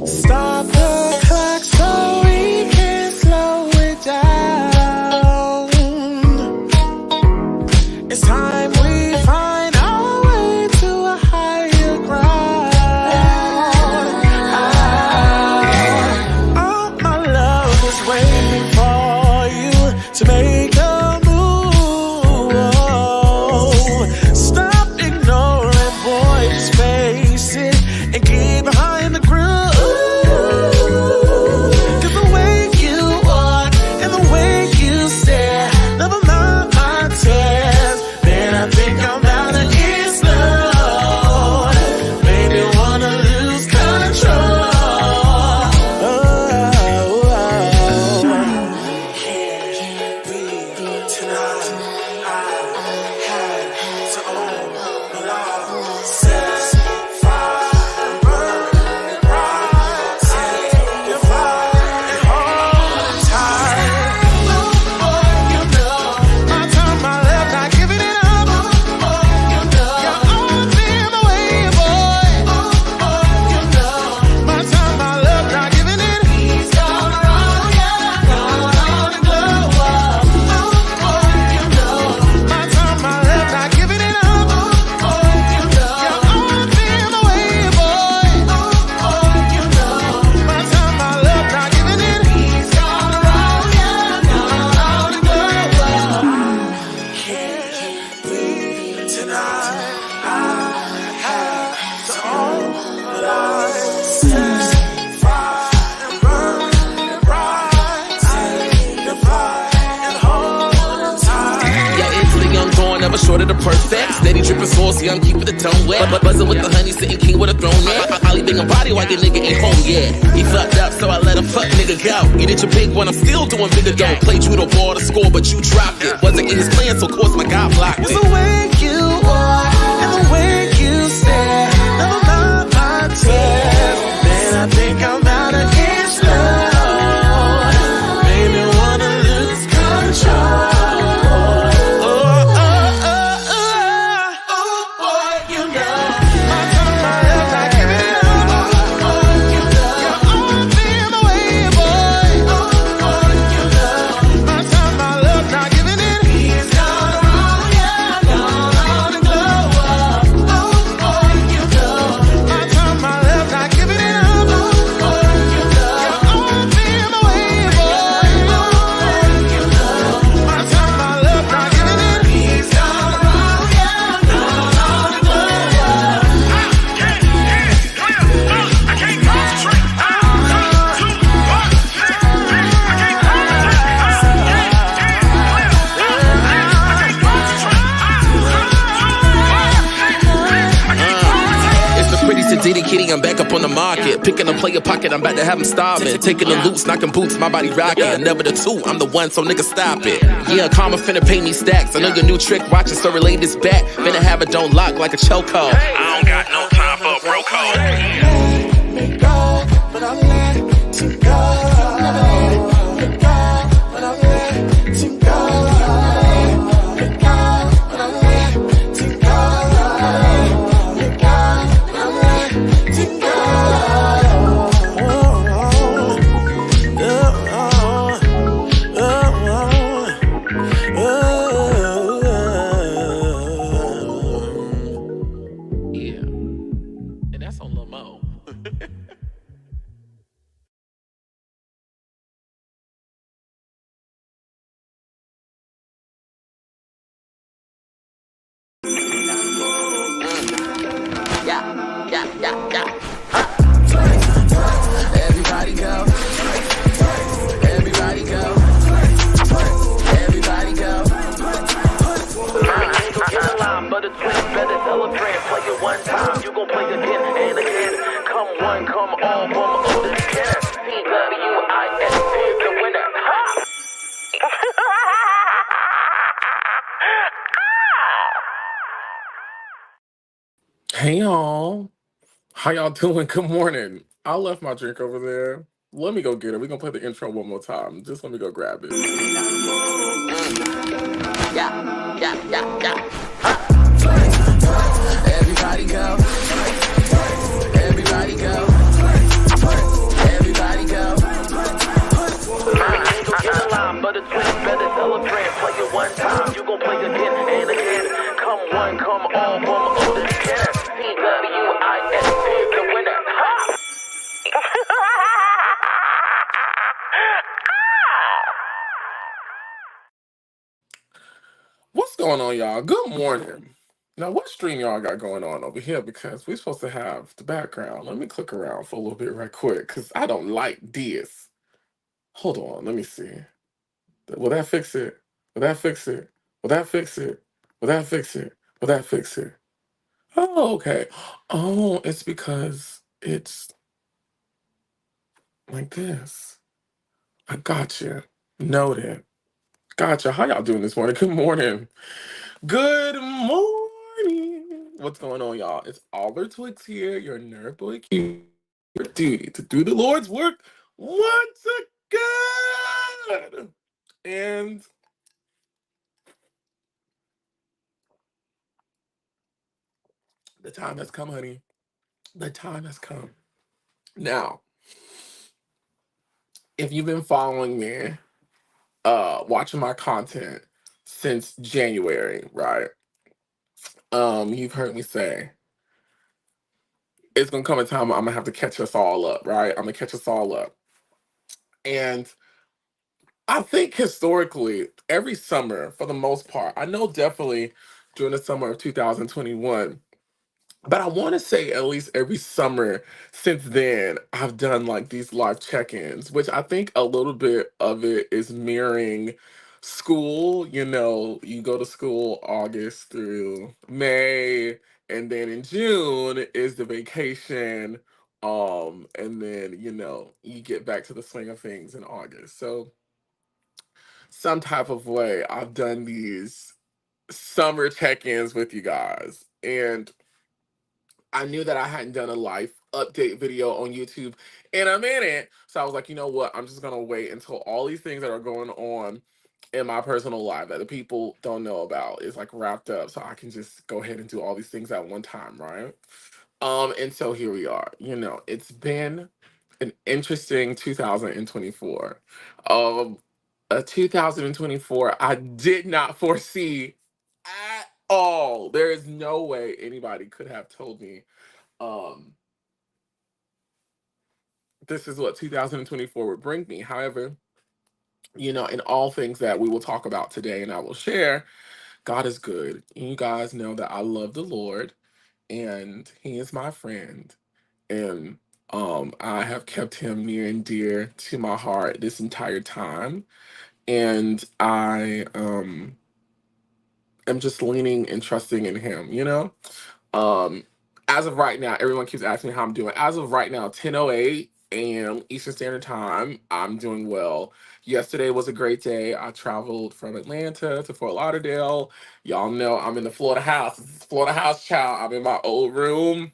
Stop the clock so we can slow it down. It's time we find our way to a higher ground. All my love is waiting for you to make a move. Stop ignoring boys' faces and get behind the groove. Cause the way you walk and the way you stare, never mind my tears. Man, I think I'm about to explode. Baby, wanna lose control. Can't breathe tonight. I had to own the law. Set fire and burn and rise. Take your flight and hold tight. Oh, boy, you know my time, my left, not giving it up. Oh, you know you're always in the way, boy. Oh, you know my time, my left, not giving it. He's gone wrong, yeah, gone on and glow up. Oh, you know my time, my left, not giving it up. Oh, you know you're always in the way, boy. Oh, you know my time, my left, not giving it. He's gone wrong, yeah, gone on and glow up. Can't breathe tonight. I have to own what I set fire and burn and rise. Take the fire and hold tight. Yeah, it's the young born, never short of the perfect. Steady dripping sauce, young keeping the tone wet. But buzzing with the honey, sitting king with a throne neck. I leaving a body while your nigga ain't home yet. He fucked up, so I let him fuck nigga go. You did your big one, I'm still doing bigger dough. Played you the ball to score, but you dropped it. Wasn't in his plan, so of course my guy blocked It's it. the way you walk and the way you stare, never mind my tears. Man, I think I'm about to explode. Baby, wanna lose control. Oh, boy, you know my time, my left, not giving it up. Oh, you know you're always in the way, boy. Oh, you know my time, my left, not giving it. He's gone wrong, yeah, gone on and glow up. Oh, you know my time, my left, not giving it up. Oh, you know you're always in the way, boy. Oh, you know my time, my left, not giving it. He's gone wrong, yeah, gone on and glow up. I can't concentrate. It's the pretty Sadiddy kitty, I'm back up on the market. Picking a player pocket, I'm about to have him starving. Taking the loops, knocking boots, my body rocking. Never the two, I'm the one, so nigga stop it. Yeah, karma finna pay me stacks. I know your new trick, watch it, so relay this back. Finna have it, don't lock like a chokehold. I don't got no time for a bro code. Let me go, but I'm let to go. Let go, but I'm let to go. Let go, but I'm let to go. Let go, but I'm let to go. Yeah, and that's on Lil Mo. Yeah. Everybody go. Everybody go. Everybody go. Get a line, but it's better celebrate. Play it one time, you gon' play again and again. Come one, come all, from other can. CWIS is the winner. Ha! Hey y'all, how y'all doing? Good morning. I left my drink over there. Let me go get it. We're gonna play the intro one more time. Just let me go grab it. Yeah. Everybody go. Everybody go. one time, you gon' play again and again. Come one, come all, from under the skin. CWIS is the winner. Ha! What's going on, y'all? Good morning. Now, what stream y'all got going on over here? Because we're supposed to have the background. Let me click around for a little bit right quick, because I don't like this. Hold on, let me see. Will that fix it? Will that fix it? Will that fix it? Will that fix it? Will that fix it? Oh, okay. Oh, it's because it's like this. I got you. Noted. Gotcha. How y'all doing this morning? Good morning. Good morning. What's going on, y'all? It's Oliver Twix here, your nerd boy Q. Your duty to do the Lord's work once again. And the time has come, honey. The time has come. Now, if you've been following me, watching my content since January, right? You've heard me say it's gonna come a time I'm gonna have to catch us all up, right? I'm gonna catch us all up. And I think historically, every summer, for the most part, I know definitely during the summer of 2021, but I want to say at least every summer since then, I've done like these live check-ins, which I think a little bit of it is mirroring school. You know, you go to school August through May, and then in June is the vacation. And then, you get back to the swing of things in August. So some type of way, I've done these summer check-ins with you guys. And I knew that I hadn't done a live update video on YouTube in a minute. So I was like, you know what? I'm just gonna wait until all these things that are going on in my personal life that the people don't know about is like wrapped up, so I can just go ahead and do all these things at one time, right? And so here we are. It's been an interesting 2024. Um, a 2024 I did not foresee at all. There is no way anybody could have told me um this is what 2024 would bring me. However, in all things that we will talk about today and I will share, God is good. And you guys know that I love the Lord and he is my friend. And I have kept him near and dear to my heart this entire time. And I am just leaning and trusting in him. Um, as of right now, everyone keeps asking me how I'm doing. As of right now, 10:08 a.m. Eastern Standard Time, I'm doing well. Yesterday was a great day. I traveled from Atlanta to Fort Lauderdale. Y'all know I'm in the Florida house. It's Florida house child. I'm in my old room.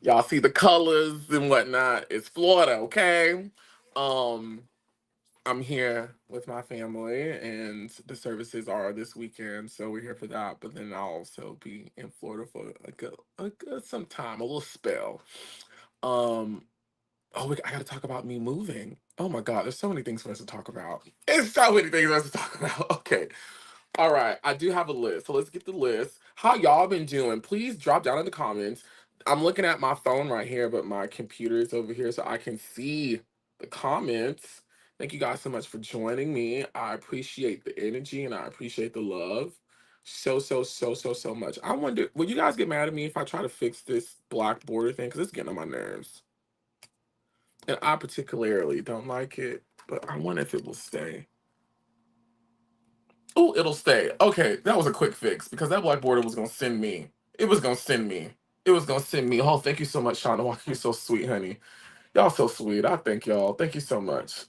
Y'all see the colors and whatnot. It's Florida, okay? Um, I'm here with my family, and the services are this weekend, so we're here for that. But then I'll also be in Florida for a good some time, a little spell. Um, I got to talk about me moving. Oh my God, there's so many things for us to talk about. There's so many things for us to talk about. Okay, all right, I do have a list, so let's get the list. How y'all been doing? Please drop down in the comments. I'm looking at my phone right here, but my computer is over here, so I can see the comments. Thank you guys so much for joining me. I appreciate the energy and I appreciate the love so, so, so, so, so much. I wonder, will you guys get mad at me if I try to fix this black border thing? Because it's getting on my nerves. And I particularly don't like it, but I wonder if it will stay. Oh, it'll stay. Okay, that was a quick fix because that black border was gonna send me. It was gonna send me. It was gonna send me. Oh, thank you so much, Shauna Walker. You're so sweet, honey. Y'all so sweet. I thank y'all. Thank you so much.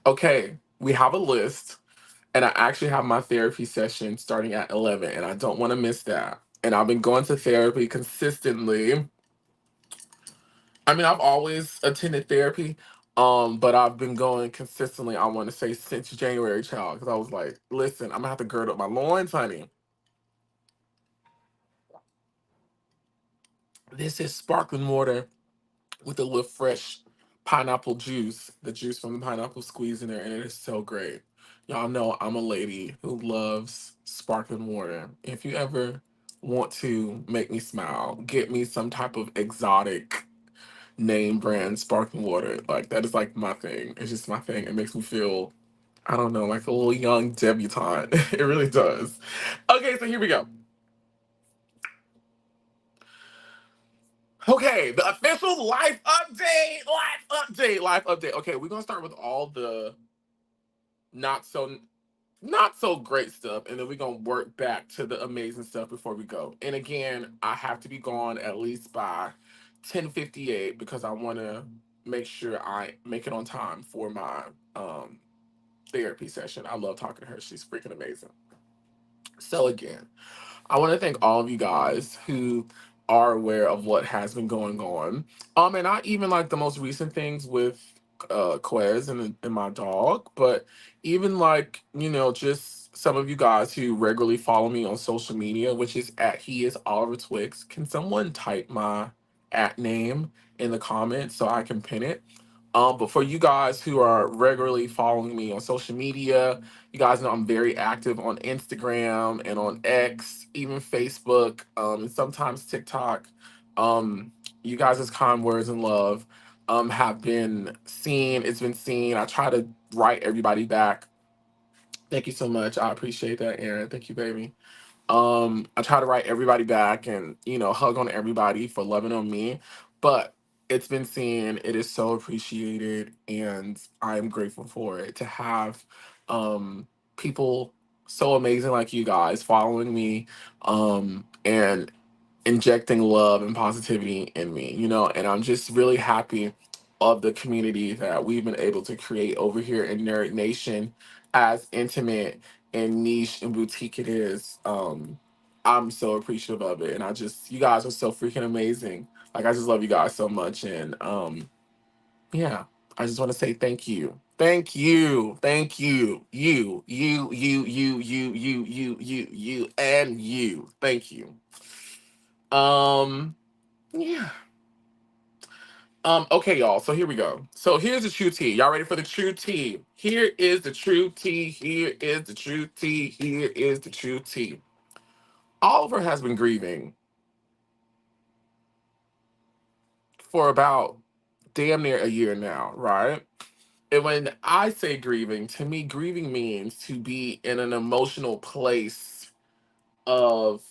Okay, we have a list, and I actually have my therapy session starting at 11, and I don't want to miss that. And I've been going to therapy consistently. I mean, I've always attended therapy, but I've been going consistently, I want to say, since January, child, because I was like, listen, I'm gonna have to gird up my loins, honey. This is sparkling water with a little fresh pineapple juice, the juice from the pineapple squeeze in there, and it is so great. Y'all know I'm a lady who loves sparkling water. If you ever want to make me smile, get me some type of exotic name brand sparkling water. Like that is like my thing. It's just my thing. It makes me feel, I don't know, like a little young debutante. It really does. Okay, so here we go. Okay, the official life update, life update. Okay, we're gonna start with all the not so not so great stuff, and then we're gonna work back to the amazing stuff before we go. And again, I have to be gone at least by 10:58 because I want to make sure I make it on time for my um therapy session. I love talking to her. She's freaking amazing. So again, I want to thank all of you guys who are aware of what has been going on. And not even like the most recent things with Quez and my dog, but even like, you know, just some of you guys who regularly follow me on social media, which is at he is Oliver Twix. Can someone type my at name in the comments so I can pin it? But for you guys who are regularly following me on social media, you guys know I'm very active on Instagram and on X, even Facebook, and sometimes TikTok. You guys' kind words and love have been seen. It's been seen. I try to write everybody back. Thank you so much. I appreciate that, Aaron. Thank you, baby. I try to write everybody back and, you know, hug on everybody for loving on me. But it's been seen, it is so appreciated, and I'm grateful for it to have people so amazing like you guys following me and injecting love and positivity in me, you know, and I'm just really happy of the community that we've been able to create over here in Nerd Nation, as intimate and niche and boutique it is. I'm so appreciative of it. And I just, you guys are so freaking amazing. Like, I just love you guys so much. And yeah, I just want to say thank you. Thank you. Thank you. You, and you. Thank you. Yeah. Okay, y'all. So here we go. So here's the true tea. Y'all ready for the true tea? Here is the true tea. Here is the true tea. Here is the true tea. Oliver has been grieving for about damn near a year now, right? And when I say grieving, to me, grieving means to be in an emotional place of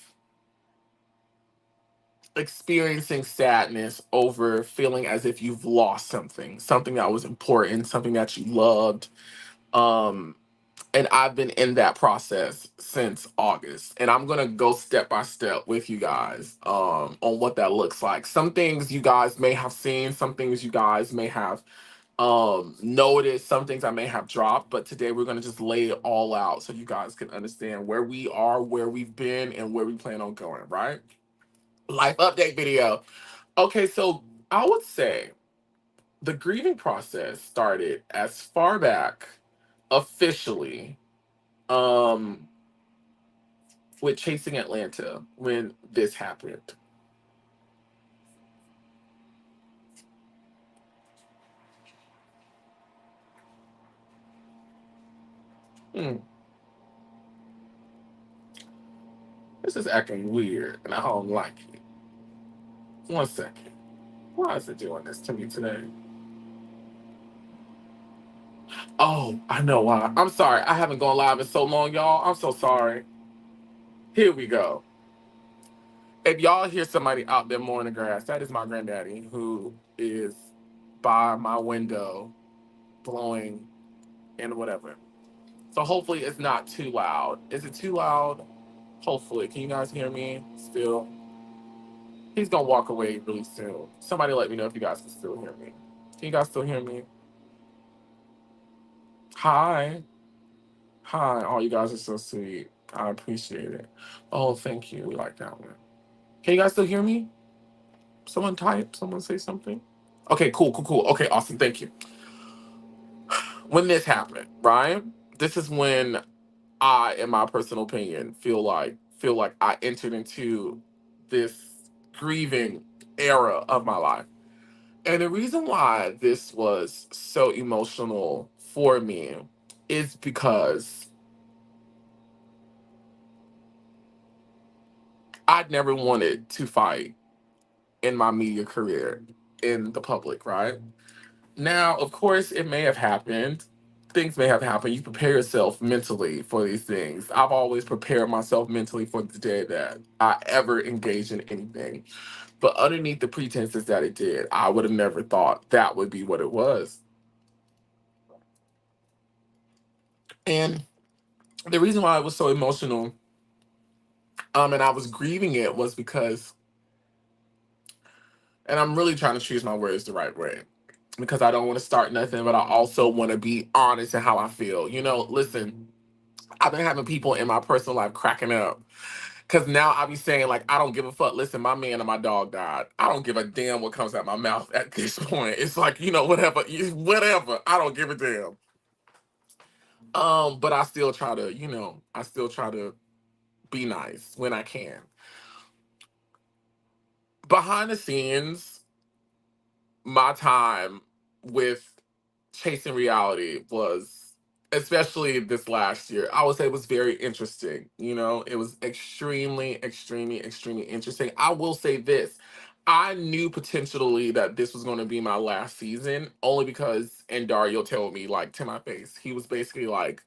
experiencing sadness over feeling as if you've lost something, something that was important, something that you loved. Um, and I've been in that process since August. And I'm gonna go step by step with you guys on what that looks like. Some things you guys may have seen, some things you guys may have noticed, some things I may have dropped, but today we're gonna just lay it all out so you guys can understand where we are, where we've been, and where we plan on going, right? Life update video. Okay, so I would say the grieving process started as far back officially um with Chasing Atlanta when this happened. Hmm, this is acting weird and I don't like it. One second. Why is it doing this to me today? Oh, I know why. I'm sorry. I haven't gone live in so long, y'all. I'm so sorry. Here we go. If y'all hear somebody out there mowing the grass, that is my granddaddy who is by my window blowing and whatever. So hopefully it's not too loud. Is it too loud? Hopefully. Can you guys hear me still? He's gonna walk away really soon. Somebody let me know if you guys can still hear me. Can you guys still hear me? Hi. Hi. Oh, you guys are so sweet. I appreciate it. Oh, thank you. We like that one. Can you guys still hear me? Someone type, someone say something. Okay, cool. Okay, awesome. Thank you. When this happened, right? This is when I, in my personal opinion, feel like I entered into this grieving era of my life. And the reason why this was so emotional for me is because I never wanted to fight in my media career in the public, right? Now, of course, it may have happened. Things may have happened. You prepare yourself mentally for these things. I've always prepared myself mentally for the day that I ever engage in anything. But underneath the pretenses that it did, I would have never thought that would be what it was. And the reason why I was so emotional, and I was grieving it was because, and I'm really trying to choose my words the right way, because I don't want to start nothing, but I also want to be honest in how I feel. Listen, I've been having people in my personal life cracking up. Cause now I be saying like I don't give a fuck. Listen, my man and my dog died. I don't give a damn what comes out my mouth at this point. It's like whatever, whatever. I don't give a damn. But I still try to, I still try to be nice when I can. Behind the scenes, my time with chasing reality was, especially this last year, I would say it was very interesting. It was extremely, extremely, extremely interesting. I will say this. I knew potentially that this was going to be my last season only because, and Dario told me like to my face, he was basically like,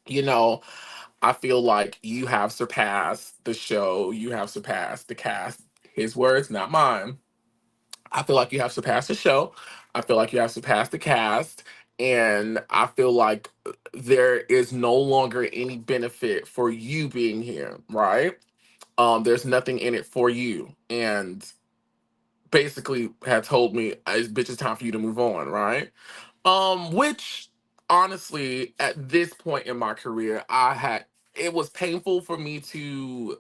you know, I feel like you have surpassed the show, you have surpassed the cast. His words, not mine. I feel like you have surpassed the show. I feel like you have surpassed the cast. And I feel like there is no longer any benefit for you being here, right? There's nothing in it for you. And basically had told me, bitch, it's time for you to move on, right? Which honestly, at this point in my career, it was painful for me to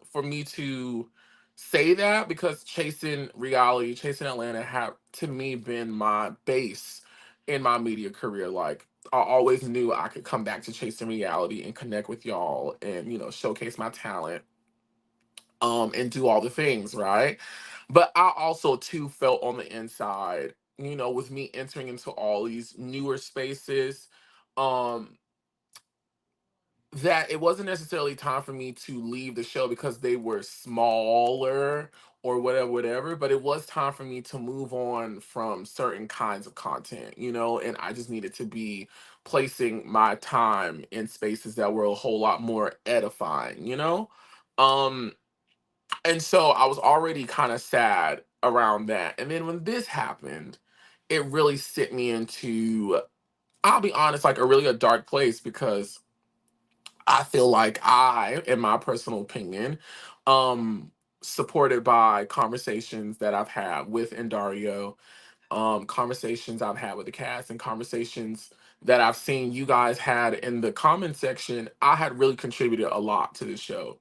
say that because chasing reality, chasing Atlanta had to me been my base in my media career. Like I always knew I could come back to chasing reality and connect with y'all and showcase my talent and do all the things, right? But I also too felt on the inside, with me entering into all these newer spaces, um, that it wasn't necessarily time for me to leave the show because they were smaller or whatever, whatever, but it was time for me to move on from certain kinds of content, and I just needed to be placing my time in spaces that were a whole lot more edifying. Um, and so I was already kind of sad around that. And then when this happened, it really sent me into, I'll be honest, like a dark place because I feel like in my personal opinion, um, supported by conversations that I've had with Indario, conversations I've had with the cast and conversations that I've seen you guys had in the comment section, I had really contributed a lot to the show.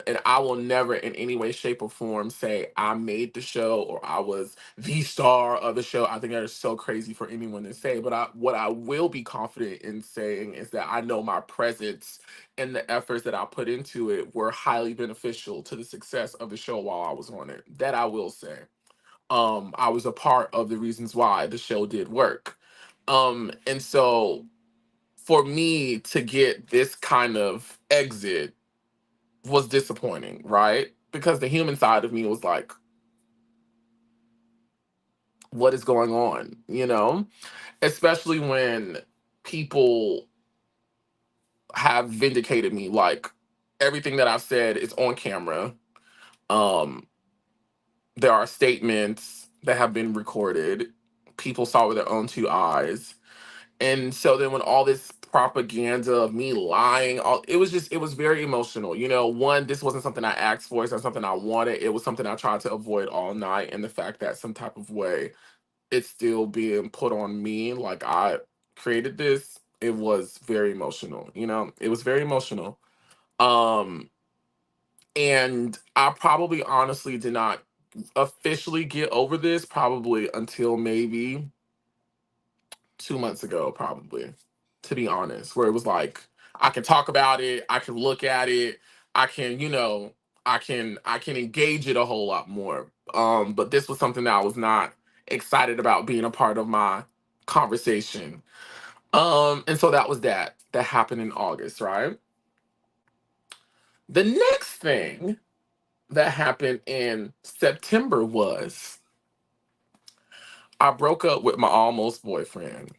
And I will never in any way, shape, or form say I made the show or I was the star of the show. I think that is so crazy for anyone to say. But what I will be confident in saying is that I know my presence and the efforts that I put into it were highly beneficial to the success of the show while I was on it. That I will say. I was a part of the reasons why the show did work. And so for me to get this kind of exit was disappointing, right? Because the human side of me was like, what is going on? Especially when people have vindicated me, like everything that I've said is on camera. Um, there are statements that have been recorded. People saw with their own two eyes. And so then when all this propaganda of me lying, it was very emotional. One, this wasn't something I asked for, it's not something I wanted. It was something I tried to avoid all night. And the fact that some type of way it's still being put on me, like I created this, it was very emotional. It was very emotional. Um, and I probably honestly did not officially get over this probably until maybe 2 months ago, probably, to be honest, where it was like I can talk about it, I can look at it, I can, I can engage it a whole lot more. But this was something that I was not excited about being a part of my conversation. And so that was that. That happened in August, right? The next thing that happened in September was I broke up with my almost boyfriend.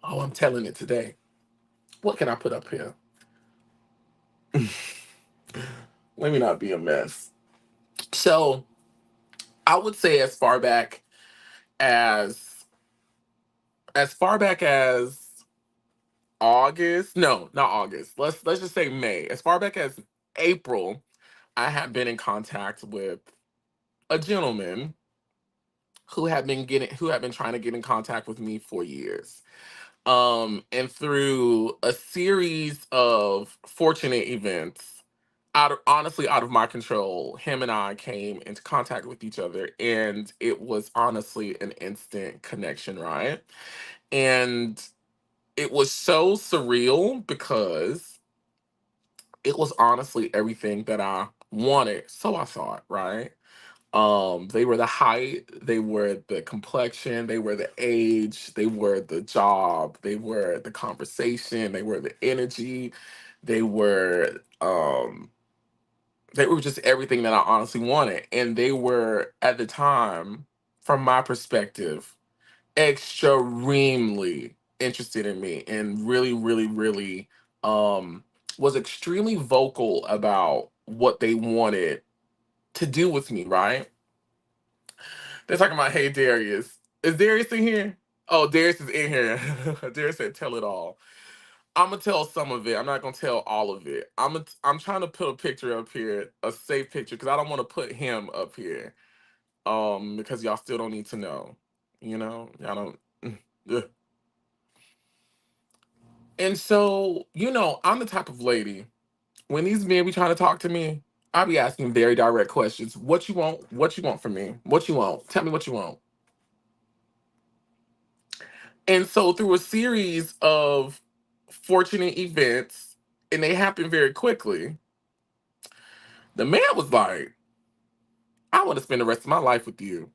Oh, I'm telling it today. What can I put up here? Let me not be a mess. So I would say as as far back as August. No, not August. Let's just say May. As far back as April, I had been in contact with a gentleman who had been trying to get in contact with me for years. And through a series of fortunate events, out of my control, him and I came into contact with each other, and it was honestly an instant connection, right? And it was so surreal because it was honestly everything that I wanted. So I thought, right? They were the height, they were the complexion, they were the age, they were the job, they were the conversation, they were the energy, they were um they were just everything that I honestly wanted. And they were at the time, from my perspective, extremely interested in me and really, really, really um was extremely vocal about what they wanted to do with me, right? They're talking about, hey, Darius. Is Darius in here? Oh, Darius is in here. Darius said, tell it all. I'm gonna tell some of it. I'm not gonna tell all of it. I'm trying to put a picture up here, a safe picture, because I don't want to put him up here. Because y'all still don't need to know. You know, y'all don't. Ugh. And so, I'm the type of lady, when these men be trying to talk to me, I be asking very direct questions. What you want? What you want from me? What you want? Tell me what you want. And so through a series of fortunate events, and they happened very quickly, the man was like, I want to spend the rest of my life with you.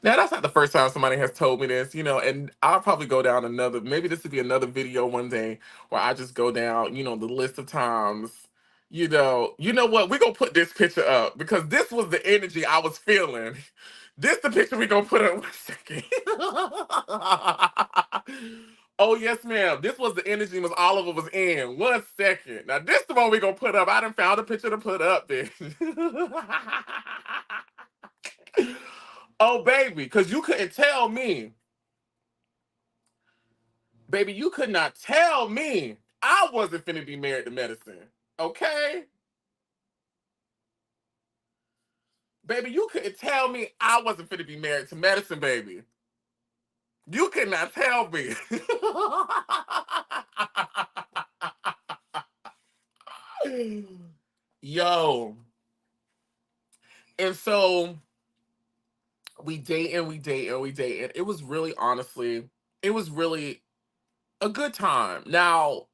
Now, that's not the first time somebody has told me this, and I'll probably go down maybe this would be another video one day where I just go down, the list of times, you know what? We're going to put this picture up because this was the energy I was feeling. This the picture we going to put up 1 second. Oh, yes, ma'am. This was the energy Miss Oliver was in. 1 second. Now, this the one we going to put up. I done found a picture to put up there. Oh, baby, because you couldn't tell me. Baby, you could not tell me I wasn't finna be married to medicine. Okay? Baby, you couldn't tell me I wasn't finna be married to medicine, baby. You could not tell me. Yo. And so we date and we date and we date. And it was really a good time. Now,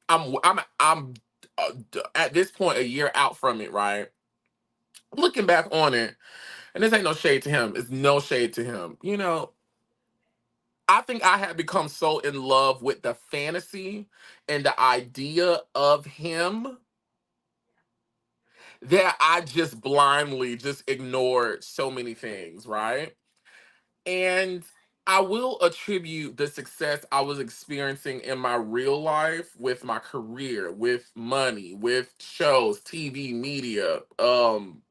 I'm at this point a year out from it, right? Looking back on it, and this ain't no shade to him. It's no shade to him. I think I had become so in love with the fantasy and the idea of him that I just blindly just ignored so many things, right? And I will attribute the success I was experiencing in my real life with my career, with money, with shows, TV, media,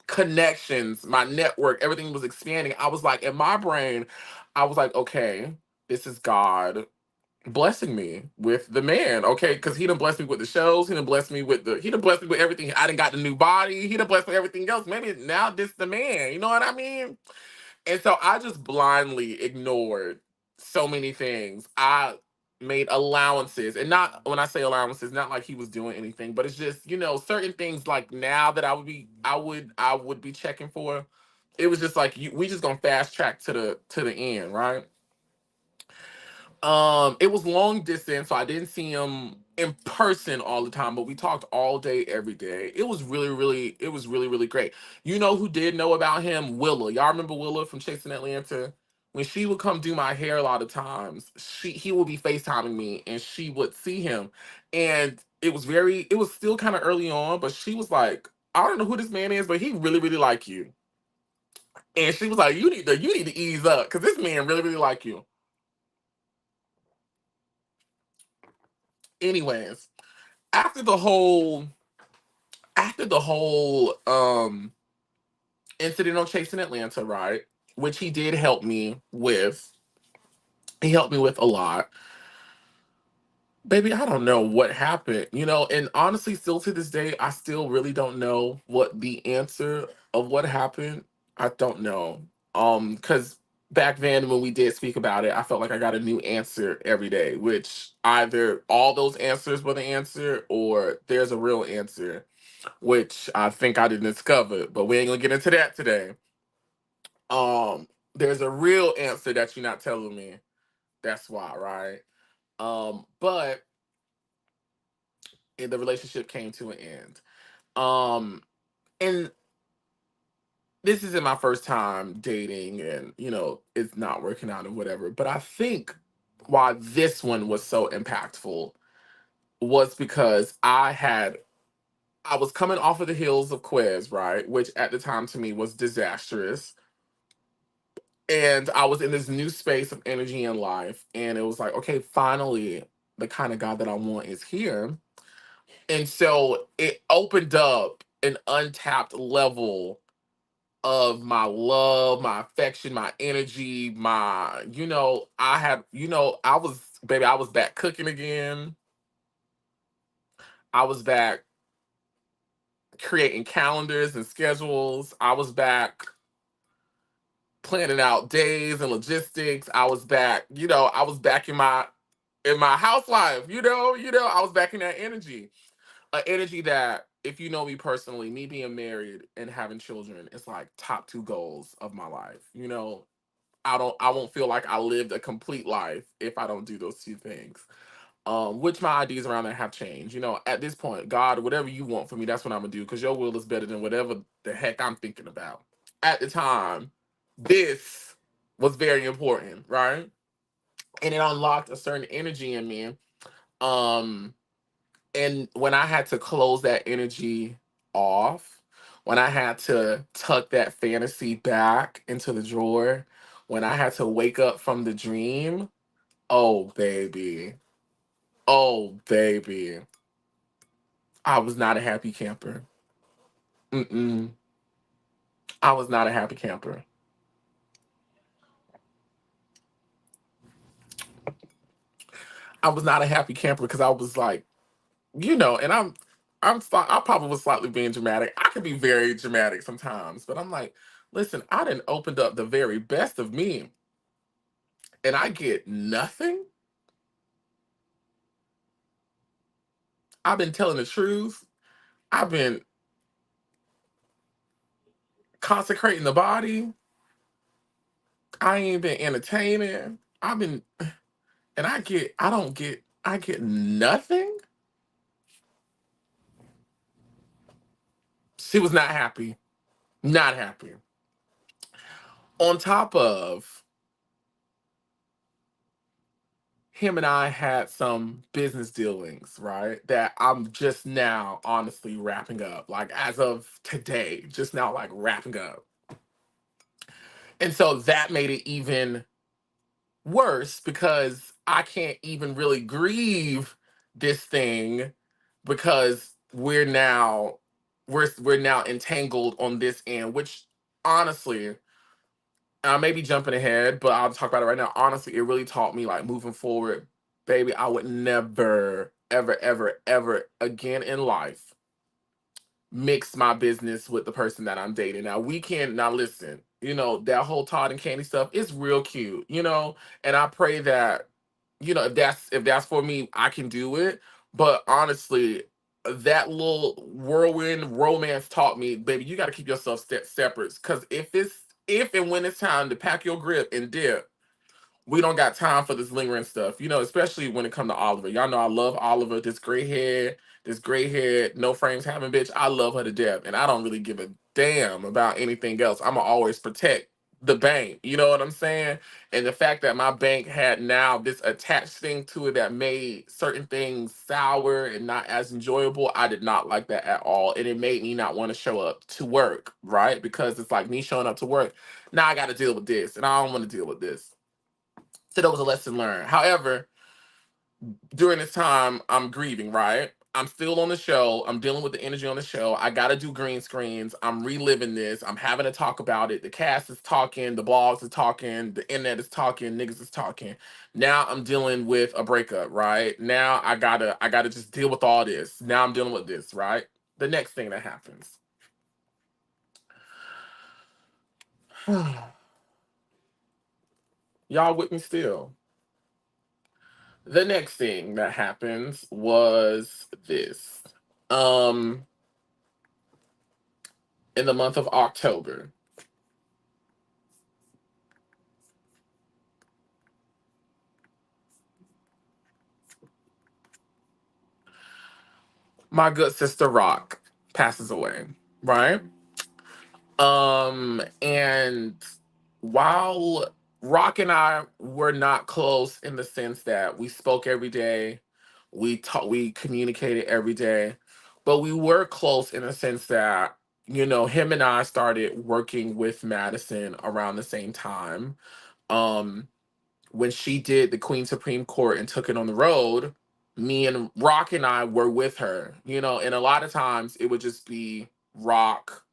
connections, my network, everything was expanding. I was like, in my brain, I was like, okay, this is God blessing me with the man, okay? Because he done blessed me with the shows, he done blessed me with everything. I done got the new body, he done blessed me with everything else. Maybe now this the man, you know what I mean? And so I just blindly ignored so many things. I made allowances. And not when I say allowances, not like he was doing anything, but it's just, certain things like now that I would be checking for. It was just like we just gonna fast track to the end, right? It was long distance, so I didn't see him in person all the time, but we talked all day, every day. It was really, really great. You know who did know about him? Willa. Y'all remember Willa from Chasing Atlanta? When she would come do my hair a lot of times, he would be FaceTiming me and she would see him. And it was still kind of early on, but she was like, I don't know who this man is, but he really, really like you. And she was like, you need to ease up because this man really, really like you. Anyways, after the whole after the whole incident on Chasing Atlanta, right? Which he did help me with. He helped me with a lot. Baby, I don't know what happened, and honestly, still to this day, I still really don't know what the answer of what happened. I don't know. Because back then when we did speak about it, I felt like I got a new answer every day, which either all those answers were the answer or there's a real answer, which I think I didn't discover, but we ain't gonna get into that today. There's a real answer that you're not telling me. That's why, right? But the relationship came to an end. Um, and this isn't my first time dating, and it's not working out or whatever. But I think why this one was so impactful was because I was coming off of the heels of Quez, right? Which at the time to me was disastrous. And I was in this new space of energy in life. And it was like, okay, finally, the kind of guy that I want is here. And so it opened up an untapped level of my love, my affection, my energy, I was back cooking again. I was back creating calendars and schedules. I was back planning out days and logistics. I was back in my house life, I was back in that energy. An energy that, if you know me personally, me being married and having children is like top two goals of my life. I won't feel like I lived a complete life if I don't do those two things. Which my ideas around that have changed. At this point, God, whatever you want for me, that's what I'm gonna do, because your will is better than whatever the heck I'm thinking about. At the time, this was very important, right? And it unlocked a certain energy in me. Um, and when I had to close that energy off, when I had to tuck that fantasy back into the drawer, when I had to wake up from the dream, oh baby, oh baby, I was not a happy camper. Mm-mm. I was not a happy camper. I was not a happy camper because I was like, and I probably was slightly being dramatic. I can be very dramatic sometimes, but I'm like, listen, I didn't opened up the very best of me, and I get nothing. I've been telling the truth. I've been consecrating the body. I ain't been entertaining. I've been, and I get nothing. She was not happy. Not happy. On top of him and I had some business dealings, right? That I'm just now honestly wrapping up. Like as of today, just now like wrapping up. And so that made it even worse because I can't even really grieve this thing because we're now entangled on this end, which honestly, I may be jumping ahead, but I'll talk about it right now. Honestly, it really taught me like moving forward, baby, I would never, ever, ever, ever again in life mix my business with the person that I'm dating. Now we can now listen, that whole Todd and Candy stuff is real cute, and I pray that, if that's for me, I can do it. But honestly, that little whirlwind romance taught me, baby, you got to keep yourself separate. Because if and when it's time to pack your grip and dip, we don't got time for this lingering stuff, especially when it come to Oliver. Y'all know I love Oliver, this gray head, no frames having bitch. I love her to death, and I don't really give a damn about anything else. I'ma always protect the bank. You know what I'm saying? And the fact that my bank had now this attached thing to it that made certain things sour and not as enjoyable, I did not like that at all. And it made me not want to show up to work, right? Because it's like me showing up to work. Now I got to deal with this, and I don't want to deal with this. So that was a lesson learned. However, during this time, I'm grieving, right? I'm still on the show. I'm dealing with the energy on the show. I got to do green screens. I'm reliving this. I'm having to talk about it. The cast is talking. The blogs is talking. The internet is talking. Niggas is talking. Now I'm dealing with a breakup, right? Now I gotta just deal with all this. Now I'm dealing with this, right? The next thing that happens. Y'all with me still? The next thing that happens was this. Um, in the month of October, my good sister Rock passes away, right? And while Rock and I were not close in the sense that we spoke every day, we communicated every day, but we were close in the sense that, him and I started working with Madison around the same time. Um, when she did the Queen Supreme Court and took it on the road, me and Rock and I were with her, and a lot of times it would just be Rock,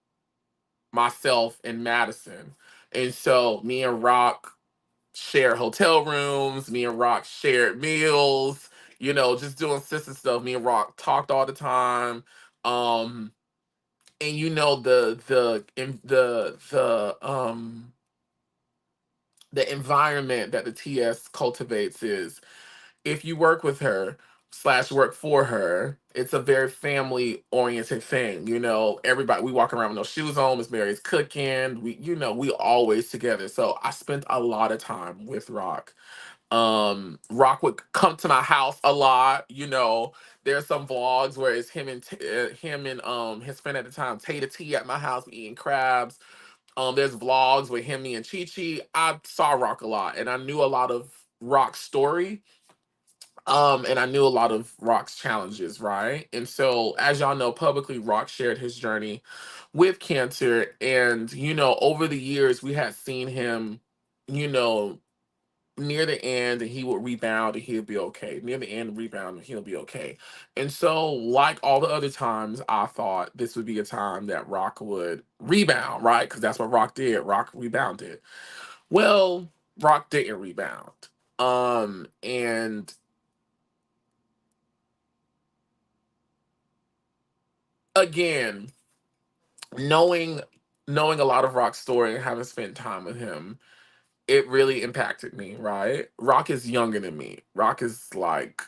myself, and Madison. And so me and Rock shared hotel rooms, me and Rock shared meals, just doing sister stuff. Me and Rock talked all the time. Um, and the environment that the TS cultivates is, if you work with her slash work for her, it's a very family oriented thing. Everybody, we walk around with no shoes on. Miss Mary's cooking. We always together. So I spent a lot of time with Rock. Rock would come to my house a lot. There's some vlogs where it's him and his friend at the time, Tata T, at my house eating crabs. There's vlogs with him, me, and Chi Chi. I saw Rock a lot, and I knew a lot of Rock's story. And I knew a lot of Rock's challenges, right? And so, as y'all know, publicly, Rock shared his journey with cancer. And, over the years, we had seen him, you know, near the end, and he would rebound and he'll be okay. Near the end, rebound and he'll be okay. And so, like all the other times, I thought this would be a time that Rock would rebound, right? Because that's what Rock did. Rock rebounded. Well, Rock didn't rebound. And again, knowing knowing a lot of Rock's story and having spent time with him, it really impacted me, right? Rock is younger than me. Rock is like,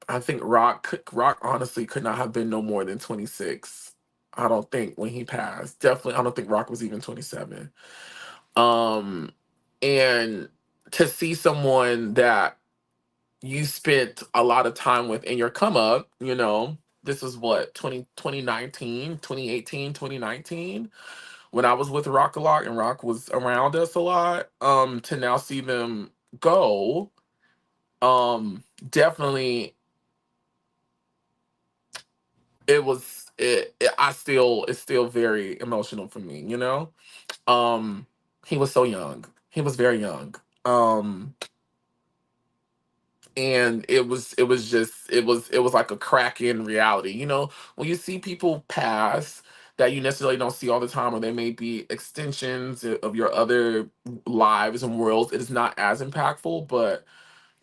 I think Rock honestly could not have been no more than 26. I don't think when he passed. Definitely I don't think Rock was even 27. Um and to see someone that you spent a lot of time with in your come up, this was what, 2019, 2018, 2019, when I was with Rock a lot and Rock was around us a lot, to now see them go, definitely it's still very emotional for me, Um, he was so young. He was very young. Um, and it was like a crack in reality. When you see people pass that you necessarily don't see all the time, or they may be extensions of your other lives and worlds, it is not as impactful. But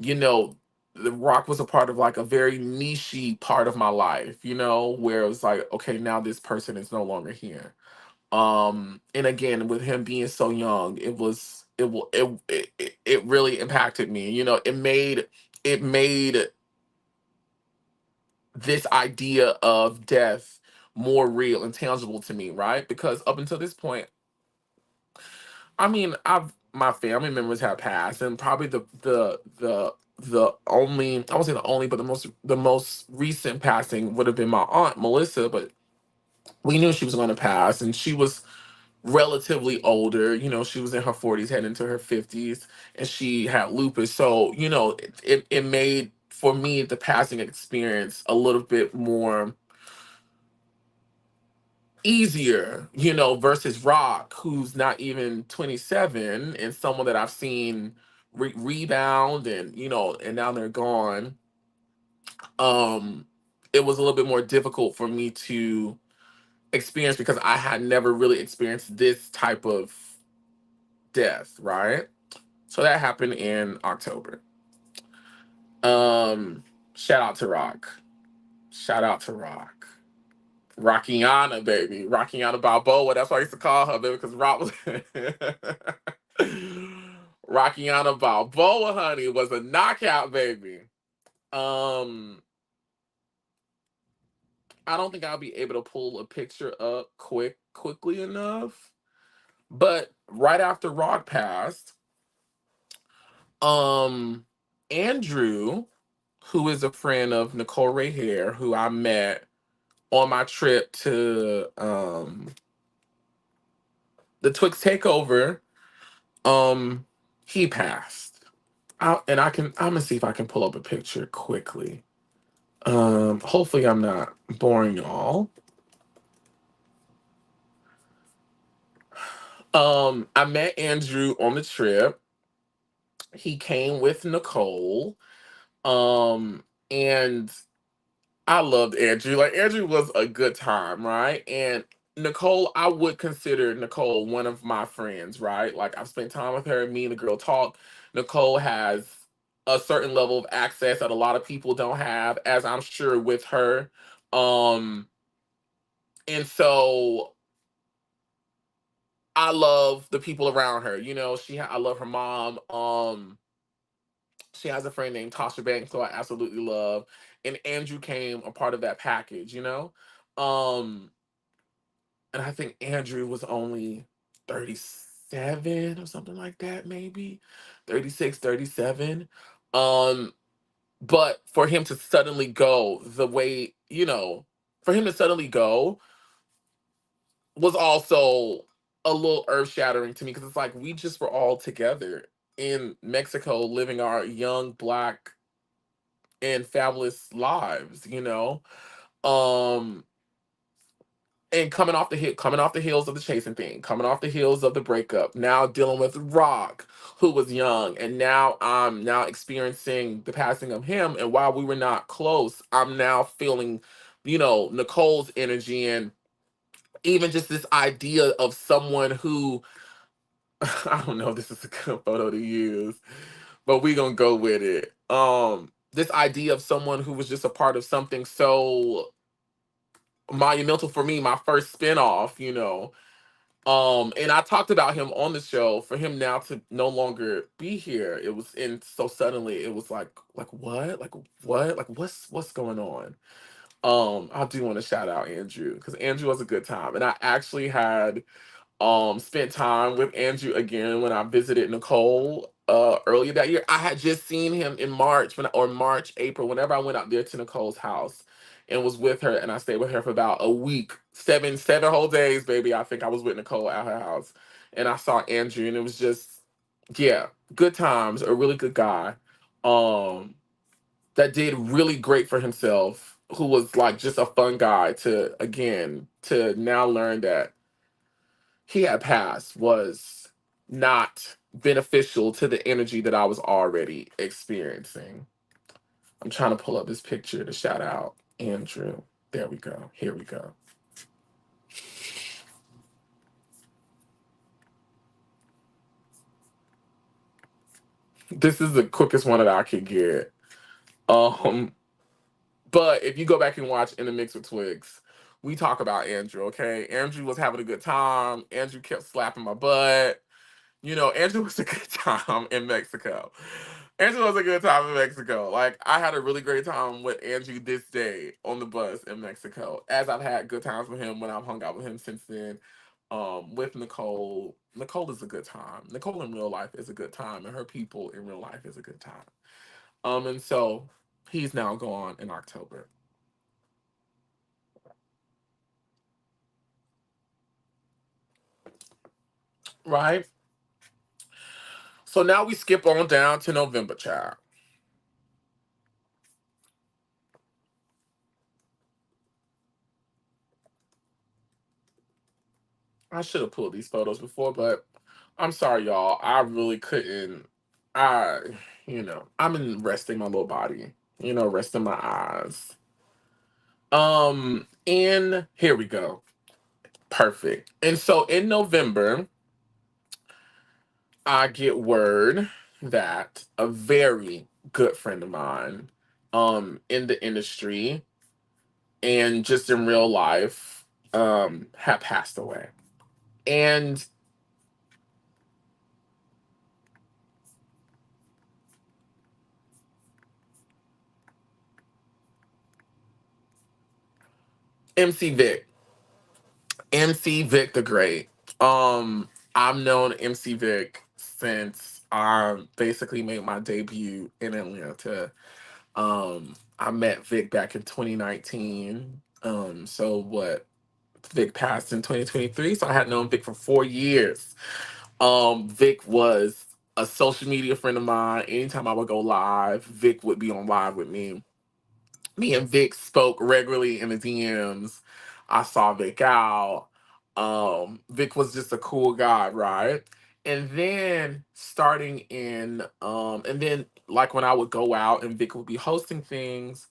you know the Rock was a part of like a very nichey part of my life, where it was like, okay, now this person is no longer here. And again, with him being so young, it really impacted me. It made this idea of death more real and tangible to me, right? Because up until this point, I mean, my family members have passed, and probably the only, I won't say the only, but the most recent passing would have been my aunt Melissa. But we knew she was going to pass, and she was relatively older. She was in her 40s, heading into her 50s, and she had lupus. So it made for me the passing experience a little bit more easier, versus Rock, who's not even 27, and someone that I've seen rebound, and now they're gone. Um, it was a little bit more difficult for me to experience because I had never really experienced this type of death, right? So that happened in October. Um, Shout out to Rock. Shout out to Rock. Rockiana, baby. Rockiana Balboa. That's what I used to call her, baby, because Rock was Rockiana Balboa, honey, was a knockout, baby. Um, I don't think I'll be able to pull a picture up quickly enough. But right after Rock passed, um, Andrew, who is a friend of Nicole Ray Hare, who I met on my trip to the Twix Takeover, um, he passed. I'm gonna see if I can pull up a picture quickly. Hopefully I'm not boring y'all. I met Andrew on the trip. He came with Nicole. And I loved Andrew. Like, Andrew was a good time, right? And Nicole, I would consider Nicole one of my friends, right? Like, I've spent time with her. Me and the girl talk. Nicole has a certain level of access that a lot of people don't have, as I'm sure with her. Um, and so I love the people around her. I love her mom. She has a friend named Tasha Banks, who I absolutely love. And Andrew came a part of that package. Um, and I think Andrew was only 37 or something like that, maybe 36, 37. Um, but for him to suddenly go the way, for him to suddenly go was also a little earth shattering to me, because it's like we just were all together in Mexico living our young black and fabulous lives. Um and coming off the heels of the chasing thing, coming off the heels of the breakup, now dealing with Rock, who was young, and now I'm now experiencing the passing of him. And while we were not close, I'm now feeling, Nicole's energy, and even just this idea of someone who I don't know if this is a good photo to use, but we gonna go with it. This idea of someone who was just a part of something so monumental for me, my first spinoff. And I talked about him on the show. For him now to no longer be here, it was in so suddenly. It was like what, like what's going on? I do want to shout out Andrew, because Andrew was a good time, and I actually had spent time with Andrew again when I visited Nicole earlier that year. I had just seen him in March, or March, April, whenever I went out there to Nicole's house and was with her, and I stayed with her for about a week, seven whole days, baby. I think I was with Nicole at her house, and I saw Andrew, and it was just, yeah, good times. A really good guy, um, that did really great for himself. Who was like just a fun guy to now learn that he had passed was not beneficial to the energy that I was already experiencing. I'm trying to pull up this picture to shout out Andrew. There we go. Here we go. This is the quickest one that I could get. Um, but if you go back and watch In the Mix with Twigs, we talk about Andrew, okay? Andrew was having a good time. Andrew kept slapping my butt. Andrew was a good time in Mexico. Andrew was a good time in Mexico. Like, I had a really great time with Andrew this day on the bus in Mexico, as I've had good times with him when I've hung out with him since then. with Nicole. Nicole is a good time. Nicole in real life is a good time, and her people in real life is a good time. And so he's now gone in October. Right? So now we skip on down to November, child. I should have pulled these photos before, but I'm sorry, y'all. I really couldn't. I, I'm in resting my little body. Resting my eyes. And here we go. Perfect. And so in November, I get word that a very good friend of mine, in the industry and just in real life, had passed away. And MC Vic, MC Vic the Great. I've known MC Vic since I basically made my debut in Atlanta. I met Vic back in 2019. So what? Vic passed in 2023, so I had known Vic for 4 years. Vic was a social media friend of mine. Anytime I would go live, Vic would be on live with me. Me and Vic spoke regularly in the DMs. I saw Vic out. Vic was just a cool guy, right? And then like when I would go out and Vic would be hosting things,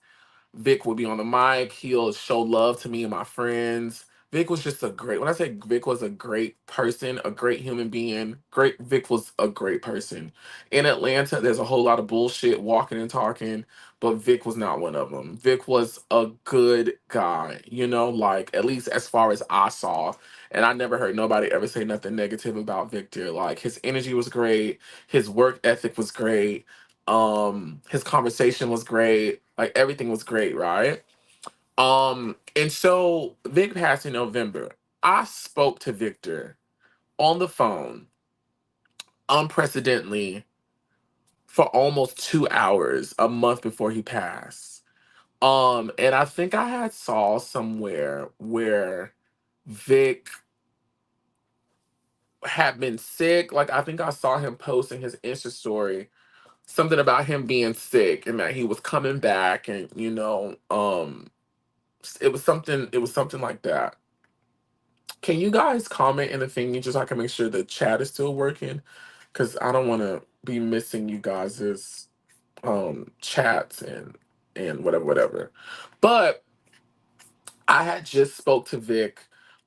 Vic would be on the mic. He'll show love to me and my friends. Vic was just a great. When I say Vic was a great person, a great human being, great. Vic was a great person. In Atlanta, there's a whole lot of bullshit walking and talking, but Vic was not one of them. Vic was a good guy, like at least as far as I saw. And I never heard nobody ever say nothing negative about Victor. Like his energy was great, his work ethic was great, his conversation was great, like everything was great, right? And so Vic passed in November. I spoke to Victor on the phone unprecedentedly for almost 2 hours a month before he passed. And I think I had saw somewhere where Vic had been sick. Like I think I saw him posting his Insta story something about him being sick and that he was coming back, and it was something like that. Can you guys comment in the thingy just so I can make sure the chat is still working? Because I don't want to be missing you guys' chats and whatever. But I had just spoke to Vic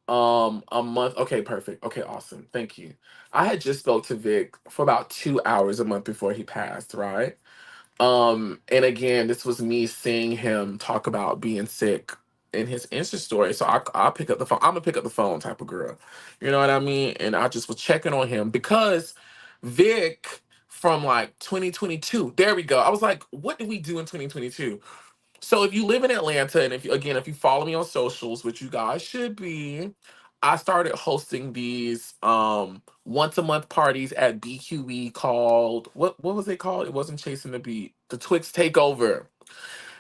a month. Okay, perfect. Okay, awesome. Thank you. I had just spoke to Vic for about 2 hours a month before he passed, right? And again, this was me seeing him talk about being sick in his Insta story. So I'll pick up the phone. I'm a pick up the phone type of girl. You know what I mean? And I just was checking on him because Vic from like 2022, there we go. I was like, what did we do in 2022? So if you live in Atlanta, and if you follow me on socials, which you guys should be, I started hosting these once a month parties at BQE called what was it called? It wasn't Chasing the Beat, the Twix Takeover.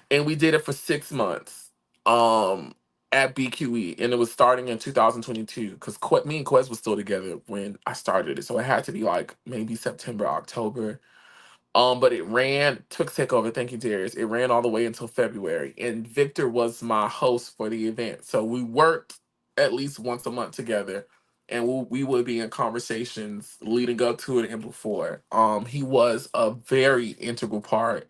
And we did it for 6 months at BQE. And it was starting in 2022 because me and Quez was still together when I started it. So it had to be like maybe September, October. But it ran, Twix Takeover, thank you, Darius. It ran all the way until February. And Victor was my host for the event. So we worked at least once a month together. And we would be in conversations leading up to it and before. He was a very integral part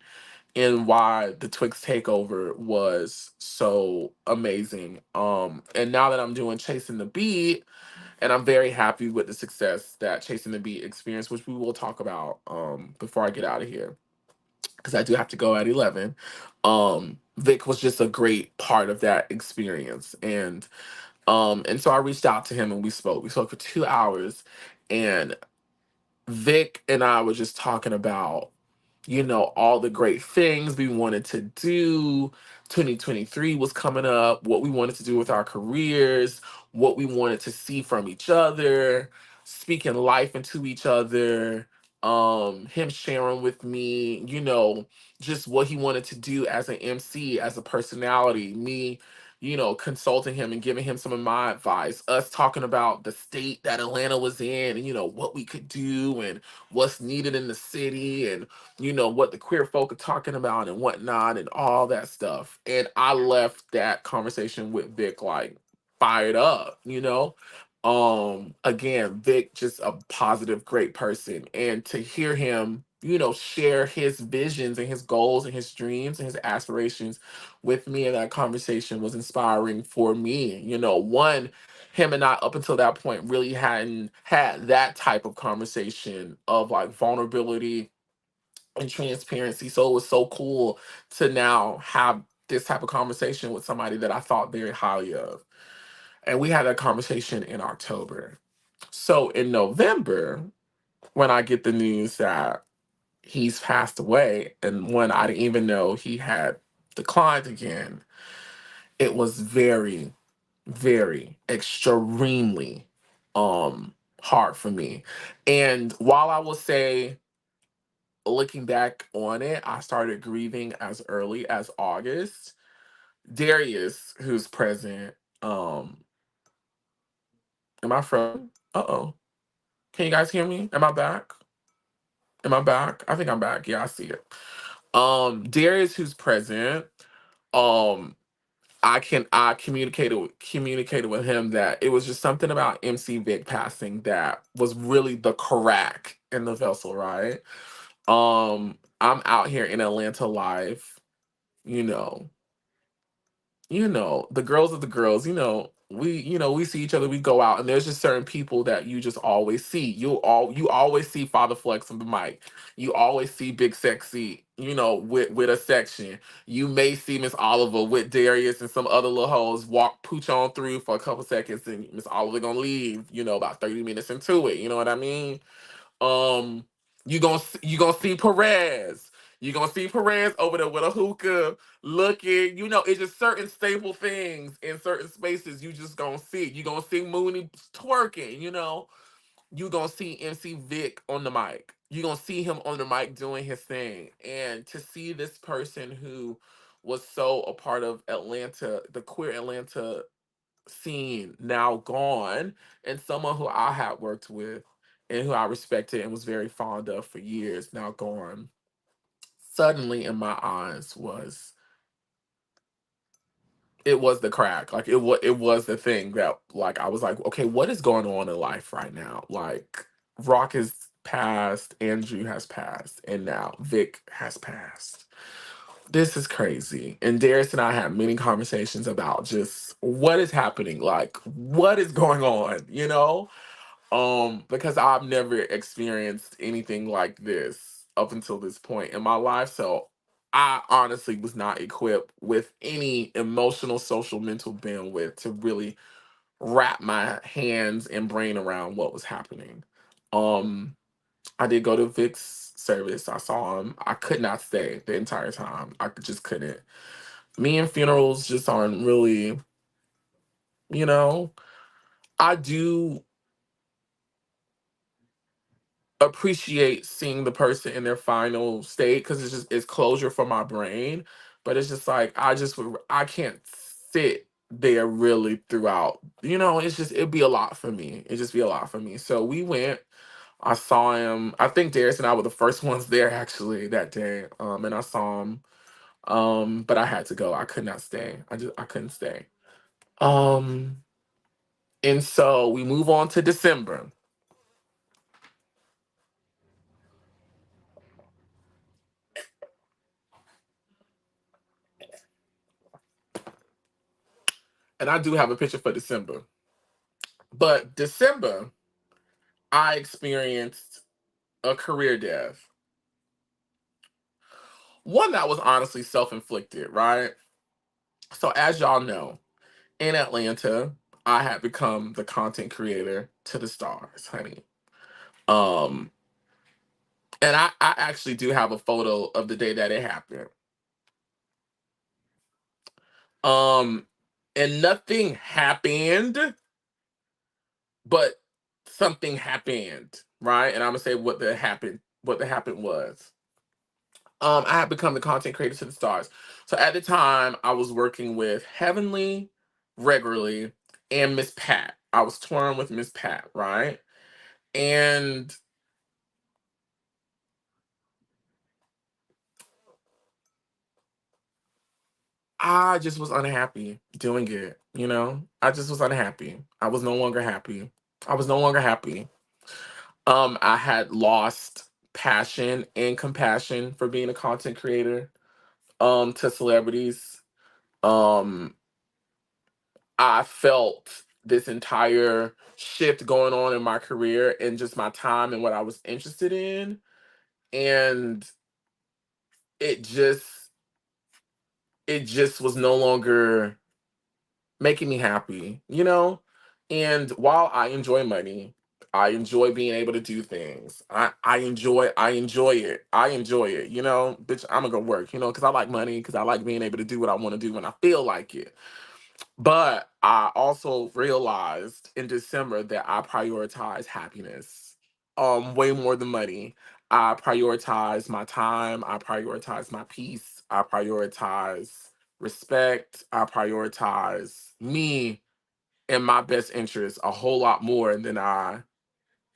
in why the Twix Takeover was so amazing. And now that I'm doing Chasing the Beat, and I'm very happy with the success that Chasing the Beat experienced, which we will talk about before I get out of here, because I do have to go at 11. Vic was just a great part of that experience, and so I reached out to him and we spoke. We spoke for 2 hours, and Vic and I were just talking about all the great things we wanted to do. 2023 was coming up, what we wanted to do with our careers, what we wanted to see from each other, speaking life into each other, him sharing with me, just what he wanted to do as an MC, as a personality, me, consulting him and giving him some of my advice, us talking about the state that Atlanta was in and, what we could do and what's needed in the city and, what the queer folk are talking about and whatnot and all that stuff. And I left that conversation with Vic like fired up, again, Vic just a positive, great person. And to hear him, share his visions and his goals and his dreams and his aspirations with me in that conversation was inspiring for me. One, him and I up until that point really hadn't had that type of conversation of like vulnerability and transparency. So it was so cool to now have this type of conversation with somebody that I thought very highly of. And we had that conversation in October. So in November, when I get the news that he's passed away, and when I didn't even know he had declined again, it was very, very, extremely hard for me. And while I will say, looking back on it, I started grieving as early as August. Darius, who's present, am I frozen? Uh-oh. Can you guys hear me? Am I back? Am I back? I think I'm back. Yeah, I see it. Darius, who's present, um, I communicated with him that it was just something about MC Vic passing that was really the crack in the vessel, right? I'm out here in Atlanta live, you know, the girls are the girls, we see each other, we go out, and there's just certain people that you just always see. You always see Father Flex on the mic. You always see Big Sexy, with a section. You may see Miss Oliver with Darius and some other little hoes walk pooch on through for a couple seconds, and Miss Oliver gonna leave, about 30 minutes into it. You know what I mean? Um, you gonna see Perez. You gonna see Perez over there with a hookah, looking. It's just certain staple things in certain spaces. You just gonna see. You gonna see Mooney twerking. You gonna see MC Vic on the mic. You gonna see him on the mic doing his thing. And to see this person who was so a part of Atlanta, the queer Atlanta scene, now gone, and someone who I had worked with and who I respected and was very fond of for years, now gone, suddenly in my eyes it was the crack. Like it was the thing that, like, I was like, okay, what is going on in life right now? Like, Rock has passed, Andrew has passed, and now Vic has passed. This is crazy. And Darius and I had many conversations about just what is happening, like what is going on, because I've never experienced anything like this up until this point in my life. So I honestly was not equipped with any emotional, social, mental bandwidth to really wrap my hands and brain around what was happening. Um, I did go to Vic's service. I saw him. I could not stay the entire time. Just couldn't. Me and funerals just aren't really, you know. I do appreciate seeing the person in their final state because it's closure for my brain. But it's just like I can't sit there really throughout. It'd be a lot for me. It'd just be a lot for me. So we went. I saw him. I think Darius and I were the first ones there actually that day. And I saw him. But I had to go. I could not stay. I couldn't stay. Um, and so we move on to December. And I do have a picture for December. But December, I experienced a career death. One that was honestly self-inflicted, right? So as y'all know, in Atlanta, I had become the content creator to the stars, honey. Um, and I actually do have a photo of the day that it happened. Um, and nothing happened but something happened, right? And I'm gonna say what the happened was. I had become the content creator to the stars. So at the time, I was working with Heavenly regularly and Miss Pat. I was touring with Miss Pat, right? And I just was unhappy doing it, you know? I just was unhappy. I was no longer happy. I was no longer happy. I had lost passion and compassion for being a content creator to celebrities. Um I felt this entire shift going on in my career and just my time and what I was interested in. And it just it just was no longer making me happy, you know? And while I enjoy money, I enjoy being able to do things. I enjoy it. I enjoy it, you know? Bitch, I'm gonna go work, you know, because I like money, because I like being able to do what I want to do when I feel like it. But I also realized in December that I prioritize happiness way more than money. I prioritize my time, I prioritize my peace, I prioritize respect, I prioritize me and my best interest a whole lot more than I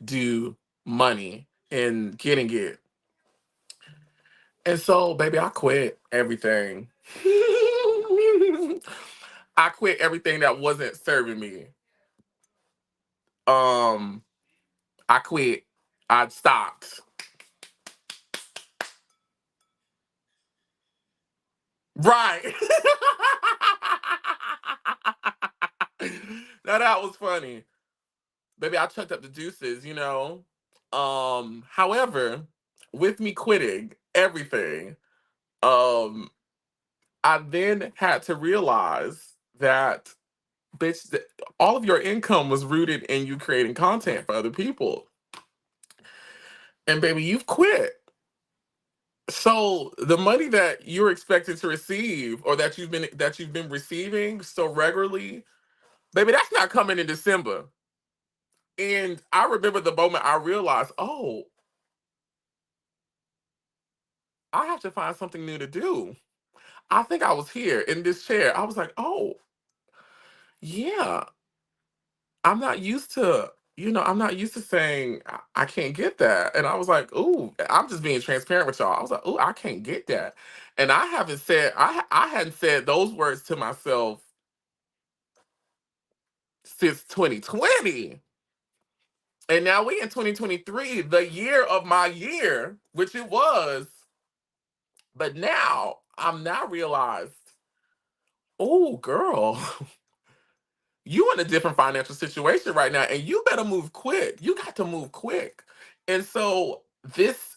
do money and getting it. And so, baby, I quit everything. I quit everything that wasn't serving me. Um, I quit. I stopped. Right. Now that was funny. Baby, I chucked up the deuces, you know. However, with me quitting everything, um, I then had to realize that bitch, all of your income was rooted in you creating content for other people. And baby, you've quit. So the money that you're expected to receive or that you've been receiving so regularly, baby, that's not coming in December. And I remember the moment I realized, oh, I have to find something new to do. I think I was here in this chair. I was like, oh, yeah, I'm not used to saying I can't get that. And I was like, ooh, I'm just being transparent with y'all. I was like, ooh, I can't get that. And I hadn't said those words to myself since 2020. And now we in 2023, the year of my year, which it was. But now I'm now realized, oh girl, you in a different financial situation right now, and you better move quick. You got to move quick. And so this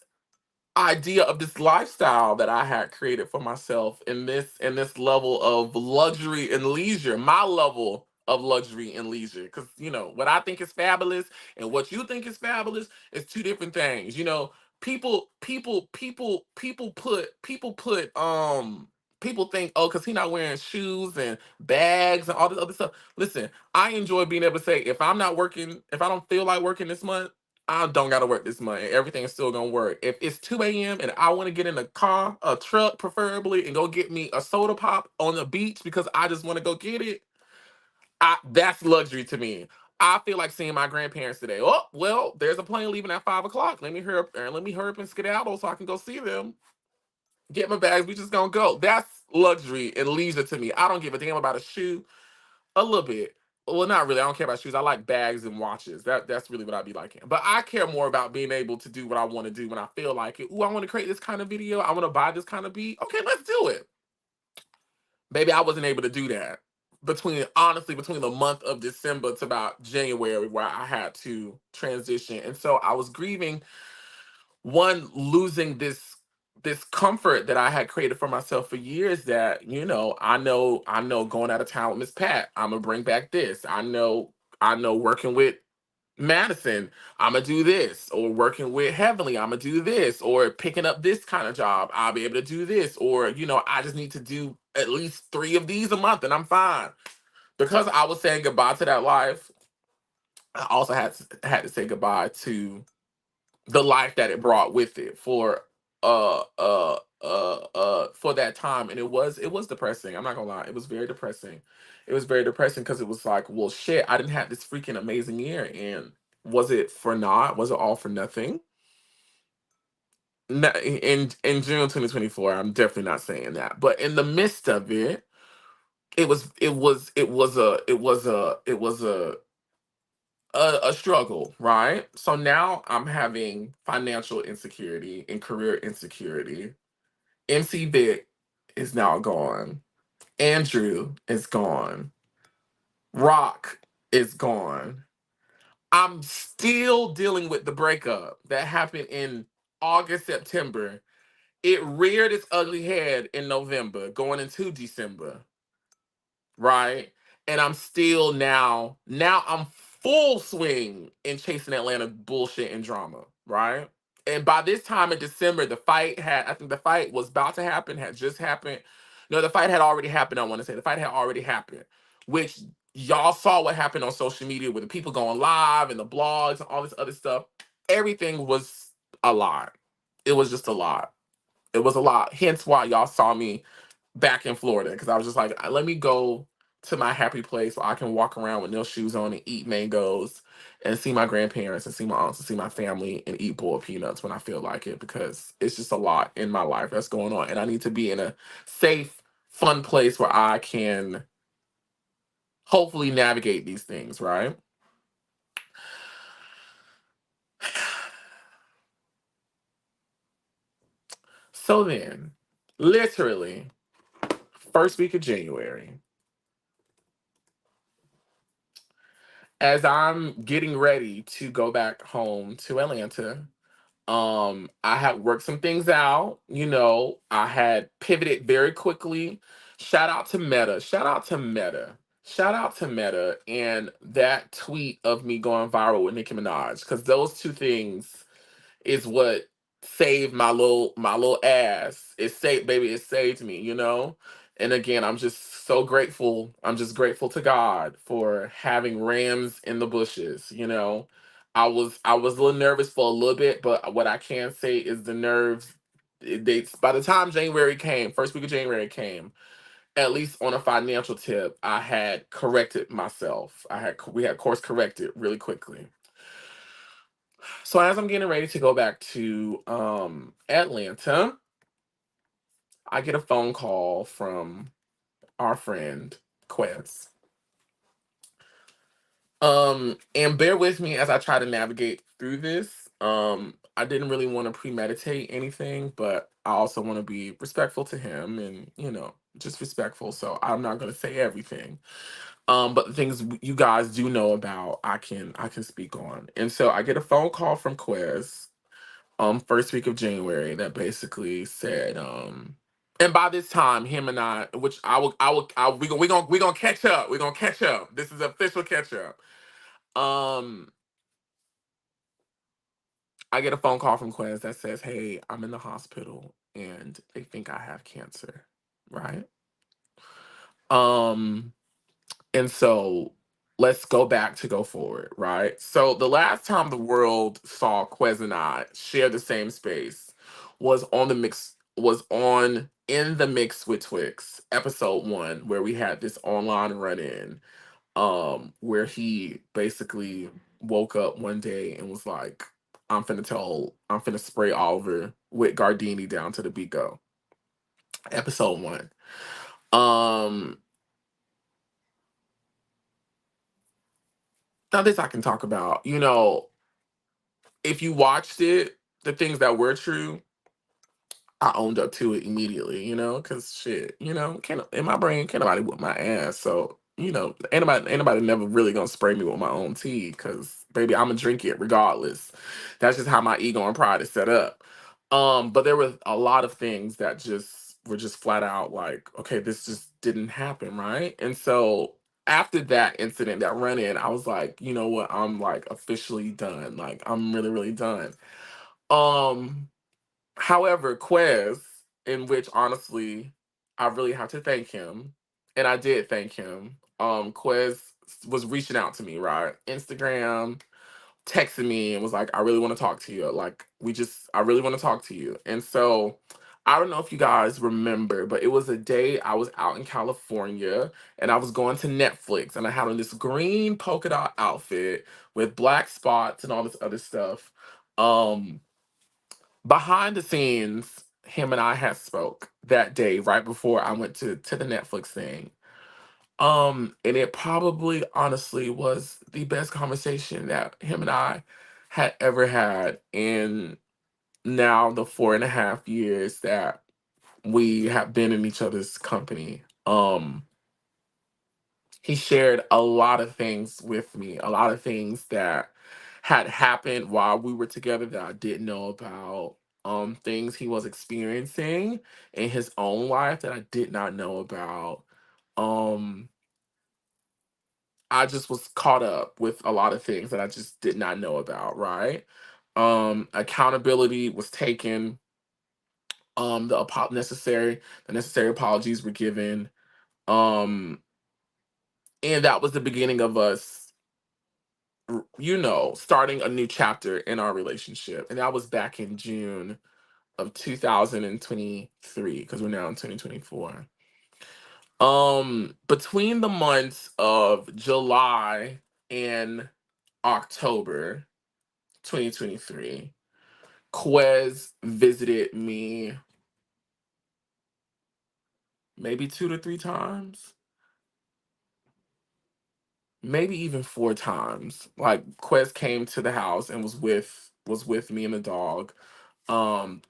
idea of this lifestyle that I had created for myself in this level of luxury and leisure, my level of luxury and leisure. Because you know what I think is fabulous and what you think is fabulous is two different things. You know, people think, oh, because he's not wearing shoes and bags and all this other stuff. Listen, I enjoy being able to say if I'm not working, if I don't feel like working this month, I don't gotta work this month. Everything is still gonna work. If it's 2 a.m. and I want to get in a car, a truck preferably, and go get me a soda pop on the beach because I just want to go get it, that's luxury to me. I feel like seeing my grandparents today. Oh, well, there's a plane leaving at 5 o'clock. Let me hurry up and skedaddle so I can go see them. Get my bags. We just gonna go. That's luxury and leisure to me. I don't give a damn about a shoe. A little bit. Well, not really. I don't care about shoes. I like bags and watches. That's really what I be liking. But I care more about being able to do what I want to do when I feel like it. Ooh, I want to create this kind of video. I want to buy this kind of beat. Okay, let's do it. Baby, I wasn't able to do that. Between the month of December to about January where I had to transition. And so I was grieving one losing this comfort that I had created for myself for years that, you know, I know going out of town with Miss Pat, I'm gonna bring back this. I know working with Madison, I'm gonna do this, or working with Heavenly, I'm gonna do this, or picking up this kind of job, I'll be able to do this, or you know, I just need to do at least 3 of these a month and I'm fine. Because I was saying goodbye to that life, I also had to say goodbye to the life that it brought with it for that time. And it was depressing. I'm not gonna lie, it was very depressing. It was very depressing because it was like, well, shit, I didn't have this freaking amazing year, and was it for naught? Was it all for nothing? No, in June 2024, I'm definitely not saying that, but in the midst of it, it was a struggle, right? So now I'm having financial insecurity and career insecurity. MC Vic is now gone. Andrew is gone. Rock is gone. I'm still dealing with the breakup that happened in August, September. It reared its ugly head in November, going into December, right? And I'm still now I'm full swing in chasing Atlanta bullshit and drama, right? And by this time in December, I think the fight was about to happen, had just happened. No, the fight had already happened. I want to say the fight had already happened, which y'all saw what happened on social media with the people going live and the blogs and all this other stuff. Everything was a lot. It was just a lot. It was a lot. Hence why y'all saw me back in Florida, because I was just like, let me go to my happy place where I can walk around with no shoes on and eat mangoes and see my grandparents and see my aunts and see my family and eat boiled peanuts when I feel like it, because it's just a lot in my life that's going on. And I need to be in a safe, fun place where I can hopefully navigate these things, right? So then, literally, first week of January, as I'm getting ready to go back home to Atlanta, I had worked some things out. I had pivoted very quickly. Shout out to Meta. Shout out to Meta. Shout out to Meta and that tweet of me going viral with Nicki Minaj, because those two things is what saved my little ass. It saved, baby, it saved me. And again, I'm just so grateful. I'm just grateful to God for having rams in the bushes. I was a little nervous for a little bit, but what I can say is the nerves, they, by the time January came, first week of January came, at least on a financial tip, I had corrected myself. We had course corrected really quickly. So as I'm getting ready to go back to Atlanta, I get a phone call from our friend Quez. And bear with me as I try to navigate through this. I didn't really want to premeditate anything, but I also want to be respectful to him and, just respectful. So I'm not gonna say everything. But the things you guys do know about, I can speak on. And so I get a phone call from Quez first week of January that basically said and by this time him and I, which we gonna catch up. We're gonna catch up. This is official catch up. Um I get a phone call from Quez that says, "Hey, I'm in the hospital and they think I have cancer." Right? Um And so let's go back to go forward, right? So the last time the world saw Quez and I share the same space was on In the Mix with Twix, episode 1, where we had this online run-in, where he basically woke up one day and was like, I'm finna spray Oliver with Gardini down to the Bico. Episode 1. Um Now this I can talk about. If you watched it, the things that were true, I owned up to it immediately, because shit, can't in my brain, can't nobody whip my ass. So, ain't nobody never really gonna spray me with my own tea, because baby, I'ma drink it regardless. That's just how my ego and pride is set up. But there was a lot of things that just were just flat out like, okay, this just didn't happen, right? And so after that incident, that run in, I was like, you know what, I'm like officially done. Like, I'm really, really done. Um, However, Quez, in which honestly, I really have to thank him, and I did thank him. Quez was reaching out to me, right? Instagram, texted me and was like, I really want to talk to you. Like, I really want to talk to you. And so I don't know if you guys remember, but it was a day I was out in California and I was going to Netflix and I had on this green polka dot outfit with black spots and all this other stuff. Um, Behind the scenes, him and I had spoke that day right before I went to the Netflix thing. And it probably honestly was the best conversation that him and I had ever had in now the 4.5 years that we have been in each other's company. He shared a lot of things with me, a lot of things that had happened while we were together that I didn't know about. Things he was experiencing in his own life that I did not know about. Um, I just was caught up with a lot of things that I just did not know about, right? Accountability was taken. The necessary apologies were given. Um, and that was the beginning of us, starting a new chapter in our relationship. And that was back in June of 2023, because we're now in 2024. Between the months of July and October 2023, Quez visited me maybe 2 to 3 times, maybe even 4 times. Like, Quez came to the house and was with me and the dog.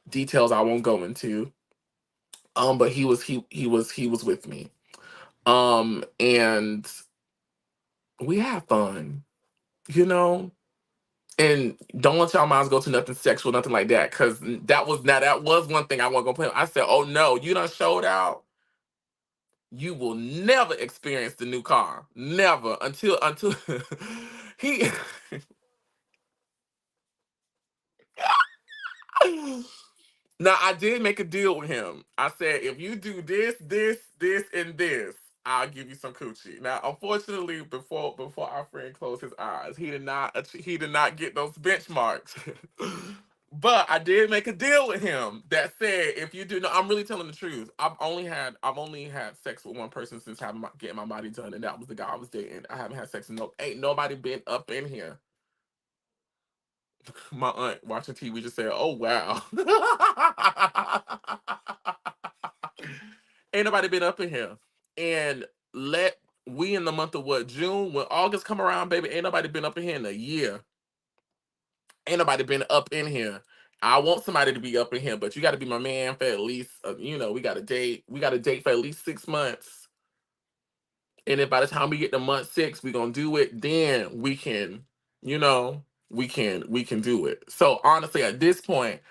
Details I won't go into. But he was with me. And we had fun, you know. And don't let y'all minds go to nothing sexual, nothing like that, because that was one thing I wasn't gonna play. I said, "Oh no, you done showed out. You will never experience the new car, never until he." Now, I did make a deal with him. I said, if you do this, this, this, and this, I'll give you some coochie. Now, unfortunately, before our friend closed his eyes, he did not get those benchmarks. But I did make a deal with him that said, if you do, no, I'm really telling the truth. I've only had sex with one person since getting my body done, and that was the guy I was dating. I haven't had sex with ain't nobody been up in here. My aunt watching TV just said, "Oh wow." Ain't nobody been up in here. And let we in the month of what, June, when August come around, baby, ain't nobody been up in here in a year. Ain't nobody been up in here. I want somebody to be up in here, but you got to be my man for at least, we got to date. We got to date for at least 6 months. And if by the time we get to month 6, we gonna do it, then we can, you know, we can do it. So honestly, at this point,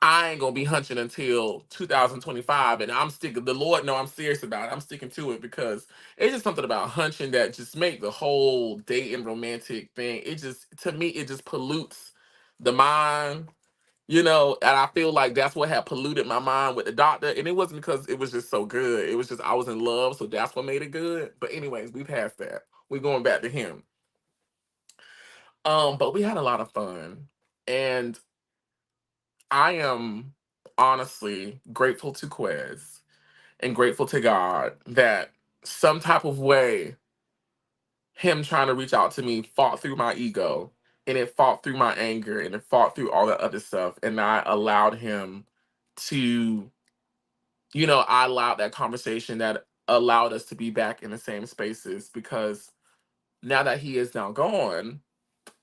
I ain't gonna be hunching until 2025, and I'm sticking. The Lord know I'm serious about it. I'm sticking to it because it's just something about hunching that just make the whole dating romantic thing. It just, to me, it just pollutes the mind, And I feel like that's what had polluted my mind with the doctor, and it wasn't because it was just so good. It was just I was in love, so that's what made it good. But anyways, we passed that. We're going back to him. But we had a lot of fun, and I am honestly grateful to Quez and grateful to God that some type of way him trying to reach out to me fought through my ego, and it fought through my anger, and it fought through all that other stuff. And I allowed him to, I allowed that conversation that allowed us to be back in the same spaces, because now that he is now gone,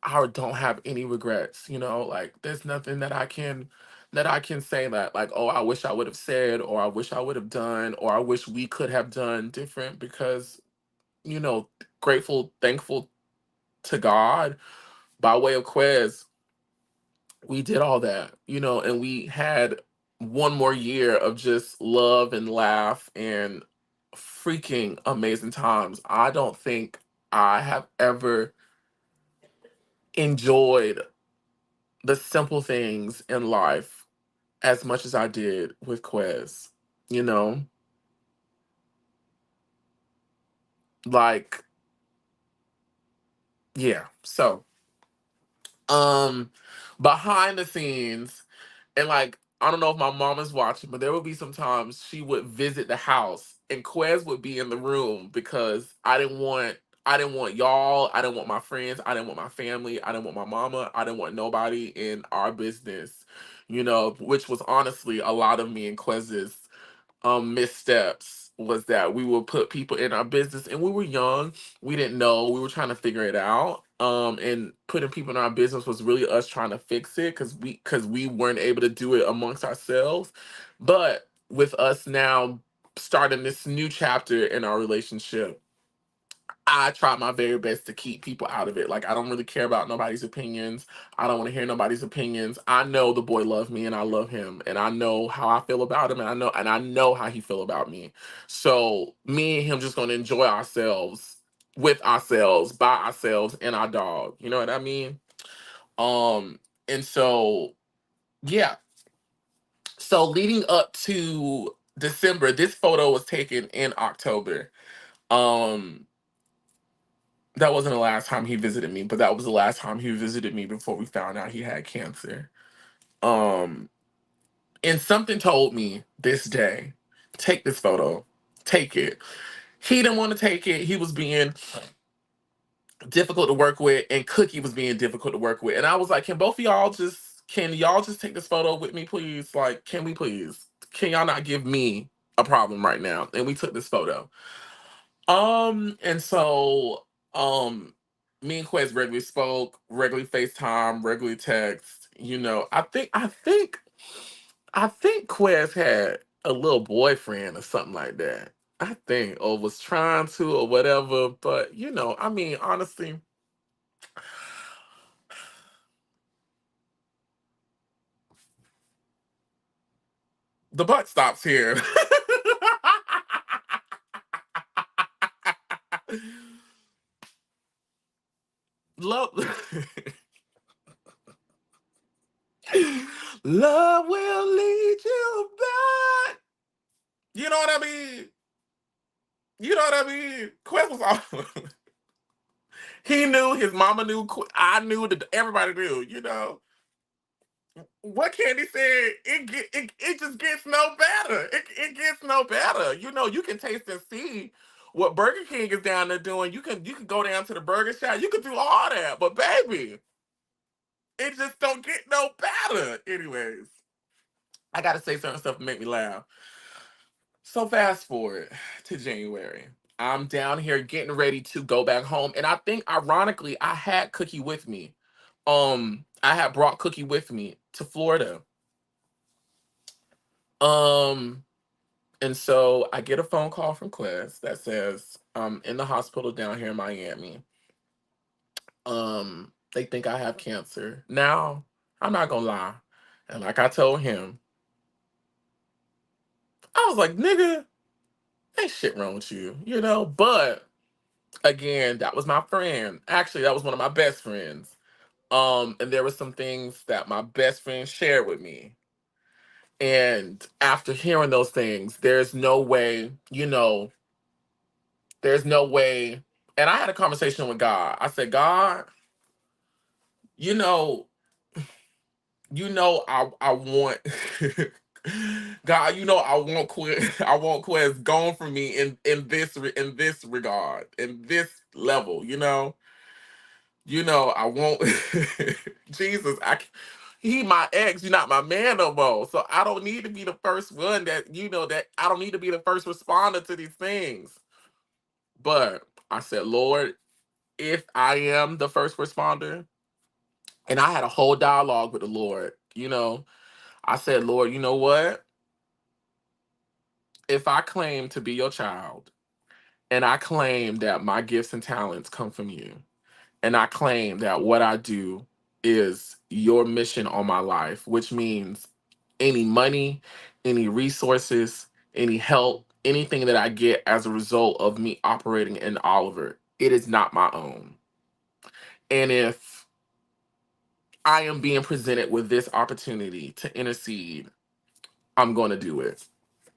I don't have any regrets, like there's nothing that I can say that, like, oh, I wish I would have said, or I wish I would have done, or I wish we could have done different, because, you know, grateful, thankful to God, by way of Quez, we did all that, and we had one more year of just love and laugh and freaking amazing times. I don't think I have ever enjoyed the simple things in life as much as I did with Quez. You know, like yeah. So, um, behind the scenes, and like I don't know if my mom is watching, but there would be sometimes she would visit the house, and Quez would be in the room because I didn't want y'all, I didn't want my friends, I didn't want my family, I didn't want my mama, I didn't want nobody in our business, which was honestly a lot of me and Quez's missteps was that we would put people in our business, and we were young, we didn't know, we were trying to figure it out, and putting people in our business was really us trying to fix it because we weren't able to do it amongst ourselves. But with us now starting this new chapter in our relationship, I try my very best to keep people out of it. Like I don't really care about nobody's opinions. I don't want to hear nobody's opinions. I know the boy loves me and I love him and I know how I feel about him, and I know how he feel about me. So me and him just gonna enjoy ourselves with ourselves, by ourselves, and our dog. You know what I mean? And so yeah. So leading up to December, this photo was taken in October. Um that wasn't the last time he visited me, but that was the last time he visited me before we found out he had cancer. Um, and something told me this day, take this photo, take it. He didn't want to take it. He was being difficult to work with, and Cookie was being difficult to work with. And I was like, can y'all just take this photo with me, please? Like, can we please? Can y'all not give me a problem right now? And we took this photo. And so, me and Quez regularly spoke, regularly FaceTime, regularly text. I think Quez had a little boyfriend or something like that. I think, or was trying to, or whatever. But I mean, honestly, the butt stops here. Love, love will lead you back. You know what I mean? You know what I mean? Quest was all he knew, his mama knew, I knew, that everybody knew. What Candy said, it just gets no better. It gets no better. You can taste and see what Burger King is down there doing. You can go down to the burger shop. You can do all that, but baby, it just don't get no better. Anyways, I gotta say certain stuff to make me laugh. So fast forward to January. I'm down here getting ready to go back home. And I think ironically, I had Cookie with me. I had brought Cookie with me to Florida. Um, and so I get a phone call from Quez that says I'm in the hospital down here in Miami. They think I have cancer. Now, I'm not gonna lie. And like I told him, I was like, nigga, ain't shit wrong with you. But again, that was my friend. Actually, that was one of my best friends. And there were some things that my best friend shared with me. And after hearing those things, there's no way. And I had a conversation with God. I said, God, you know, I want God, I want Quez, I want Quez gone from me in this regard, in this level. I won't. Jesus, he my ex. You're not my man no more. So I don't need to be the first one that I don't need to be the first responder to these things. But I said, Lord, if I am the first responder, and I had a whole dialogue with the Lord. I said, Lord, you know what? If I claim to be your child, and I claim that my gifts and talents come from you, and I claim that what I do is your mission on my life, which means any money, any resources, any help, anything that I get as a result of me operating in Oliver, it is not my own. And if I am being presented with this opportunity to intercede, I'm going to do it.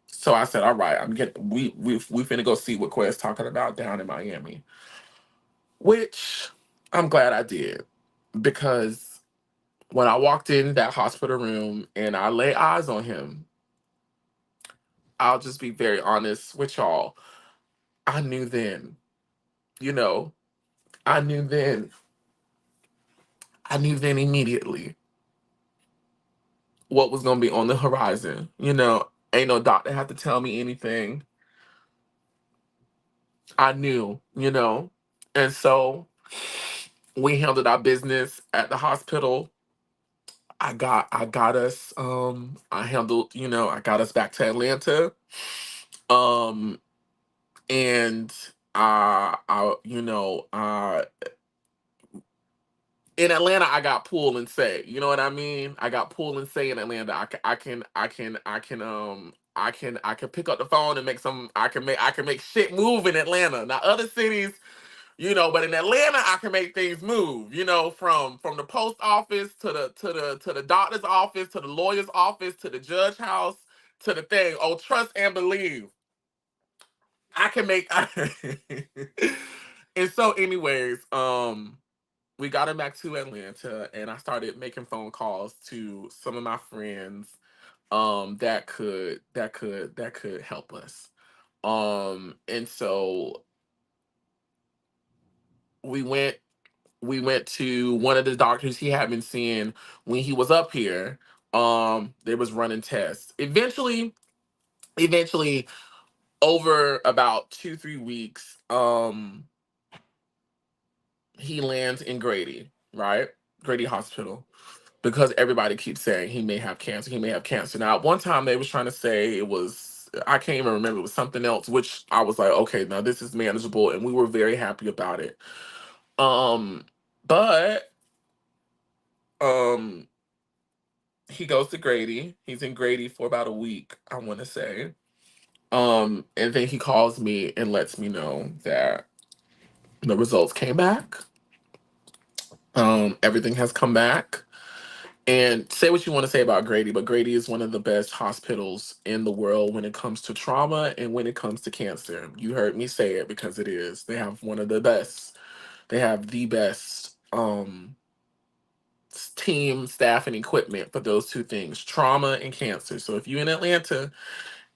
So I said, all right, we finna go see what Quest talking about down in Miami, which I'm glad I did because when I walked in that hospital room and I lay eyes on him, I'll just be very honest with y'all. I knew then, you know, I knew then, I knew then immediately what was going to be on the horizon. Ain't no doctor had to tell me anything. I knew. And so we handled our business at the hospital. I got us I handled, I got us back to Atlanta. Um and in Atlanta I got pull and say, you know what I mean? I got pull and say in Atlanta. I can pick up the phone and make some I can make shit move in Atlanta. Now other cities, but in Atlanta I can make things move, from the post office to the doctor's office to the lawyer's office to the judge house to the thing. Oh, trust and believe. I can make And so anyways, we got him back to Atlanta and I started making phone calls to some of my friends that could help us. And so we went we went to one of the doctors he had been seeing when he was up here. They was running tests. Eventually, over about 2-3 weeks, he lands in Grady, right? Grady Hospital. Because everybody keeps saying he may have cancer. He may have cancer. Now, at one time they was trying to say it was, I can't even remember, it was something else, which I was like, okay, now this is manageable, and we were very happy about it. Um, but um he goes to Grady. He's in Grady for about a week, I want to say. And then he calls me and lets me know that the results came back. Everything has come back. And say what you want to say about Grady, but Grady is one of the best hospitals in the world when it comes to trauma and when it comes to cancer. You heard me say it because it is. They have one of the best. They have the best team, staff, and equipment for those two things, trauma and cancer. So if you're in Atlanta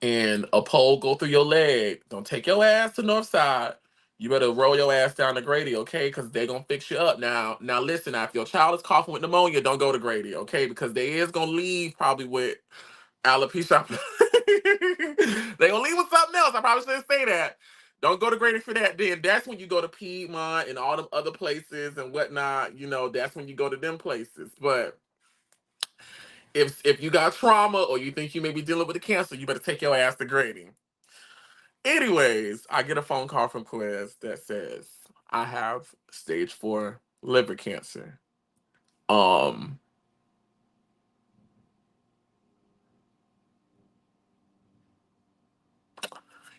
and a pole go through your leg, don't take your ass to Northside. You better roll your ass down to Grady, okay? Because they're gonna fix you up. Now listen, now if your child is coughing with pneumonia, don't go to Grady, okay? Because they is gonna leave probably with alopecia. They gonna leave with something else. I probably shouldn't say that. Don't go to Grady for that. Then that's when you go to Piedmont and all them other places and whatnot. That's when you go to them places. But if you got trauma or you think you may be dealing with a cancer, you better take your ass to Grady. Anyways, I get a phone call from Quez that says I have stage 4 liver cancer. Um,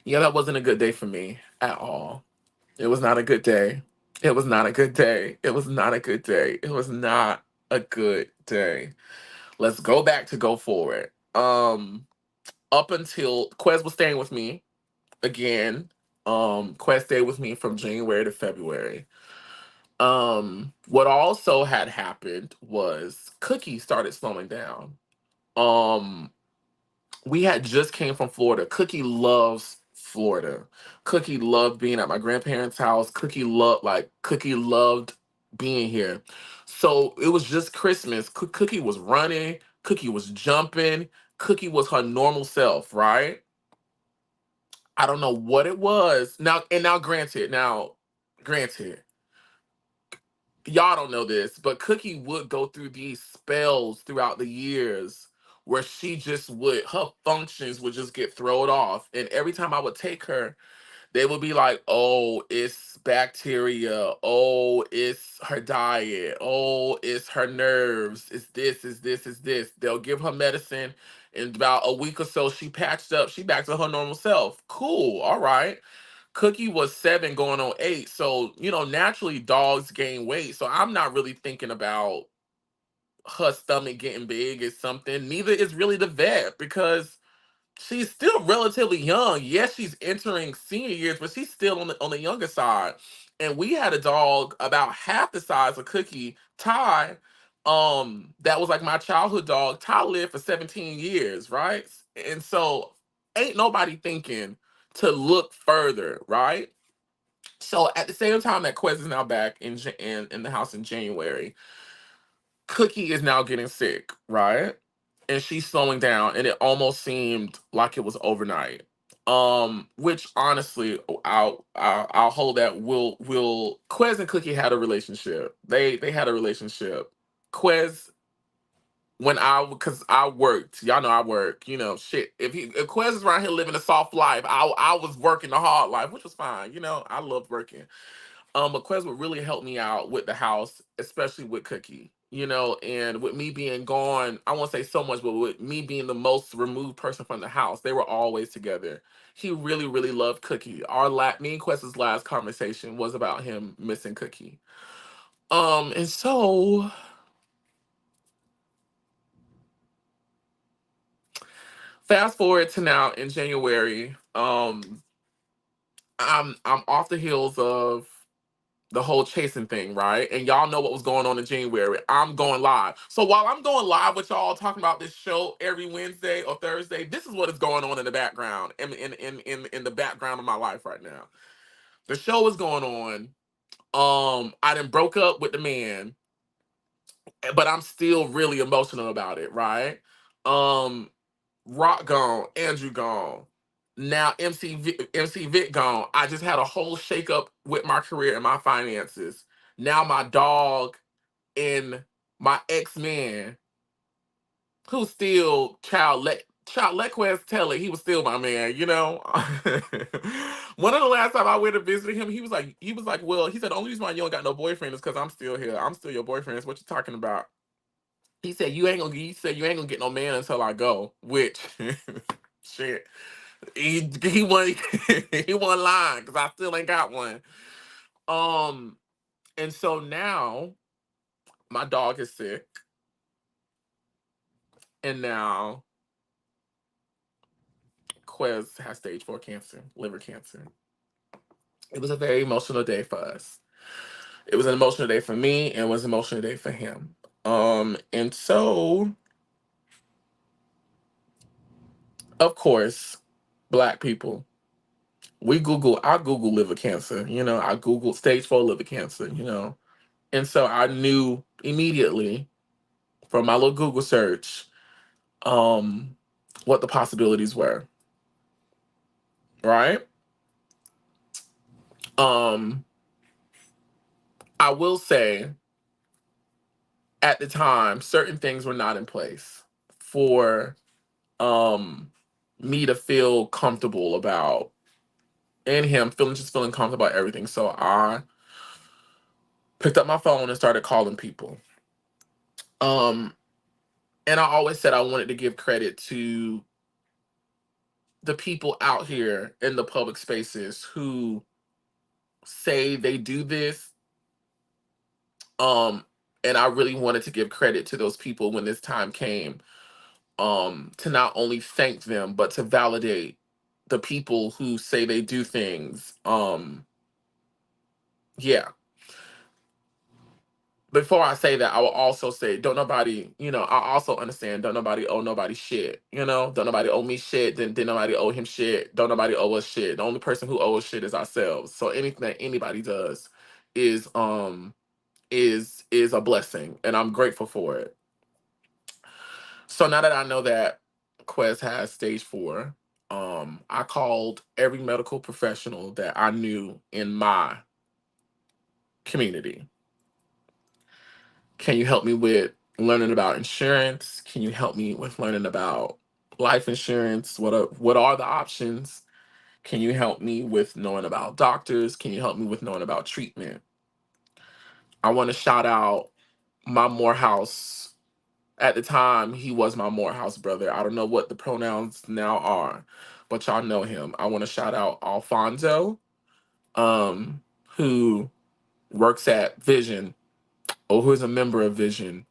yeah, that wasn't a good day for me at all. It was not a good day. It was not a good day. It was not a good day. It was not a good day. Let's go back to go forward. Up until Quez was staying with me again. Quez stayed with me from January to February. What also had happened was Cookie started slowing down. Um, we had just came from Florida. Cookie loves Florida. Cookie loved being at my grandparents' house. Cookie loved being here. So it was just Christmas. Cookie was running. Cookie was jumping. Cookie was her normal self, right? I don't know what it was. Granted, y'all don't know this, but Cookie would go through these spells throughout the years where her functions would just get thrown off. And every time I would take her, they would be like, oh, it's bacteria. Oh, it's her diet. Oh, it's her nerves. It's this, it's this, it's this. They'll give her medicine. In about a week or so, she patched up. She back to her normal self. Cool. All right. Cookie was 7 going on 8. So, naturally dogs gain weight. So I'm not really thinking about her stomach getting big is something. Neither is really the vet because she's still relatively young. Yes, she's entering senior years, but she's still on the younger side. And we had a dog about half the size of Cookie, Ty. That was like my childhood dog. Ty lived for 17 years, right? And so ain't nobody thinking to look further, right? So at the same time that Quez is now back in the house in January, Cookie is now getting sick, right? And she's slowing down, and it almost seemed like it was overnight. Which honestly, I'll hold that. Will Quez and Cookie had a relationship. They had a relationship. Quez when because I worked, y'all know I work. You know, shit. If Quez is around here living a soft life, I was working the hard life, which was fine. You know, I loved working. But Quez would really help me out with the house, especially with Cookie. You know, and with me being gone, I won't say so much, but with me being the most removed person from the house, they were always together. He really, really loved Cookie. Me and Quest's last conversation was about him missing Cookie. And so fast forward to now in January. I'm off the heels of the whole chasing thing, right? And y'all know what was going on in January. I'm going live. So while I'm going live with y'all talking about this show every Wednesday or Thursday, this is what is going on in the background, in the background of my life right now. The show is going on. I done broke up with the man, but I'm still really emotional about it, right? Um, Rock gone, Andrew gone. Now MC Vic gone. I just had a whole shakeup with my career and my finances. Now my dog and my ex-man, who's still let Quez tell it, he was still my man, you know. One of the last time I went to visit him, he was like, well, he said, the only reason why you don't got no boyfriend is because I'm still here. I'm still your boyfriend. Is what you talking about? He said you ain't gonna get no man until I go, which shit. He wasn't he wasn't lying because I still ain't got one. Um, and so now my dog is sick, and now Quez has stage 4 cancer, liver cancer. It was a very emotional day for us. It was an emotional day for me, and it was an emotional day for him. And so of course, Black people, I Google liver cancer, you know, I Googled stage 4 liver cancer, you know. And so I knew immediately from my little Google search, um, what the possibilities were, right? Um, I will say at the time, certain things were not in place for um me to feel comfortable about and him feeling comfortable about everything. So I picked up my phone and started calling people. Um, and I always said I wanted to give credit to the people out here in the public spaces who say they do this. Um, and I really wanted to give credit to those people when this time came, to not only thank them, but to validate the people who say they do things. Yeah. Before I say that, I will also say, don't nobody, you know, I also understand, don't nobody owe nobody shit, you know, don't nobody owe me shit, then nobody owe him shit, don't nobody owe us shit. The only person who owes us shit is ourselves. So anything that anybody does is is a blessing, and I'm grateful for it. So now that I know that Quez has stage 4, I called every medical professional that I knew in my community. Can you help me with learning about insurance? Can you help me with learning about life insurance? What are the options? Can you help me with knowing about doctors? Can you help me with knowing about treatment? I want to shout out my Morehouse. At the time, he was my Morehouse brother. I don't know what the pronouns now are, but y'all know him. I want to shout out Alfonso, who works at Vision, or who is a member of Vision.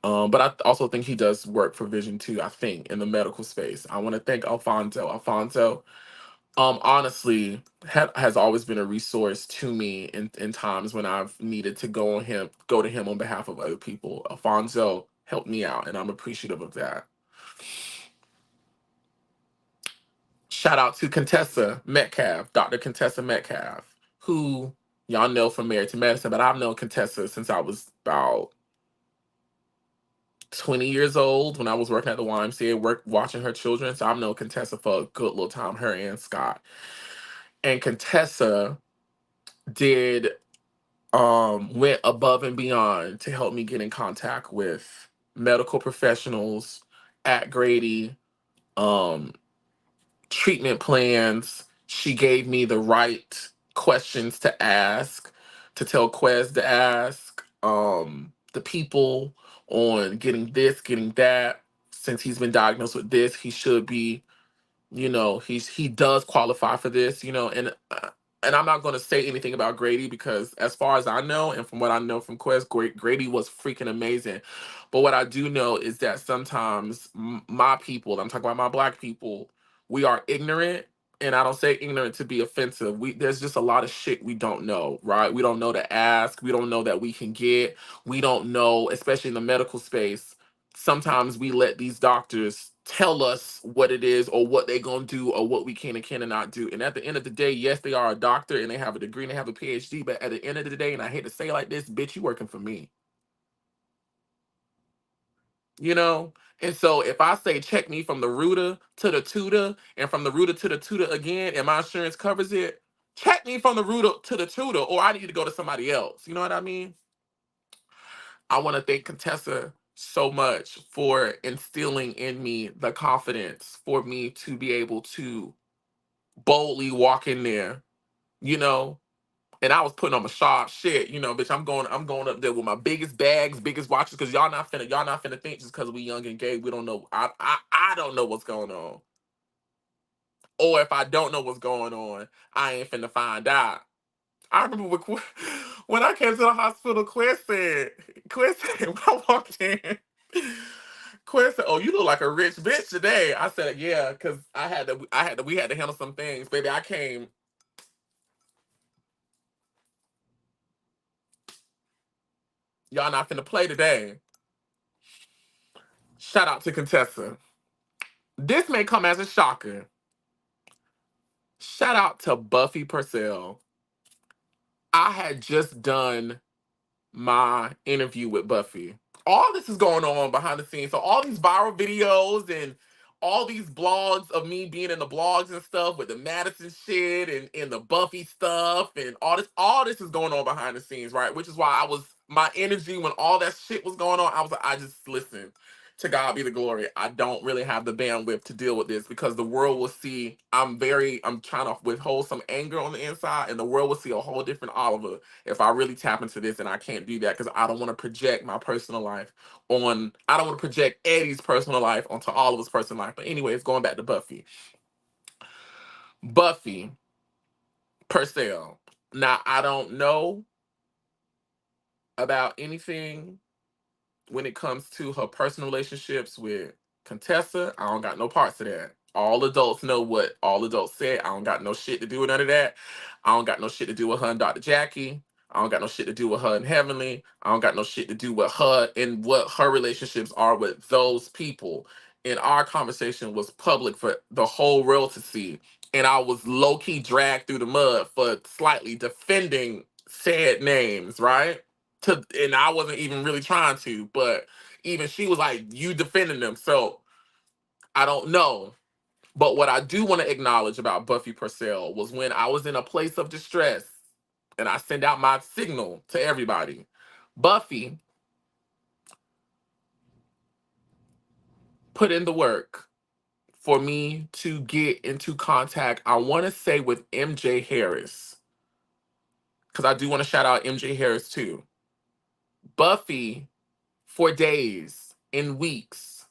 But I also think he does work for Vision too, I think, in the medical space. I want to thank Alfonso. Alfonso, honestly, has always been a resource to me in times when I've needed to go to him on behalf of other people. Alfonso helped me out, and I'm appreciative of that. Shout out to Contessa Metcalf, Dr. Contessa Metcalf, who y'all know from Married to Medicine, but I've known Contessa since I was about 20 years old when I was working at the YMCA, watching her children. So I've known Contessa for a good little time, her and Scott. And Contessa did went above and beyond to help me get in contact with medical professionals at Grady, um, treatment plans. She gave me the right questions to ask, to tell Quez to ask, the people on getting this, getting that. Since he's been diagnosed with this, he should be, he does qualify for this, and I'm not going to say anything about Grady because as far as I know and from what I know from Quez, Grady was freaking amazing. But what I do know is that sometimes my people, I'm talking about my black people, we are ignorant. And I don't say ignorant to be offensive. There's just a lot of shit we don't know, right? We don't know to ask. We don't know that we can get. We don't know, especially in the medical space. Sometimes we let these doctors tell us what it is or what they're going to do or what we can and cannot do. And at the end of the day, yes, they are a doctor and they have a degree and they have a PhD. But at the end of the day, and I hate to say it like this, bitch, you working for me. You know? And so if I say check me from the rooter to the tutor and from the rooter to the tutor again and my insurance covers it, check me from the rooter to the tutor or I need to go to somebody else. You know what I mean? I want to thank Contessa so much for instilling in me the confidence for me to be able to boldly walk in there, you know. And I was putting on my sharp shit, bitch. I'm going up there with my biggest bags, biggest watches, because y'all not finna think just because we young and gay, we don't know. I don't know what's going on. Or if I don't know what's going on, I ain't finna find out. I remember when I came to the hospital, Quez said when I walked in, Quez said, "Oh, you look like a rich bitch today." I said, "Yeah, because we had to handle some things, baby. I came. Y'all not finna play today." Shout out to Contessa. This may come as a shocker. Shout out to Buffy Purcell. I had just done my interview with Buffy. All this is going on behind the scenes. So all these viral videos and all these blogs of me being in the blogs and stuff with the Madison shit and the Buffy stuff and all this is going on behind the scenes, right? Which is why my energy when all that shit was going on, I was like, I just listen. To God be the glory. I don't really have the bandwidth to deal with this because the world will see I'm trying to withhold some anger on the inside and the world will see a whole different Oliver if I really tap into this, and I can't do that because I don't want to project my personal life I don't want to project Eddie's personal life onto Oliver's personal life. But anyways, going back to Buffy. Buffy Purcell. Now, I don't know about anything when it comes to her personal relationships with Contessa. I don't got no parts of that. All adults know what all adults said. I don't got no shit to do with none of that. I don't got no shit to do with her and Dr. Jackie. I don't got no shit to do with her and Heavenly. I don't got no shit to do with her and what her relationships are with those people. And our conversation was public for the whole world to see. And I was low key dragged through the mud for slightly defending said names, right? And I wasn't even really trying to, but even she was like, "You defending them." So I don't know. But what I do want to acknowledge about Buffy Purcell was when I was in a place of distress and I send out my signal to everybody. Buffy put in the work for me to get into contact, I want to say with MJ Harris, because I do want to shout out MJ Harris too. Buffy, for days and weeks,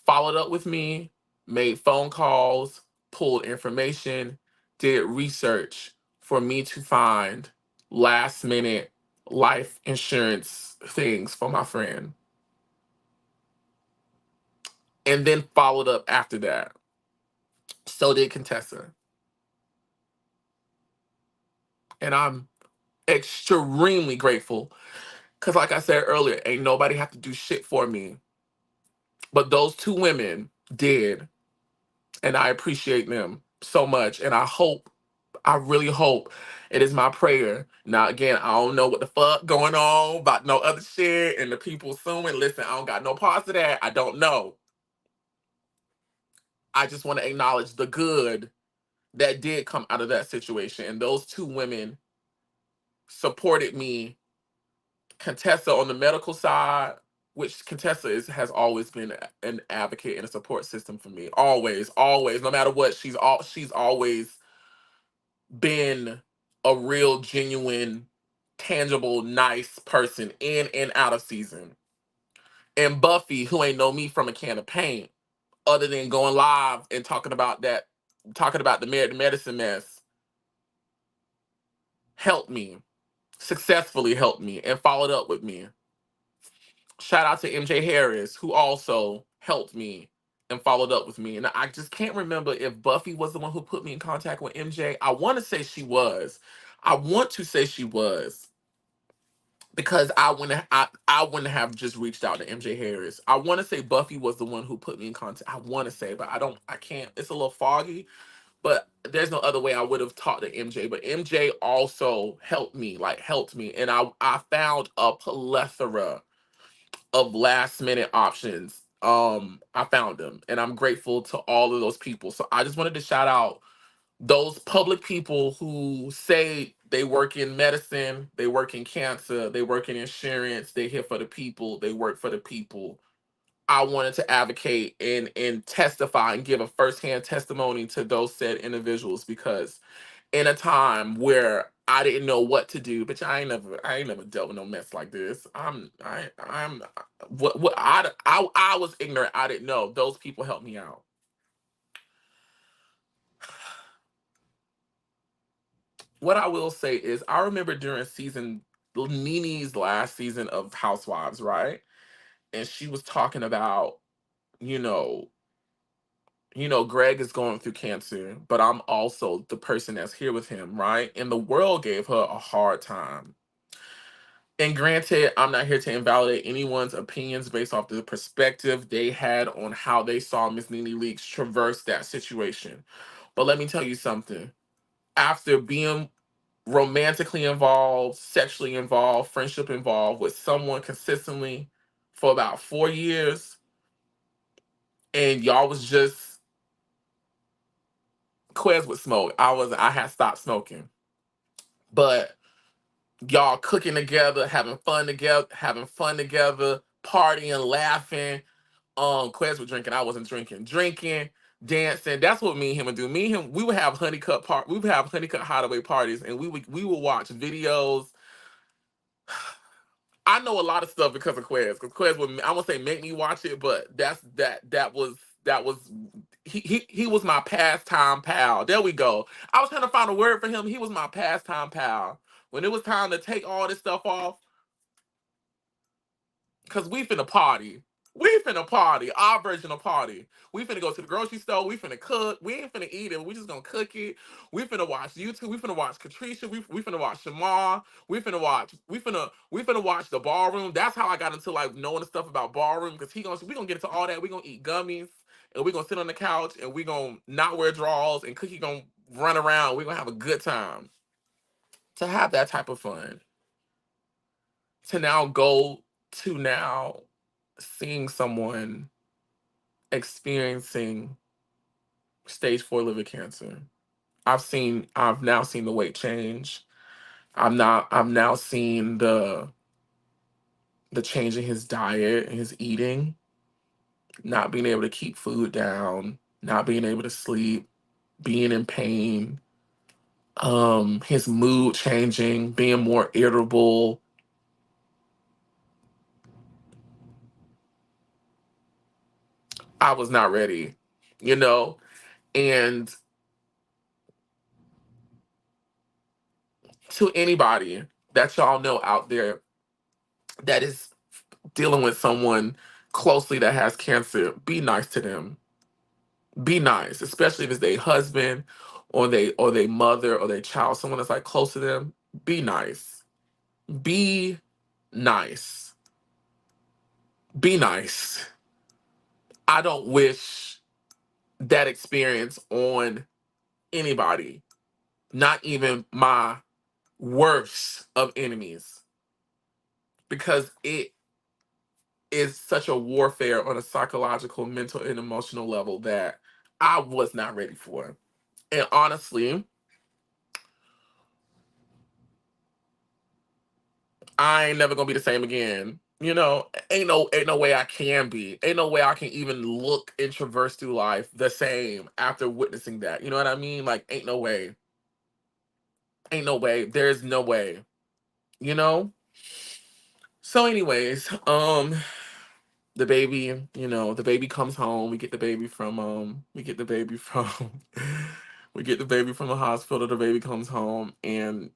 followed up with me, made phone calls, pulled information, did research for me to find last minute life insurance things for my friend. and then followed up after that. So did Contessa. And I'm extremely grateful because, like I said earlier, ain't nobody have to do shit for me. But those two women did. And I appreciate them so much. And I really hope it is my prayer. Now, again, I don't know what the fuck going on about no other shit and the people suing. Listen, I don't got no parts of that. I don't know. I just want to acknowledge the good that did come out of that situation. And those two women supported me. Contessa on the medical side, which Contessa has always been an advocate and a support system for me. Always, always, no matter what, she's always been a real, genuine, tangible, nice person in and out of season. And Buffy, who ain't know me from a can of paint, other than going live and talking about the medicine mess, helped me, successfully helped me, and followed up with me. Shout out to MJ Harris, who also helped me and followed up with me. And I just can't remember if Buffy was the one who put me in contact with MJ. I want to say she was. I want to say she was because I wouldn't have just reached out to MJ Harris. I want to say Buffy was the one who put me in contact. I want to say, but I can't. It's a little foggy. But there's no other way I would have talked to MJ. But MJ also helped me, and I found a plethora of last minute options. I found them, and I'm grateful to all of those people. So I just wanted to shout out those public people who say they work in medicine, they work in cancer, they work in insurance, they here for the people, they work for the people. I wanted to advocate and testify and give a firsthand testimony to those said individuals because in a time where I didn't know what to do, but I ain't never dealt with no mess like this. I'm what I was ignorant. I didn't know. Those people helped me out. What I will say is I remember during season Nini's last season of Housewives, right? And she was talking about, you know, Greg is going through cancer, but I'm also the person that's here with him, right? And the world gave her a hard time. And granted, I'm not here to invalidate anyone's opinions based off the perspective they had on how they saw Miss Nene Leakes traverse that situation. But let me tell you something. After being romantically involved, sexually involved, friendship involved with someone consistently for about 4 years, and y'all was just Quez with smoke. I had stopped smoking. But y'all cooking together, having fun together, partying, laughing. Quez was drinking, I wasn't drinking. Drinking, dancing. That's what me and him would do. Me and him, we would have honeycut hideaway parties, and we would watch videos. I know a lot of stuff because of Quez. Because Quez would, I won't say make me watch it, but that was he was my pastime pal. There we go. I was trying to find a word for him. He was my pastime pal. When it was time to take all this stuff off, cause we finna party. We finna party. Our version of party. We finna go to the grocery store. We finna cook. We ain't finna eat it. We just gonna cook it. We finna watch YouTube. We finna watch Catricia. We finna watch Shamar. We finna watch the ballroom. That's how I got into like knowing the stuff about ballroom. Cause we gonna get into all that. We gonna eat gummies and we gonna sit on the couch and we gonna not wear drawers and Cookie gonna run around. We gonna have a good time. To have that type of fun. To now go to now seeing someone experiencing stage 4 liver cancer. I've now seen the weight change. I've now seen the change in his diet and his eating, not being able to keep food down, not being able to sleep, being in pain, his mood changing, being more irritable. I was not ready, you know? And to anybody that y'all know out there that is dealing with someone closely that has cancer, be nice to them. Be nice, especially if it's their husband or they mother or their child, someone that's like close to them. Be nice. Be nice. Be nice. I don't wish that experience on anybody, not even my worst of enemies, because it is such a warfare on a psychological, mental, and emotional level that I was not ready for. And honestly, I ain't never gonna be the same again. You know, ain't no way I can be. Ain't no way I can even look and traverse through life the same after witnessing that. You know what I mean? Like, ain't no way. Ain't no way. There's no way. You know? So anyways, the baby, the baby comes home. We get the baby from we get the baby from the hospital. The baby comes home, and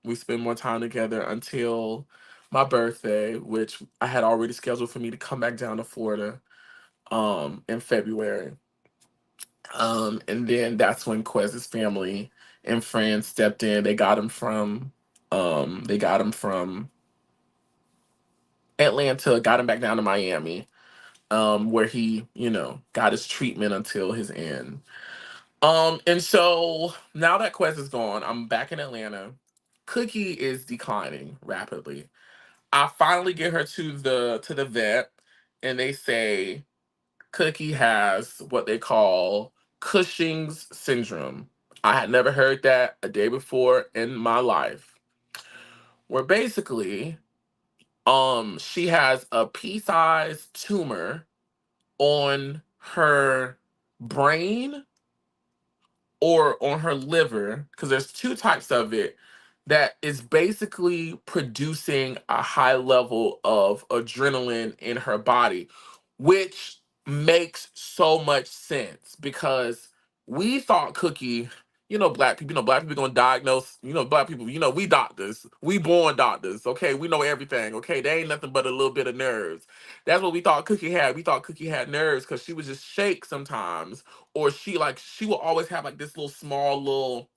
we spend more time together until my birthday, which I had already scheduled for me to come back down to Florida in February. And then that's when Quez's family and friends stepped in. They got him from Atlanta, got him back down to Miami, where he, got his treatment until his end. And so now that Quez is gone, I'm back in Atlanta. Cookie is declining rapidly. I finally get her to the vet, and they say Cookie has what they call Cushing's syndrome. I had never heard that a day before in my life. Where basically, she has a pea-sized tumor on her brain or on her liver, because there's two types of it, that is basically producing a high level of adrenaline in her body, which makes so much sense because we thought Cookie, black people gonna diagnose, black people, we doctors, we born doctors, okay, we know everything, okay, they ain't nothing but a little bit of nerves. That's what we thought Cookie had. We thought Cookie had nerves because she would just shake sometimes, or she will always have like this little small little,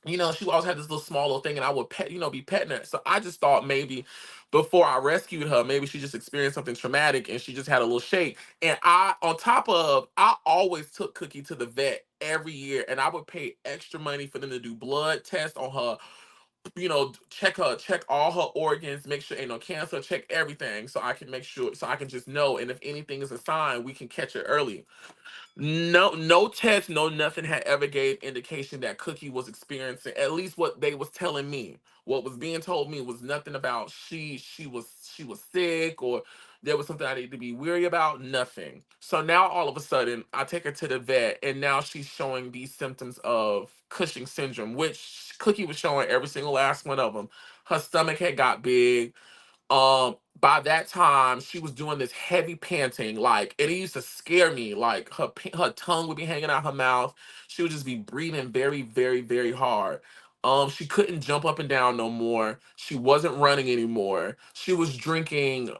she always had this little small little thing, and I would pet, be petting her. So I just thought maybe before I rescued her, maybe she just experienced something traumatic and she just had a little shake. And on top of, I always took Cookie to the vet every year, and I would pay extra money for them to do blood tests on her, check all her organs, make sure ain't no cancer, check everything, so I can make sure, so I can just know, and if anything is a sign, we can catch it early. No test, no nothing had ever gave indication that Cookie was experiencing, at least what they was telling me. What was being told me was nothing about she was sick, or there was something I needed to be weary about, nothing. So now all of a sudden I take her to the vet, and now she's showing these symptoms of Cushing syndrome, which Cookie was showing every single last one of them. Her stomach had got big. By that time she was doing this heavy panting, like, and it used to scare me, like her tongue would be hanging out her mouth. She would just be breathing very, very, very hard. She couldn't jump up and down no more. She wasn't running anymore. She was drinking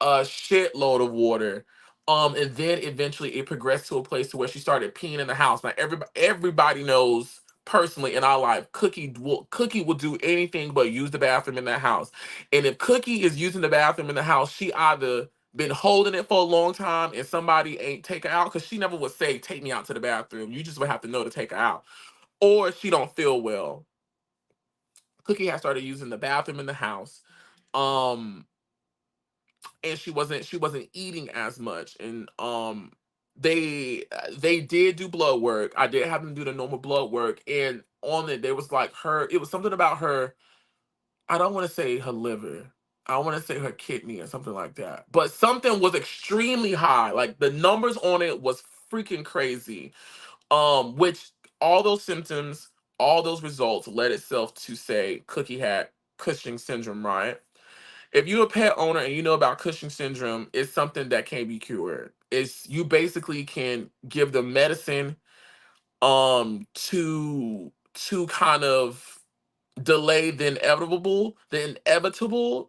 a shitload of water. And then eventually it progressed to a place to where she started peeing in the house. Now everybody knows personally in our life, Cookie will do anything but use the bathroom in that house. And if Cookie is using the bathroom in the house, she either been holding it for a long time and somebody ain't take her out, because she never would say, take me out to the bathroom. You just would have to know to take her out. Or she don't feel well. Cookie had started using the bathroom in the house. Um, and she wasn't eating as much. And they did do blood work. I did have them do the normal blood work. And on it, there was like it was something about her. I don't want to say her liver. I want to say her kidney or something like that. But something was extremely high. Like the numbers on it was freaking crazy. Which all those symptoms, all those results led itself to say Cookie had Cushing syndrome, right? If you're a pet owner and you know about Cushing syndrome, it's something that can be cured. It's you basically can give them medicine to kind of delay the inevitable, inevitable.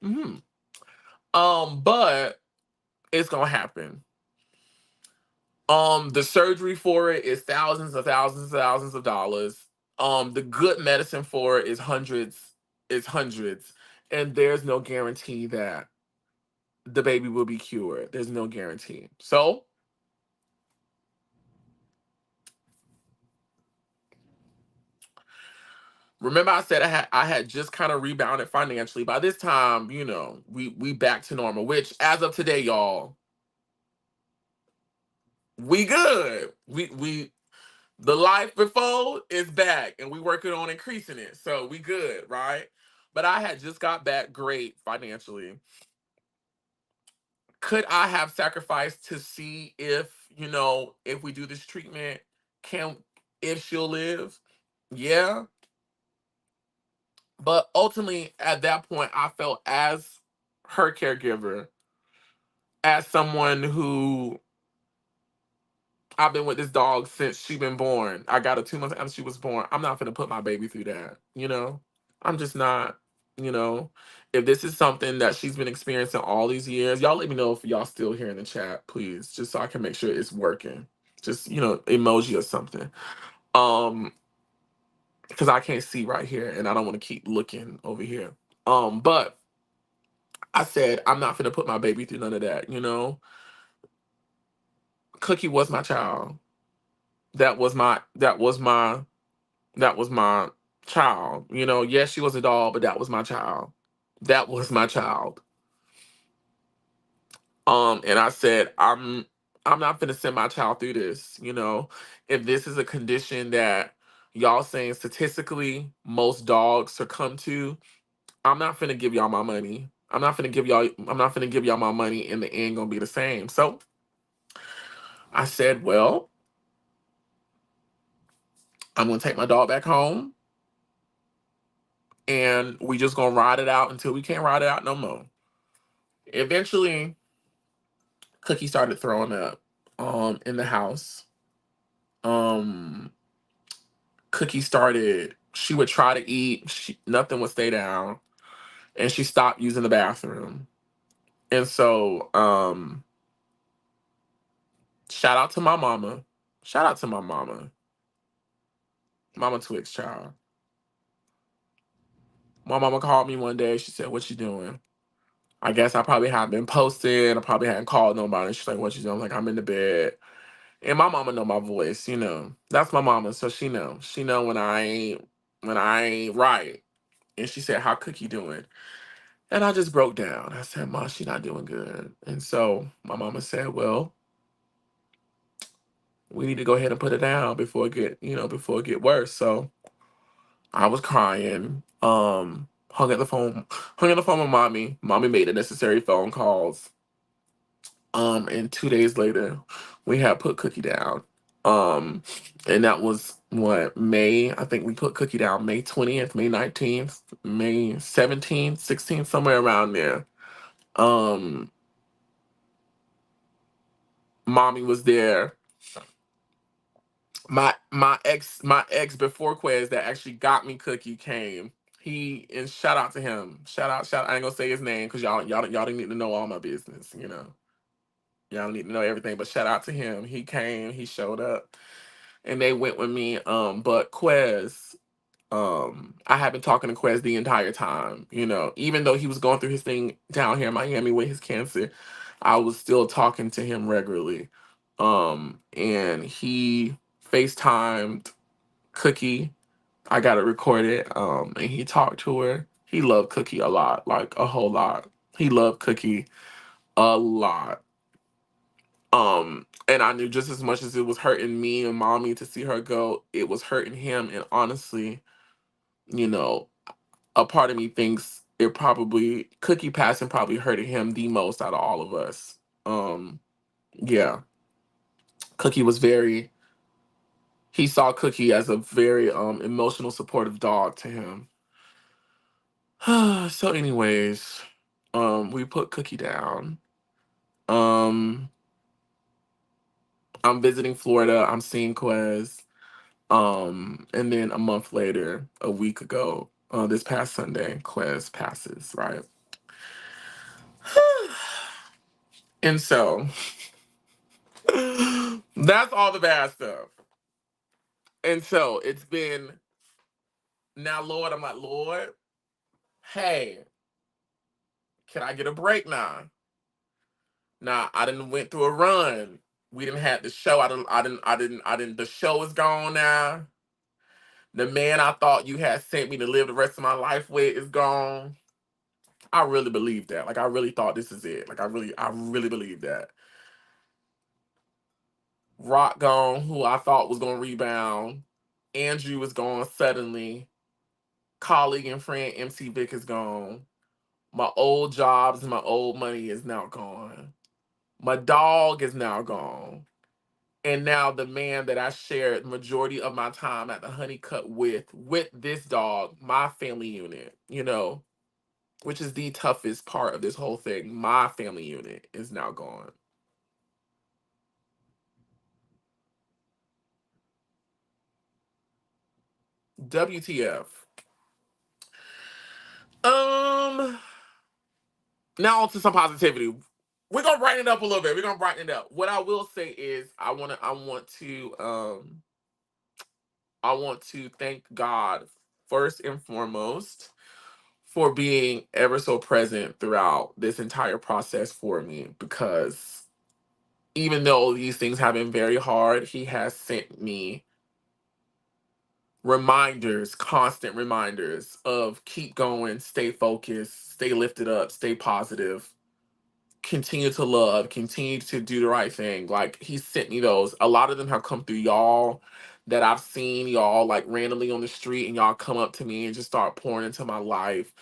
Hmm. But it's gonna happen. The surgery for it is thousands of dollars. The good medicine for it is hundreds, and there's no guarantee that the baby will be cured. There's no guarantee. So remember, I said I had just kind of rebounded financially. By this time, we back to normal. Which, as of today, y'all, we good. We the life before is back, and we working on increasing it. So we good, right? But I had just got back great financially. Could I have sacrificed to see if we do this treatment, can if she'll live? Yeah. But ultimately, at that point, I felt as her caregiver, as someone who I've been with this dog since she been born. I got her 2 months after she was born. I'm not gonna put my baby through that. I'm just not, you know. If this is something that she's been experiencing all these years, y'all let me know if y'all still here in the chat, please, just so I can make sure it's working. Just, emoji or something. Um, because I can't see right here and I don't want to keep looking over here. But I said I'm not gonna put my baby through none of that. Cookie was my child. That was my child. Yes, she was a doll, but that was my child. That was my child. And I said, I'm not gonna send my child through this. If this is a condition that y'all saying statistically most dogs succumb to, I'm not gonna give y'all my money. I'm not gonna give y'all my money and the end gonna be the same. So I said, well, I'm gonna take my dog back home and we just gonna ride it out until we can't ride it out no more. Eventually, Cookie started throwing up in the house. Um Cookie started she would try to eat, nothing would stay down, and she stopped using the bathroom. And so shout out to my mama. Shout out to my mama. Mama Twix child. My mama called me one day. She said, "What you doing?" I guess I probably hadn't been posted. I probably hadn't called nobody. She's like, "What you doing?" I'm like, "I'm in the bed." And my mama know my voice. That's my mama, so she know. She know when I ain't right. And she said, "How Cookie doing?" And I just broke down. I said, "Ma, she not doing good." And so my mama said, "Well, we need to go ahead and put it down before it get worse." So I was crying. Hung up the phone with mommy. Mommy made the necessary phone calls. And 2 days later, we had put Cookie down. Um, and that was what, May. I think we put Cookie down May 20th, May 19th, May 17th, 16th, somewhere around there. Um, Mommy was there. My ex before Quez that actually got me Cookie came. And shout out to him. Shout out. I ain't gonna say his name because y'all didn't need to know all my business. Y'all don't need to know everything, but shout out to him. He came, he showed up, and they went with me. But Quez, I had been talking to Quez the entire time. Even though he was going through his thing down here in Miami with his cancer, I was still talking to him regularly. And he FaceTimed Cookie. I got it recorded. And he talked to her. He loved Cookie a lot, like a whole lot. He loved Cookie a lot. And I knew just as much as it was hurting me and mommy to see her go, it was hurting him. And honestly, you know, a part of me thinks it probably Cookie passing probably hurted him the most out of all of us. Yeah. Cookie was very he saw Cookie as a very emotional, supportive dog to him. So anyways, we put Cookie down. Um, I'm visiting Florida. I'm seeing Quez. And then a month later, a week ago, this past Sunday, Quez passes, right? And so that's all the bad stuff. And so it's been now, Lord, I'm like, Lord, hey, can I get a break now? Now I didn't went through a run. We didn't have the show. I didn't the show is gone now. The man I thought you had sent me to live the rest of my life with is gone. I really believe that. Like I really thought this is it. Like I really believe that. Rock gone, who I thought was gonna rebound. Andrew is gone suddenly. Colleague and friend MC Vic is gone. My old jobs and my old money is now gone. My dog is now gone. And now the man that I shared majority of my time at the Honeycut with this dog, my family unit, which is the toughest part of this whole thing. My family unit is now gone. WTF. Um Now on to some positivity. We're gonna brighten it up a little bit. We're gonna brighten it up. What I will say is I want to thank God first and foremost for being ever so present throughout this entire process for me, because even though these things have been very hard, he has sent me reminders, constant reminders of keep going, stay focused, stay lifted up, stay positive, continue to love, continue to do the right thing. Like he sent me those. A lot of them have come through y'all that I've seen y'all like randomly on the street, and y'all come up to me and just start pouring into my life.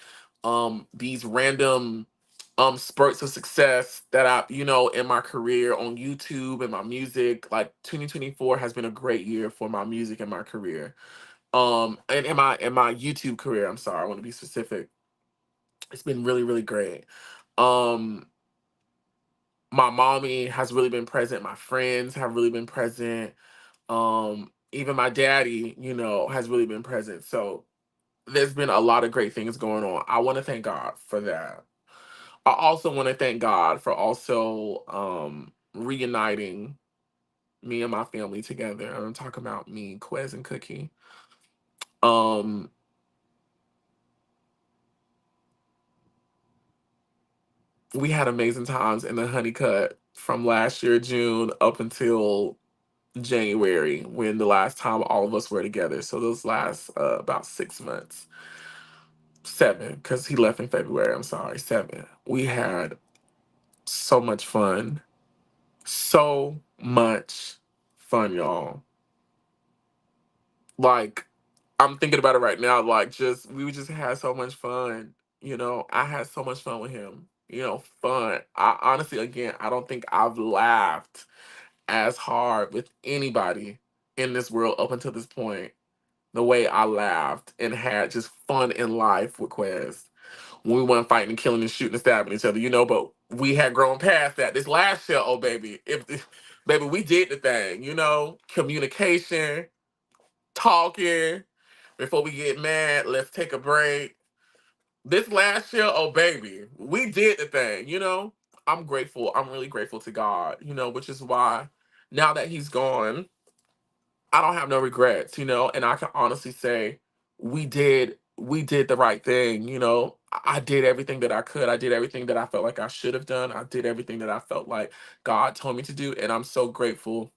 These random spurts of success that in my career on YouTube and my music. Like 2024 has been a great year for my music and my career. And in my YouTube career, I'm sorry, I want to be specific. It's been really, really great. Um my mommy has really been present. My friends have really been present. Even my daddy, has really been present. So there's been a lot of great things going on. I want to thank God for that. I also want to thank God for also reuniting me and my family together. I'm talking about me, Quez, and Cookie. Um, we had amazing times in the Honeycut from last year, June, up until January, when the last time all of us were together. So those last about 6 months, seven, because he left in February. I'm sorry, seven. We had so much fun. So much fun, y'all. Like, I'm thinking about it right now. Like, we just had so much fun. I had so much fun with him. Fun. I honestly, again, I don't think I've laughed as hard with anybody in this world up until this point, the way I laughed and had just fun in life with Quez. When we weren't fighting and killing and shooting and stabbing each other, but we had grown past that. This last year, oh baby, baby, we did the thing, communication, talking. Before we get mad, let's take a break. This last year, oh baby, we did the thing, I'm grateful. I'm really grateful to God, which is why now that he's gone, I don't have no regrets, and I can honestly say we did the right thing, I did everything that I could. I did everything that I felt like I should have done. I did everything that I felt like God told me to do, and I'm so grateful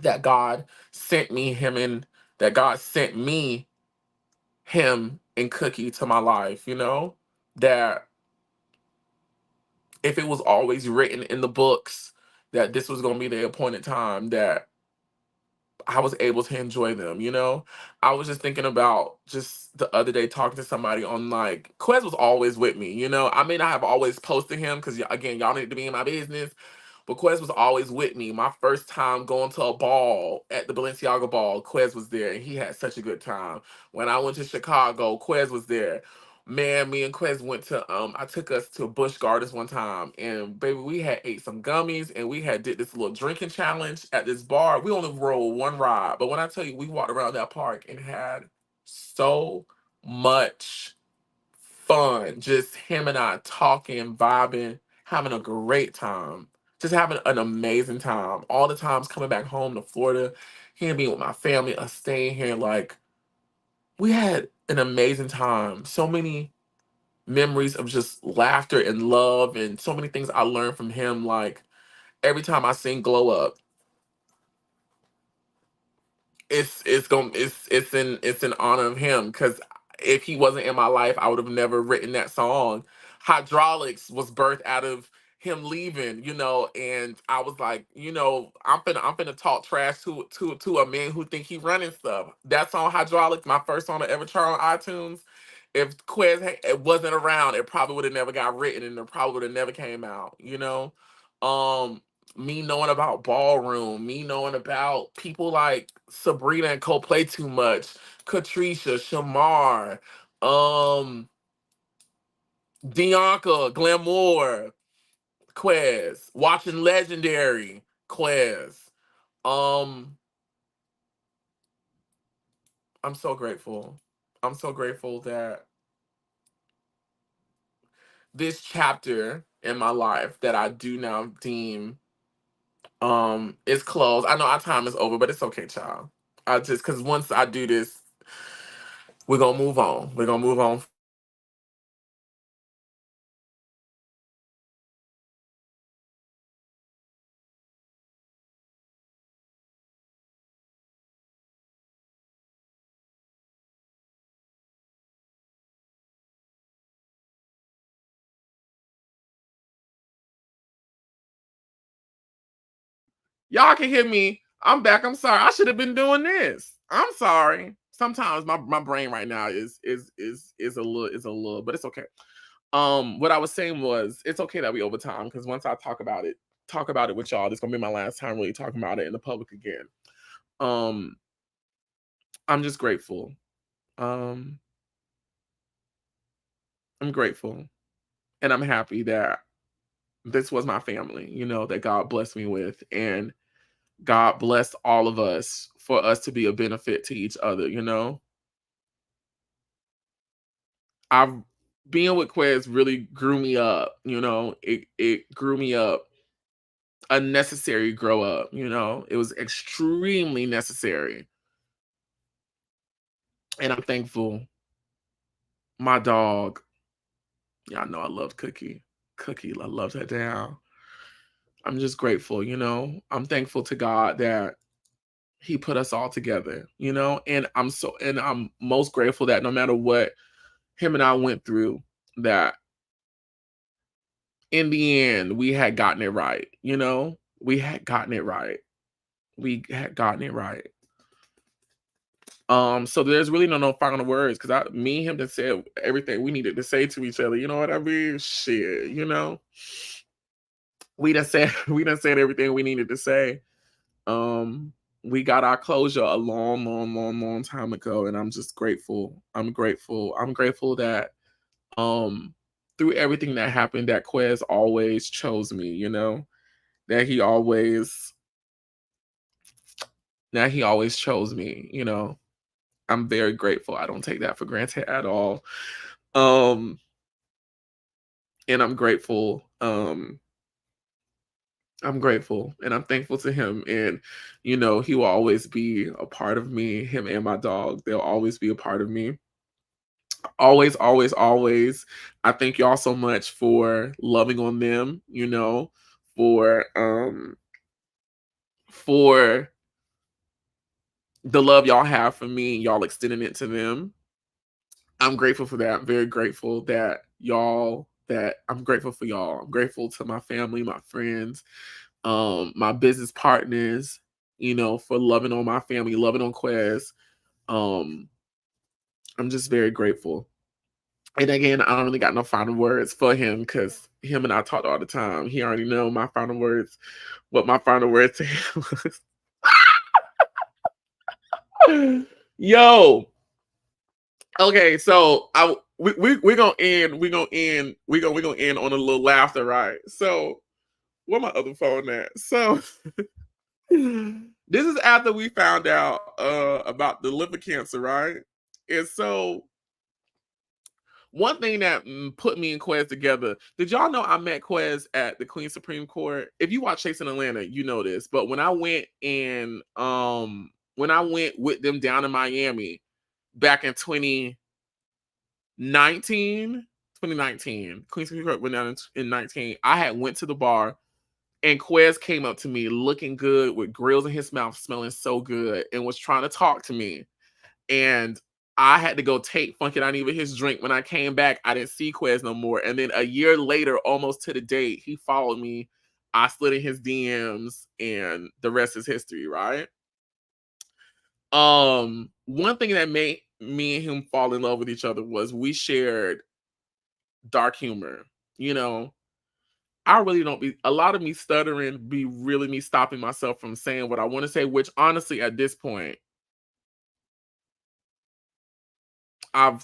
that God sent me him and that God sent me him and Cookie to my life, that if it was always written in the books that this was going to be the appointed time, that I was able to enjoy them, I was just thinking about just the other day talking to somebody on, like, Quez was always with me, I may not have always posted him because, again, y'all need to be in my business, but Quez was always with me. My first time going to a ball at the Balenciaga ball, Quez was there, and he had such a good time. When I went to Chicago, Quez was there. Man, me and Quez went to I took us to Busch Gardens one time, and baby, we had ate some gummies, and we had did this little drinking challenge at this bar. We only rode one ride, but when I tell you, we walked around that park and had so much fun. Just him and I talking, vibing, having a great time. just having an amazing time. All the times coming back home to Florida, here being with my family, us staying here, like we had an amazing time. So many memories of just laughter and love, and so many things I learned from him. Like every time I sing "Glow Up," it's in honor of him, because if he wasn't in my life, I would have never written that song. Hydraulics was birthed out of him leaving, and I was like, I'm finna talk trash to a man who think he running stuff. That song Hydraulics, my first song to ever chart on iTunes. If it wasn't around, it probably would have never got written, and it probably would have never came out. Um Me knowing about ballroom, me knowing about people like Sabrina and Coldplay Too Much, Katricia, Shamar, Dianca, Glamour, Quez, watching Legendary, Quez. Um, I'm so grateful. I'm so grateful that this chapter in my life that I do now deem is closed. I know our time is over, but it's okay, child. I just, because once I do this, we're gonna move on. We're gonna move on. Y'all can hear me. I'm back. I'm sorry. I should have been doing this. I'm sorry. Sometimes my brain right now is a little, but it's okay. What I was saying was it's okay that we over time, because once I talk about it with y'all, this gonna be my last time really talking about it in the public again. Um, I'm just grateful. Um, I'm grateful, and I'm happy that this was my family, that God blessed me with, and God blessed all of us for us to be a benefit to each other. I've Being with Quez really grew me up. It grew me up, a necessary grow up. It was extremely necessary. And I'm thankful. My dog, y'all know I loved Cookie. Cookie, I loved her down. I'm just grateful. I'm thankful to God that he put us all together. And I'm most grateful that no matter what him and I went through, that in the end we had gotten it right. We had gotten it right. We had gotten it right. So there's really no final words, because me and him just said everything we needed to say to each other. You know what I mean? Shit. We done said everything we needed to say. We got our closure a long, long, long, long time ago, and I'm just grateful. I'm grateful. I'm grateful that through everything that happened, that Quez always chose me. That he always chose me. I'm very grateful. I don't take that for granted at all. Um and I'm grateful. I'm grateful, and I'm thankful to him, and he will always be a part of me. Him and my dog, they'll always be a part of me. Always, always, always. I thank y'all so much for loving on them, for the love y'all have for me, y'all extending it to them. I'm grateful for that. Very grateful that I'm grateful for y'all. I'm grateful to my family, my friends, my business partners, for loving on my family, loving on Quez. Um, I'm just very grateful. And again, I don't really got no final words for him, because him and I talk all the time. He already know my final words, what my final words to him was. Yo, okay, so we're gonna end. We're gonna end on a little laughter, right? So where my other phone at? So this is after we found out about the liver cancer, right? And so one thing that put me and Quez together. Did y'all know I met Quez at the Queen Supreme Court? If you watch Chasing Atlanta, you know this. But when I went with them down in Miami back in 2019, Queen Supreme Court went down in 19. I had went to the bar and Quez came up to me looking good with grills in his mouth, smelling so good, and was trying to talk to me. And I had to go take Funky Dineva his drink. When I came back, I didn't see Quez no more. And then a year later, almost to the date, he followed me. I slid in his DMs, and the rest is history, right? One thing that made me and him fall in love with each other was we shared dark humor. You know, I really don't be a lot of me stuttering be really me stopping myself from saying what I want to say, which honestly at this point I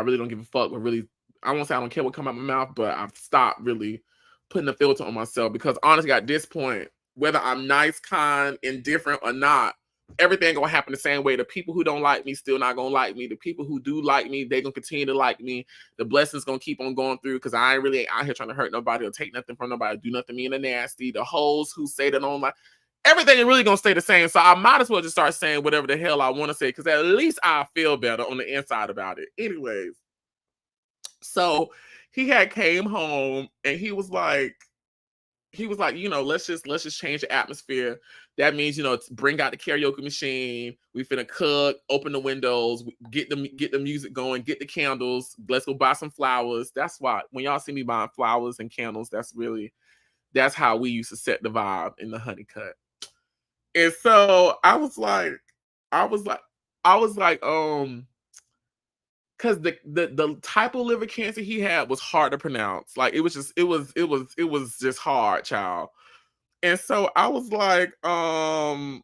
really don't give a fuck, but really I won't say I don't care what come out my mouth, but I've stopped really putting a filter on myself because honestly at this point, whether I'm nice, kind, indifferent or not, everything gonna happen the same way. The people who don't like me still not gonna like me. The people who do like me, they gonna continue to like me. The blessings gonna keep on going through because I ain't really out here trying to hurt nobody or take nothing from nobody, do nothing mean or nasty. The hoes who say they don't like everything is really gonna stay the same. So I might as well just start saying whatever the hell I want to say because at least I feel better on the inside about it. Anyways, so he had came home and he was like, you know, let's just change the atmosphere. That means, you know, bring out the karaoke machine. We finna cook, open the windows, get the music going, get the candles. Let's go buy some flowers. That's why when y'all see me buying flowers and candles, that's how we used to set the vibe in the honey cut. And so I was like, because the type of liver cancer he had was hard to pronounce. Like it was just hard, child. And so I was like, well,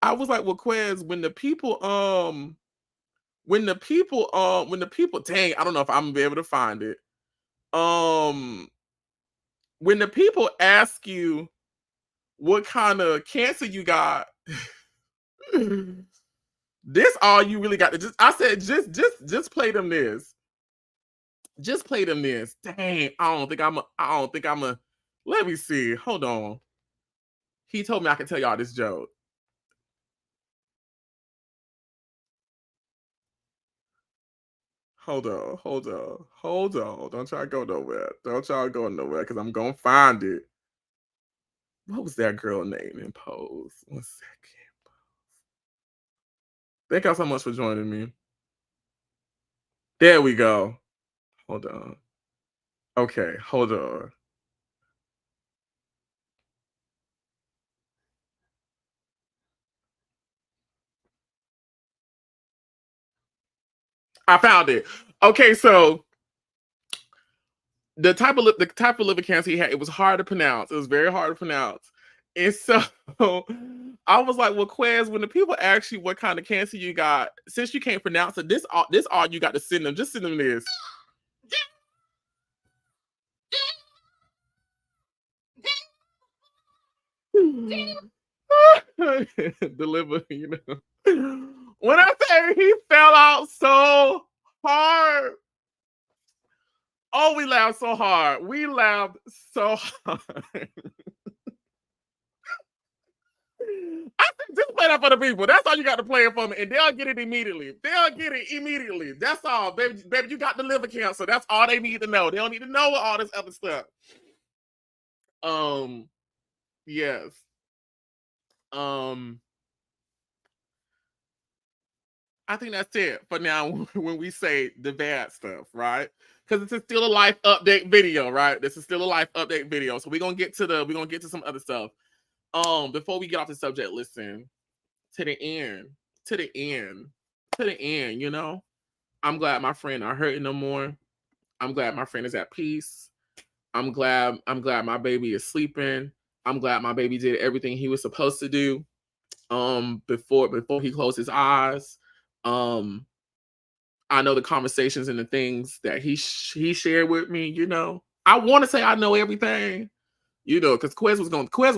Quez, when the people, dang, I don't know if I'm gonna be able to find it. When the people ask you what kind of cancer you got, this all you really got to just play them this. Just play them this. Dang, I don't think I'm a let me see. Hold on. He told me I can tell y'all this joke. Hold on. Don't y'all go nowhere. Because I'm gonna find it. What was that girl name in Pose? 1 second. Thank y'all so much for joining me. There we go. Hold on. Okay, hold on. I found it. Okay, so the type of liver cancer he had, it was hard to pronounce. It was very hard to pronounce. And so I was like, well, Quez, when the people ask you what kind of cancer you got, since you can't pronounce it, this all you got to send them. Just send them this. Deliver, you know. When I say he fell out so hard. Oh, we laughed so hard. We laughed so hard. I think just play that for the people. That's all you got to play it for me, and they'll get it immediately. That's all, baby. Baby, you got the liver cancer. That's all they need to know. They don't need to know all this other stuff. Yes. I think that's it for now when we say the bad stuff, right? Because this is still a life update video, right? This is still a life update video. So we're gonna get to some other stuff. Before we get off the subject, listen, to the end, you know. I'm glad my friend not hurting no more. I'm glad my friend is at peace. I'm glad my baby is sleeping. I'm glad my baby did everything he was supposed to do. Before he closed his eyes. I know the conversations and the things that he shared with me, you know. I want to say I know everything, you know, because Quez was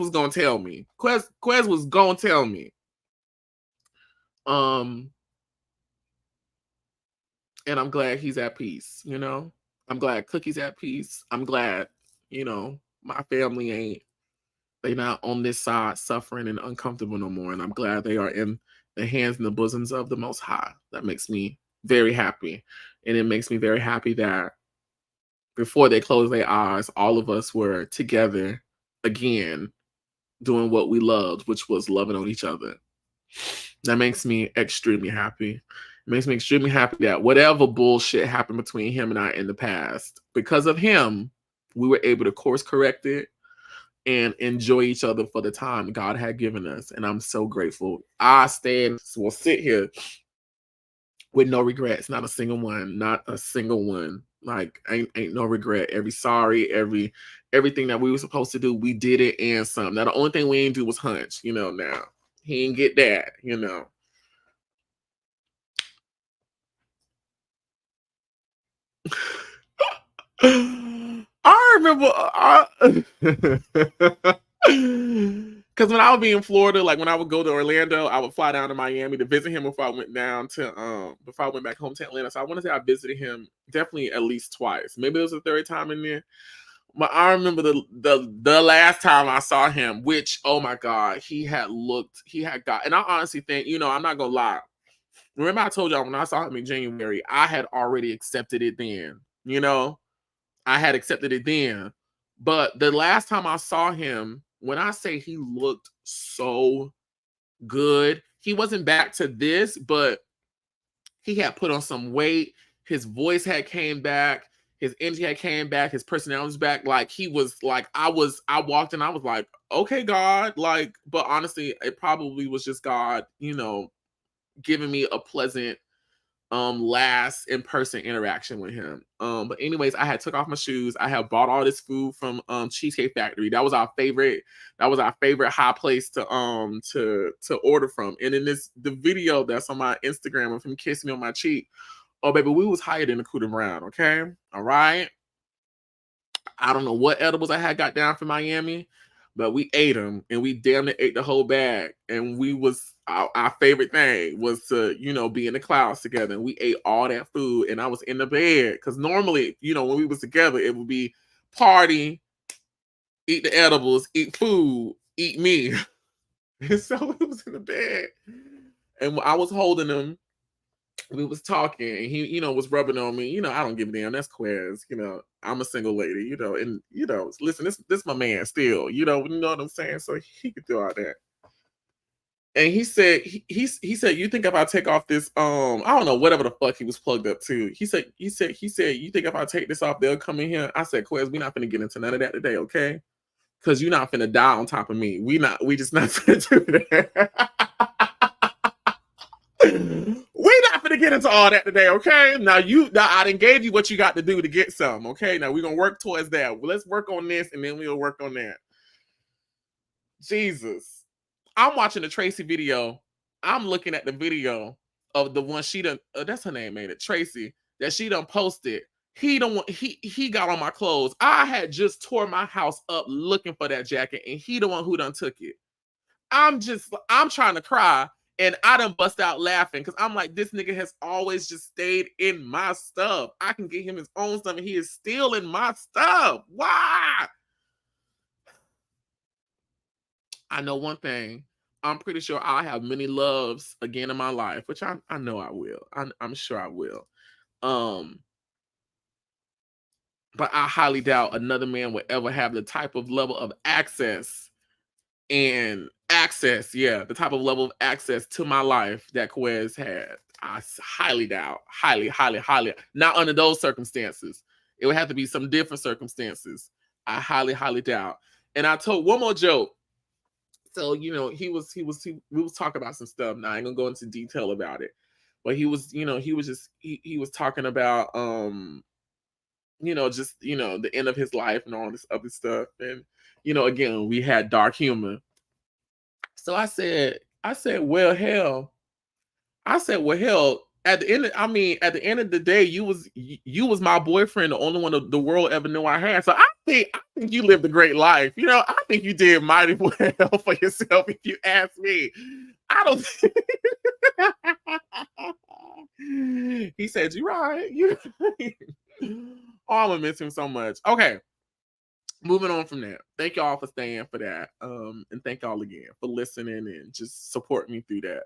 gonna tell me. Quez was gonna tell me. And I'm glad he's at peace, you know? I'm glad Cookie's at peace. I'm glad, you know, my family ain't, they not on this side suffering and uncomfortable no more. And I'm glad they are in the hands and the bosoms of the Most High. That makes me very happy. And it makes me very happy that before they closed their eyes, all of us were together again, doing what we loved, which was loving on each other. That makes me extremely happy. It makes me extremely happy that whatever bullshit happened between him and I in the past, because of him, we were able to course correct it and enjoy each other for the time God had given us. And I'm so grateful. I will sit here with no regrets, not a single one, not a single one. Like ain't no regret. Every sorry, everything that we were supposed to do, we did it and some. Now the only thing we ain't do was hunch, you know. Now he didn't get that, you know. I remember because when I would be in Florida, like when I would go to Orlando, I would fly down to Miami to visit him before I went down to before I went back home to Atlanta. So I want to say I visited him definitely at least twice. Maybe it was the third time in there. But I remember the last time I saw him, which oh my God, he had got, and I honestly think, you know, I'm not gonna lie. Remember I told y'all when I saw him in January, I had already accepted it then, you know. I had accepted it then. But the last time I saw him, when I say he looked so good, he wasn't back to this, but he had put on some weight. His voice had came back. His energy had came back. His personality was back. Like he was like, I walked in, I was like, okay, God. Like, but honestly, it probably was just God, you know, giving me a pleasant last in-person interaction with him. But anyways, I had took off my shoes. I had bought all this food from Cheesecake Factory. That was our favorite high place to order from. And in the video that's on my Instagram of him kissing me on my cheek, oh baby, we was higher than the Cooter Brown, okay? All right. I don't know what edibles I had got down from Miami, but we ate them and we damn near ate the whole bag. And we was our favorite thing was to, you know, be in the clouds together. And we ate all that food and I was in the bed. Cause normally, you know, when we was together, it would be party, eat the edibles, eat food, eat me. And so it was in the bed. And I was holding him. We was talking and he, you know, was rubbing on me. You know, I don't give a damn. That's Quez. You know, I'm a single lady, you know, and you know, listen, this my man still, you know what I'm saying? So he could do all that. And he said, he said, you think if I take off this, I don't know, whatever the fuck he was plugged up to. He said, you think if I take this off, they'll come in here? I said, Quez, we're not gonna get into none of that today, okay? Because you're not finna die on top of me. We just not finna do that. We're not gonna get into all that today, okay? Now I done gave you what you got to do to get some, okay? Now we're gonna work towards that. Well, let's work on this and then we'll work on that. Jesus. I'm watching the Tracy video. I'm looking at the video of the one she done, that's her name, ain't it? Tracy, that she done posted. He got on my clothes. I had just tore my house up looking for that jacket, and he the one who done took it. I'm trying to cry. And I done bust out laughing because I'm like, this nigga has always just stayed in my stuff. I can get him his own stuff and he is still in my stuff. Why? I know one thing. I'm pretty sure I'll have many loves again in my life, which I know I will. I'm sure I will. But I highly doubt another man would ever have the type of level of access the type of level of access to my life that Quez had. I highly doubt, highly, not under those circumstances. It would have to be some different circumstances. I highly doubt. And I told one more joke. So, you know, we was talking about some stuff. Now I ain't gonna go into detail about it, but he was talking about, you know, just, you know, the end of his life and all this other stuff. And, you know, again, we had dark humor. So I said, well, hell, at the end of the day, you was my boyfriend, the only one the world ever knew I had. So I think you lived a great life. You know, I think you did mighty well for yourself, if you ask me. I don't He said, "You right. You right." Oh, I'm gonna miss him so much. Okay, moving on from that. Thank y'all for staying for that. And thank y'all again for listening and just support me through that.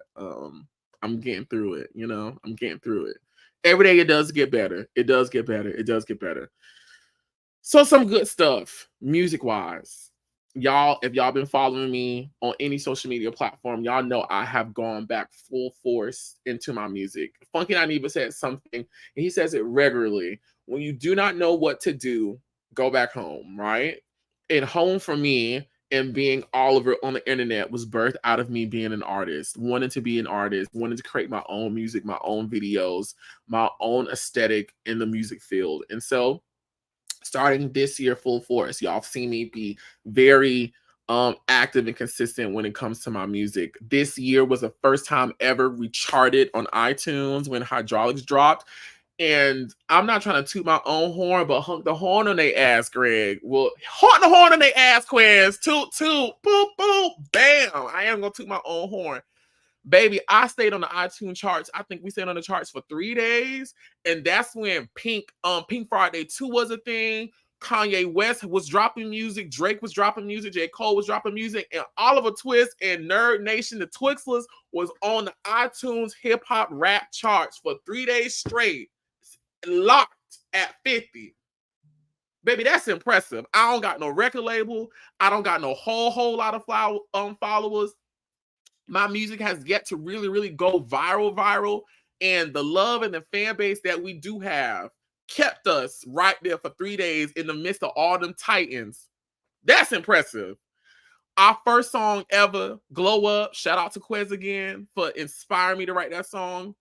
I'm getting through it, you know. I'm getting through it. Every day it does get better. It does get better. It does get better. So some good stuff, music wise. Y'all, if y'all been following me on any social media platform, y'all know I have gone back full force into my music. Funky Dineva said something, and he says it regularly. When you do not know what to do, go back home, right? And home for me and being Oliver on the internet was birthed out of me being an artist, wanting to be an artist, wanting to create my own music, my own videos, my own aesthetic in the music field. And so starting this year full force, y'all have seen me be very active and consistent when it comes to my music. This year was the first time ever we charted on iTunes when Hydraulics dropped. And I'm not trying to toot my own horn, but honk the horn on their ass, Greg. Well, honk the horn on their ass, Quez. Toot, toot, boop, boop, bam. I am gonna toot my own horn. Baby, I stayed on the iTunes charts. I think we stayed on the charts for 3 days. And that's when Pink Friday 2 was a thing. Kanye West was dropping music. Drake was dropping music. J. Cole was dropping music. And Oliver Twist and Nerd Nation, the Twixlers, was on the iTunes hip hop rap charts for 3 days straight. Locked at 50. Baby, that's impressive. I don't got no record label. I don't got no whole lot of followers. My music has yet to really go viral, and the love and the fan base that we do have kept us right there for 3 days in the midst of all them titans. That's impressive. Our first song ever, Glow Up, shout out to Quez again for inspiring me to write that song.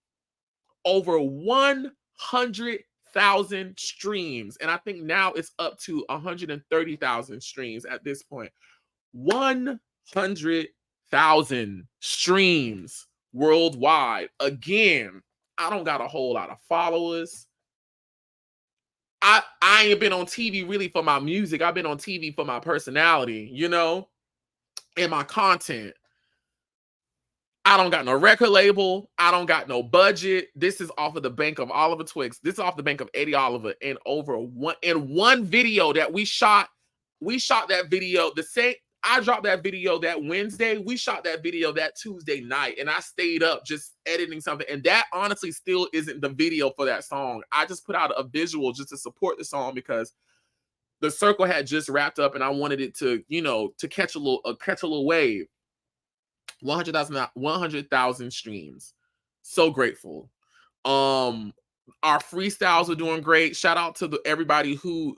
Over 100,000 streams, and I think now it's up to 130,000 streams at this point. 100,000 streams worldwide. Again, I don't got a whole lot of followers. I ain't been on TV really for my music. I've been on TV for my personality, you know, and my content. I don't got no record label. I don't got no budget. This is off of the bank of Oliver Twix. This is off the bank of Eddie Oliver. And one video that we shot that video the same. I dropped that video that Wednesday. We shot that video that Tuesday night, and I stayed up just editing something. And that honestly still isn't the video for that song. I just put out a visual just to support the song because the circle had just wrapped up, and I wanted it to, you know, to catch a little wave. 100,000 streams. So grateful. Our freestyles are doing great. Shout out to everybody who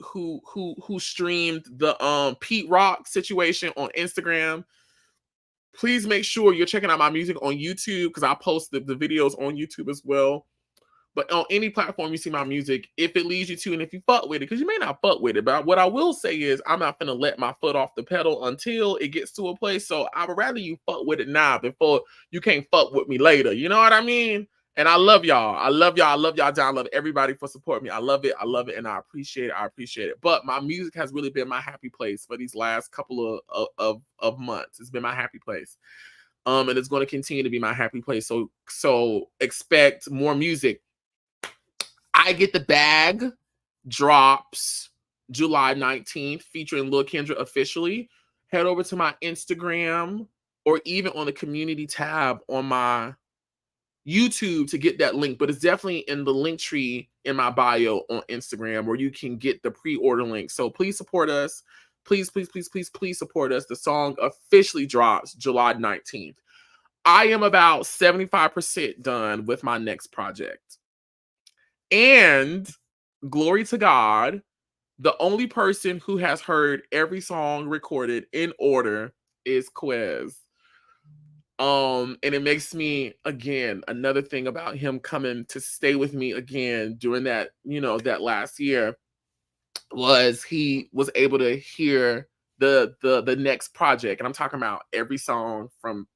streamed the Pete Rock situation on Instagram. Please make sure you're checking out my music on YouTube because I post the videos on YouTube as well. But on any platform you see my music, if it leads you to, and if you fuck with it, because you may not fuck with it, but what I will say is I'm not gonna let my foot off the pedal until it gets to a place. So I would rather you fuck with it now before you can't fuck with me later. You know what I mean? And I love y'all. I love y'all. I love y'all down. I love everybody for supporting me. I love it. I love it. And I appreciate it. I appreciate it. But my music has really been my happy place for these last couple of months. It's been my happy place. And it's going to continue to be my happy place. So expect more music. I Get the Bag drops July 19th, featuring Lil Kendra officially. Head over to my Instagram or even on the community tab on my YouTube to get that link, but it's definitely in the link tree in my bio on Instagram where you can get the pre-order link. So please support us. Please support us. The song officially drops July 19th. I am about 75% done with my next project. And glory to God, the only person who has heard every song recorded in order is Quez. And it makes me, again, another thing about him coming to stay with me again during that, you know, that last year was he was able to hear the next project. And I'm talking about every song from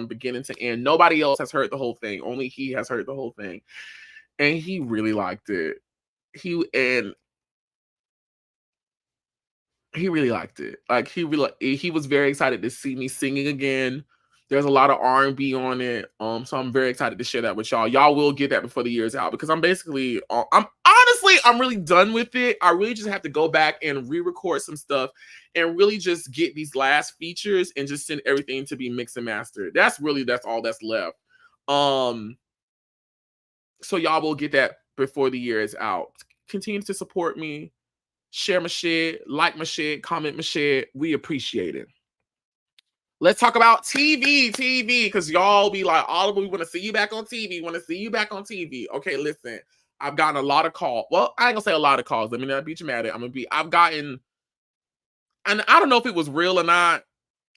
beginning to end. Nobody else has heard the whole thing. Only he has heard the whole thing. And he really liked it. He really liked it. Like he was very excited to see me singing again. There's a lot of R&B on it. So I'm very excited to share that with y'all. Y'all will get that before the year is out because I'm basically, I'm really done with it. I really just have to go back and re-record some stuff and really just get these last features and just send everything to be mixed and mastered. That's all that's left. So y'all will get that before the year is out. Continue to support me, share my shit, like my shit, comment my shit. We appreciate it. Let's talk about TV, because y'all be like, Oliver, we want to see you back on TV. Want to see you back on TV. Okay, listen, I've gotten a lot of calls. Well, I ain't gonna say a lot of calls. Let me not be dramatic. I've gotten, and I don't know if it was real or not.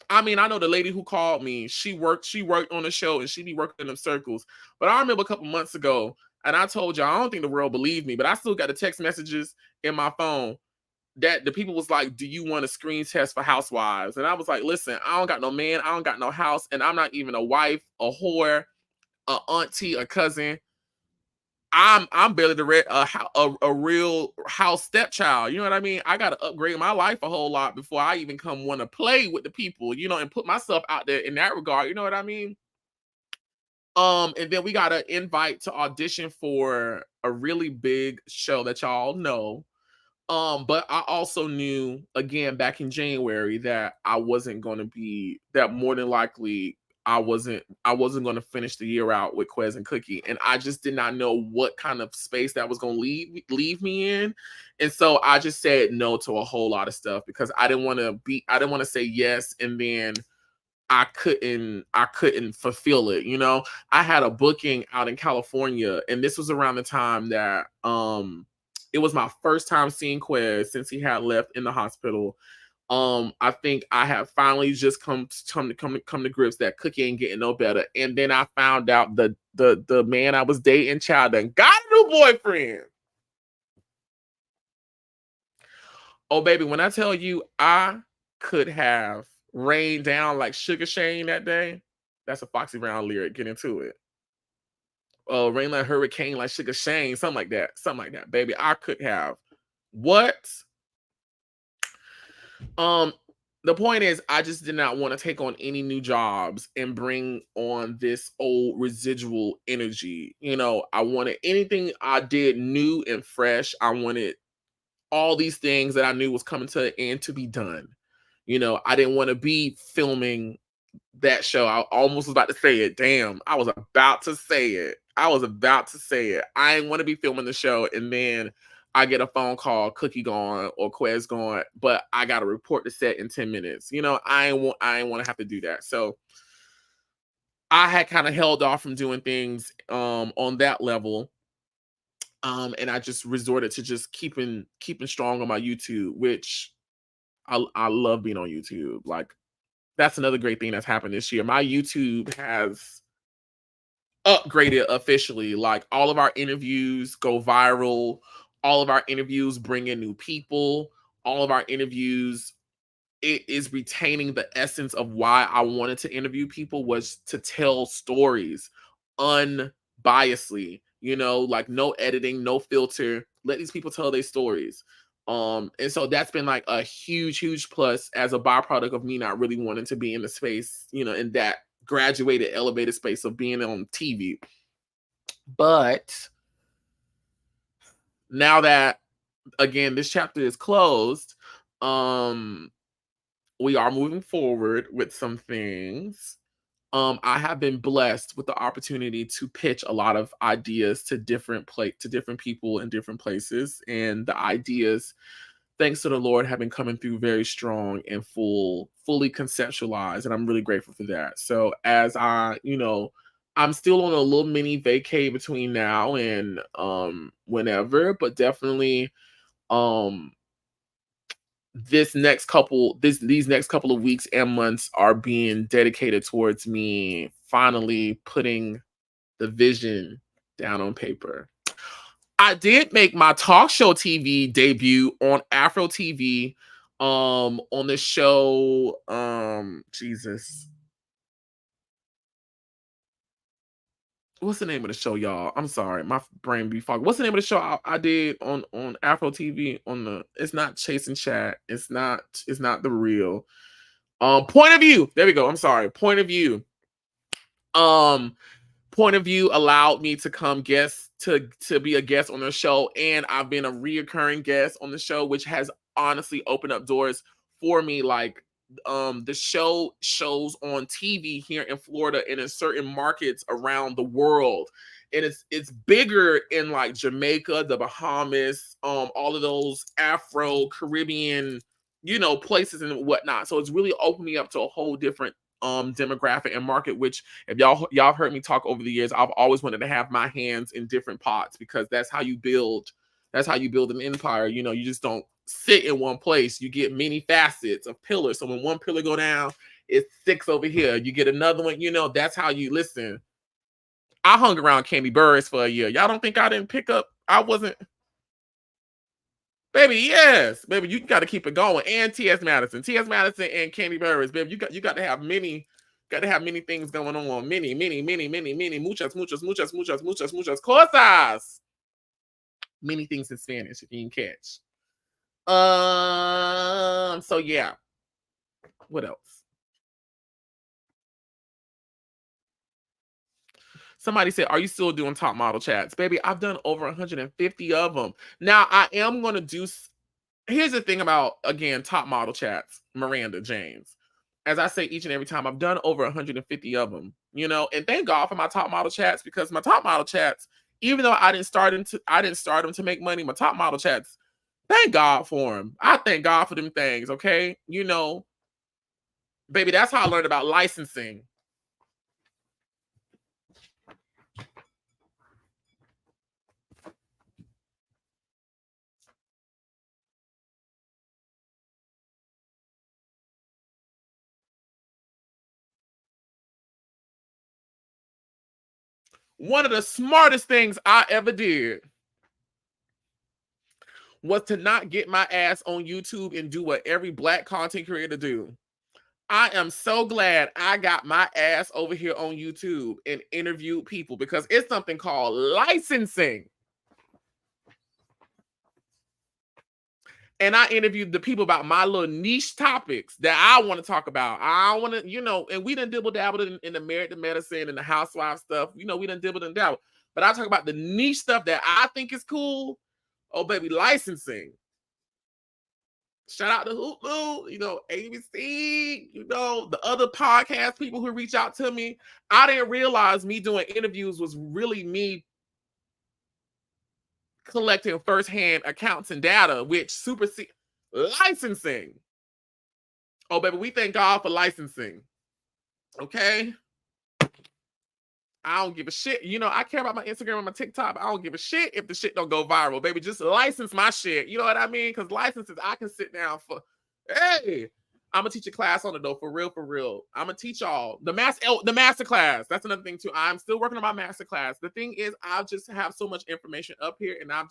I mean, I know the lady who called me, she worked on the show and she be working in them circles. But I remember a couple months ago, and I told y'all, I don't think the world believed me, but I still got the text messages in my phone that the people was like, do you want a screen test for housewives? And I was like, listen, I don't got no man, I don't got no house, and I'm not even a wife, a whore, a auntie, a cousin. I'm barely a real house stepchild. You know what I mean? I got to upgrade my life a whole lot before I even come want to play with the people, and put myself out there in that regard. You know what I mean? And then we got an invite to audition for a really big show that y'all know. But I also knew again back in January that that more than likely I wasn't going to finish the year out with Quez and Cookie, and I just did not know what kind of space that was going to leave me in, and so I just said no to a whole lot of stuff because I didn't want to say yes and then I couldn't fulfill it. I had a booking out in California, and this was around the time that it was my first time seeing Quez since he had left in the hospital. I think I have finally just come to grips that Cookie ain't getting no better. And then I found out the man I was dating, child, done got a new boyfriend. Oh, baby, when I tell you I could have rained down like Sugar Shane that day, that's a Foxy Brown lyric. Get into it. Rain like hurricane like Sugar Shane, something like that, baby. I could have. What? The point is, I just did not want to take on any new jobs and bring on this old residual energy. I wanted anything I did new and fresh. I wanted all these things that I knew was coming to an end to be done. I didn't want to be filming that show. I almost was about to say it. Damn, I was about to say it. I didn't want to be filming the show and then I get a phone call, Cookie gone or Quez gone, but I got to report the set in 10 minutes. I ain't want to have to do that. So I had kind of held off from doing things on that level. And I just resorted to just keeping strong on my YouTube, which I love being on YouTube. Like, that's another great thing that's happened this year. My YouTube has upgraded officially. Like, all of our interviews go viral. All of our interviews bring in new people. All of our interviews, it is retaining the essence of why I wanted to interview people, was to tell stories unbiasedly, like no editing, no filter. Let these people tell their stories. And so that's been like a huge plus as a byproduct of me not really wanting to be in the space, in that graduated elevated space of being on TV. But now that, again, this chapter is closed, we are moving forward with some things. I have been blessed with the opportunity to pitch a lot of ideas to different people in different places, and the ideas, thanks to the Lord, have been coming through very strong and fully conceptualized, and I'm really grateful for that. So as I'm still on a little mini vacay between now and whenever, but definitely these next couple of weeks and months are being dedicated towards me finally putting the vision down on paper. I did make my talk show TV debut on Afro TV, on the show, Jesus. What's the name of the show, y'all? I'm sorry, my brain be foggy. What's the name of the show I did on Afro TV? It's not Chasing Chat. It's not The Real. Point of View. There we go. I'm sorry. Point of View. Point of View allowed me to come to be a guest on their show, and I've been a reoccurring guest on the show, which has honestly opened up doors for me. Like the show shows on TV here in Florida and in certain markets around the world. And it's bigger in like Jamaica, the Bahamas, all of those Afro Caribbean, places and whatnot. So it's really opened me up to a whole different demographic and market, which if y'all heard me talk over the years, I've always wanted to have my hands in different pots, because that's how you build an empire. You just don't sit in one place. You get many facets of pillars. So when one pillar go down, it's 6 over here. You get another one, that's how you listen. I hung around Candy Burris for a year. Y'all don't think I didn't pick up? I wasn't. Baby, yes. Baby, you got to keep it going. And T.S. Madison and Candy Burris, baby. You got to have many things going on. Many, muchas cosas. Many things in Spanish, if you can catch. So yeah. What else? Somebody said, are you still doing top model chats? Baby, I've done over 150 of them. Now, I am going to do... Here's the thing about, again, top model chats, Miranda James. As I say each and every time, I've done over 150 of them, and thank God for my top model chats, because my top model chats, even though I didn't start them to make money, my top model chats, thank God for them. I thank God for them things, okay? Baby, that's how I learned about licensing. One of the smartest things I ever did was to not get my ass on YouTube and do what every Black content creator do. I am so glad I got my ass over here on YouTube and interviewed people, because it's something called licensing. And I interviewed the people about my little niche topics that I want to talk about. I want to, and we done dibble-dabbled in the Married to Medicine and the housewife stuff. We done dibbled and dabbled. But I talk about the niche stuff that I think is cool. Oh, baby, licensing. Shout out to Hulu, ABC, the other podcast people who reach out to me. I didn't realize me doing interviews was really me collecting firsthand accounts and data, which supersede licensing. Oh, baby, we thank God for licensing. Okay? I don't give a shit. I care about my Instagram and my TikTok. I don't give a shit if the shit don't go viral, baby. Just license my shit. You know what I mean? Because licenses, I can sit down for, hey, I'm going to teach a class on it, though, for real. I'm going to teach y'all. The master class. That's another thing, too. I'm still working on my master class. The thing is, I just have so much information up here, and I'm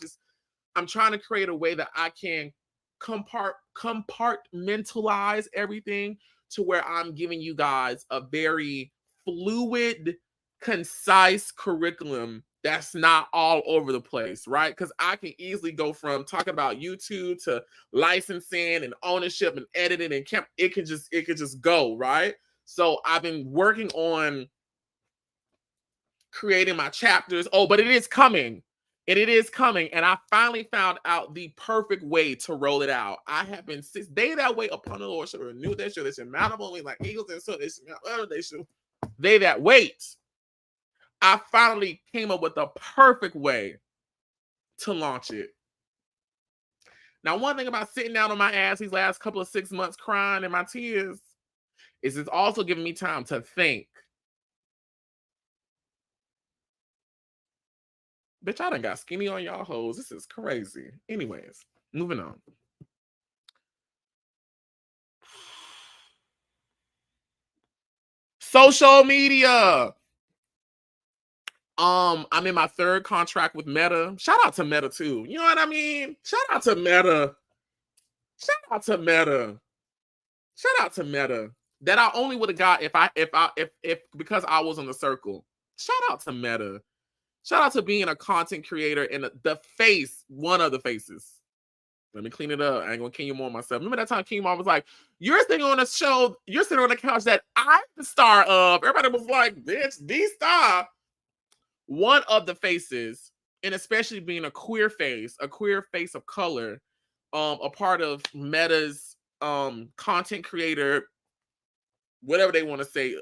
trying to create a way that I can compartmentalize everything to where I'm giving you guys a very fluid, concise curriculum that's not all over the place, right? Because I can easily go from talking about YouTube to licensing and ownership and editing and it could just go, right? So I've been working on creating my chapters. Oh, but it is coming. And it is coming. And I finally found out the perfect way to roll it out. I have been 6 days that way upon the Lord shall renew their strength. They should mount up on wings like eagles, and so they that wait. I finally came up with a perfect way to launch it. Now, one thing about sitting down on my ass these last couple of 6 months crying in my tears is it's also giving me time to think. Bitch, I done got skinny on y'all hoes. This is crazy. Anyways, moving on. Social media. I'm in my 3rd contract with Meta. Shout out to Meta too. You know what I mean? Shout out to Meta. That I only would have got if because I was on the circle. Shout out to Meta. Shout out to being a content creator and the face, one of the faces Let me clean it up. I ain't gonna Kenya more myself. Remember that time Kenya Moore was like, "You're sitting on a show, you're sitting on a couch that I'm the star of." Everybody was like, "Bitch, the star." One of the faces, and especially being a queer face of color, a part of Meta's content creator, whatever they want to say,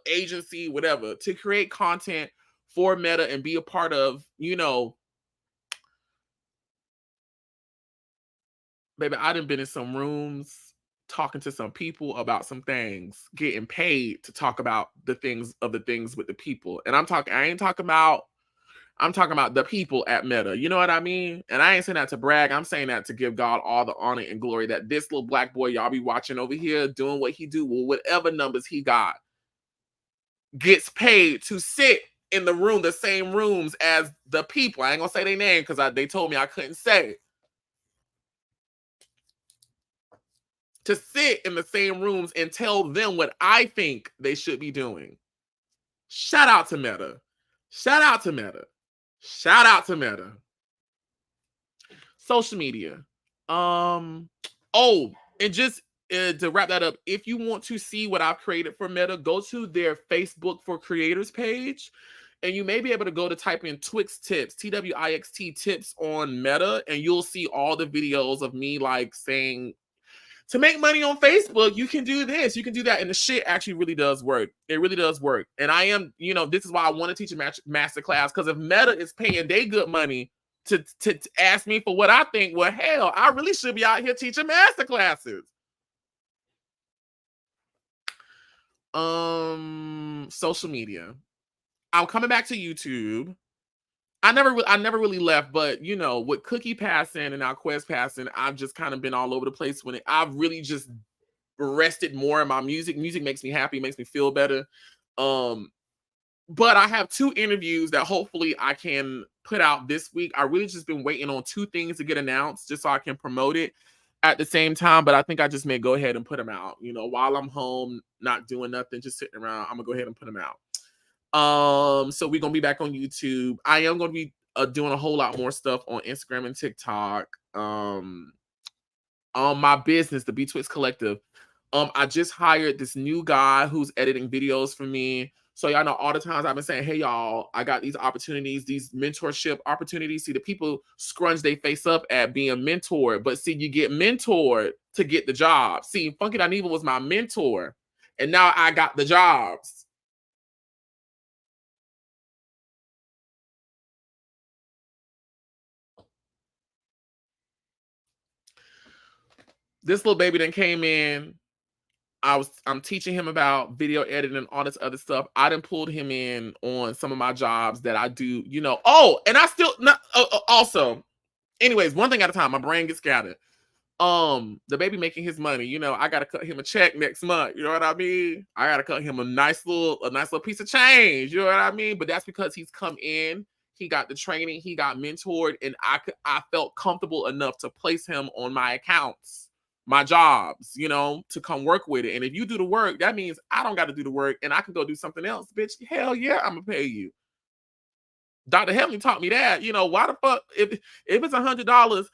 agency, whatever, to create content for Meta and be a part of, baby, I done been in some rooms talking to some people about some things, getting paid to talk about the things with the people. And I'm talking about the people at Meta. You know what I mean? And I ain't saying that to brag. I'm saying that to give God all the honor and glory that this little black boy y'all be watching over here doing what he do with whatever numbers he got gets paid to sit in the same rooms as the people. I ain't gonna say their name because they told me I couldn't say it. To sit in the same rooms and tell them what I think they should be doing. Shout out to Meta. Shout out to Meta. Shout out to Meta. Social media. And just to wrap that up, if you want to see what I've created for Meta, go to their Facebook for Creators page. And you may be able to go to type in Twix Tips, TWIXT tips on Meta, and you'll see all the videos of me like saying, to make money on Facebook, you can do this, you can do that. And the shit actually really does work. It really does work. And I am, this is why I want to teach a master class, because if Meta is paying they good money to ask me for what I think, well, hell, I really should be out here teaching master classes. Social media. I'm coming back to YouTube. I never really left, but with Cookie passing and now Quez passing, I've just kind of been all over the place I've really just rested more in my music. Music makes me happy, makes me feel better. But I have 2 interviews that hopefully I can put out this week. I really just been waiting on 2 things to get announced just so I can promote it at the same time. But I think I just may go ahead and put them out. While I'm home, not doing nothing, just sitting around, I'm gonna go ahead and put them out. So we're gonna be back on YouTube. I am gonna be doing a whole lot more stuff on Instagram and TikTok. On my business, the Betwixt Collective. I just hired this new guy who's editing videos for me. So y'all know all the times I've been saying, hey y'all, I got these opportunities, these mentorship opportunities. See, the people scrunch their face up at being mentored, but see, you get mentored to get the job. See, Funky Dineva was my mentor, and now I got the jobs. This little baby then came in. I'm teaching him about video editing and all this other stuff. I done pulled him in on some of my jobs that I do, Oh, and I still not also. Anyways, one thing at a time. My brain gets scattered. The baby making his money. I gotta cut him a check next month. You know what I mean? I gotta cut him a nice little piece of change. You know what I mean? But that's because he's come in. He got the training. He got mentored, and I felt comfortable enough to place him on my accounts, my jobs, to come work with it. And if you do the work, that means I don't got to do the work and I can go do something else, bitch. Hell yeah, I'm gonna pay you. Dr. Heavenly taught me that. Why the fuck, if it's $100,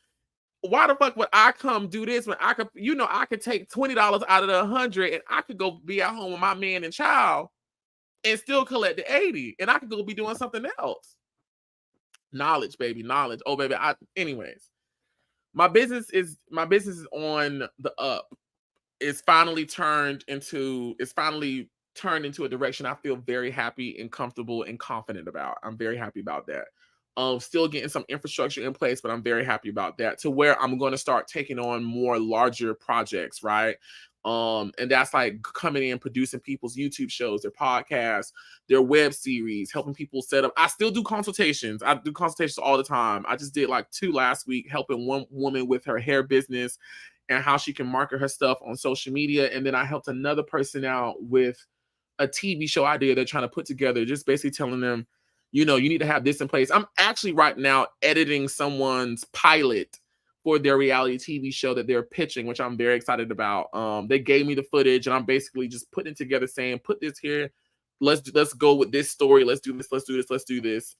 why the fuck would I come do this when I could, I could take $20 out of the 100 and I could go be at home with my man and child and still collect the 80 and I could go be doing something else. Knowledge, baby, knowledge. Oh, baby. Anyways. My business is on the up. It's finally turned into a direction I feel very happy and comfortable and confident about. I'm very happy about that. Still getting some infrastructure in place, but I'm very happy about that, to where I'm going to start taking on more larger projects, right? And that's like coming in, producing people's YouTube shows, their podcasts, their web series, helping people set up. I still do consultations. I do consultations all the time. I just did like 2 last week, helping one woman with her hair business and how she can market her stuff on social media. And then I helped another person out with a TV show idea they're trying to put together, just basically telling them, you need to have this in place. I'm actually right now editing someone's pilot for their reality TV show that they're pitching, which I'm very excited about. They gave me the footage, and I'm basically just putting it together, saying, put this here. Let's go with this story. Let's do this. Let's do this. Let's do this.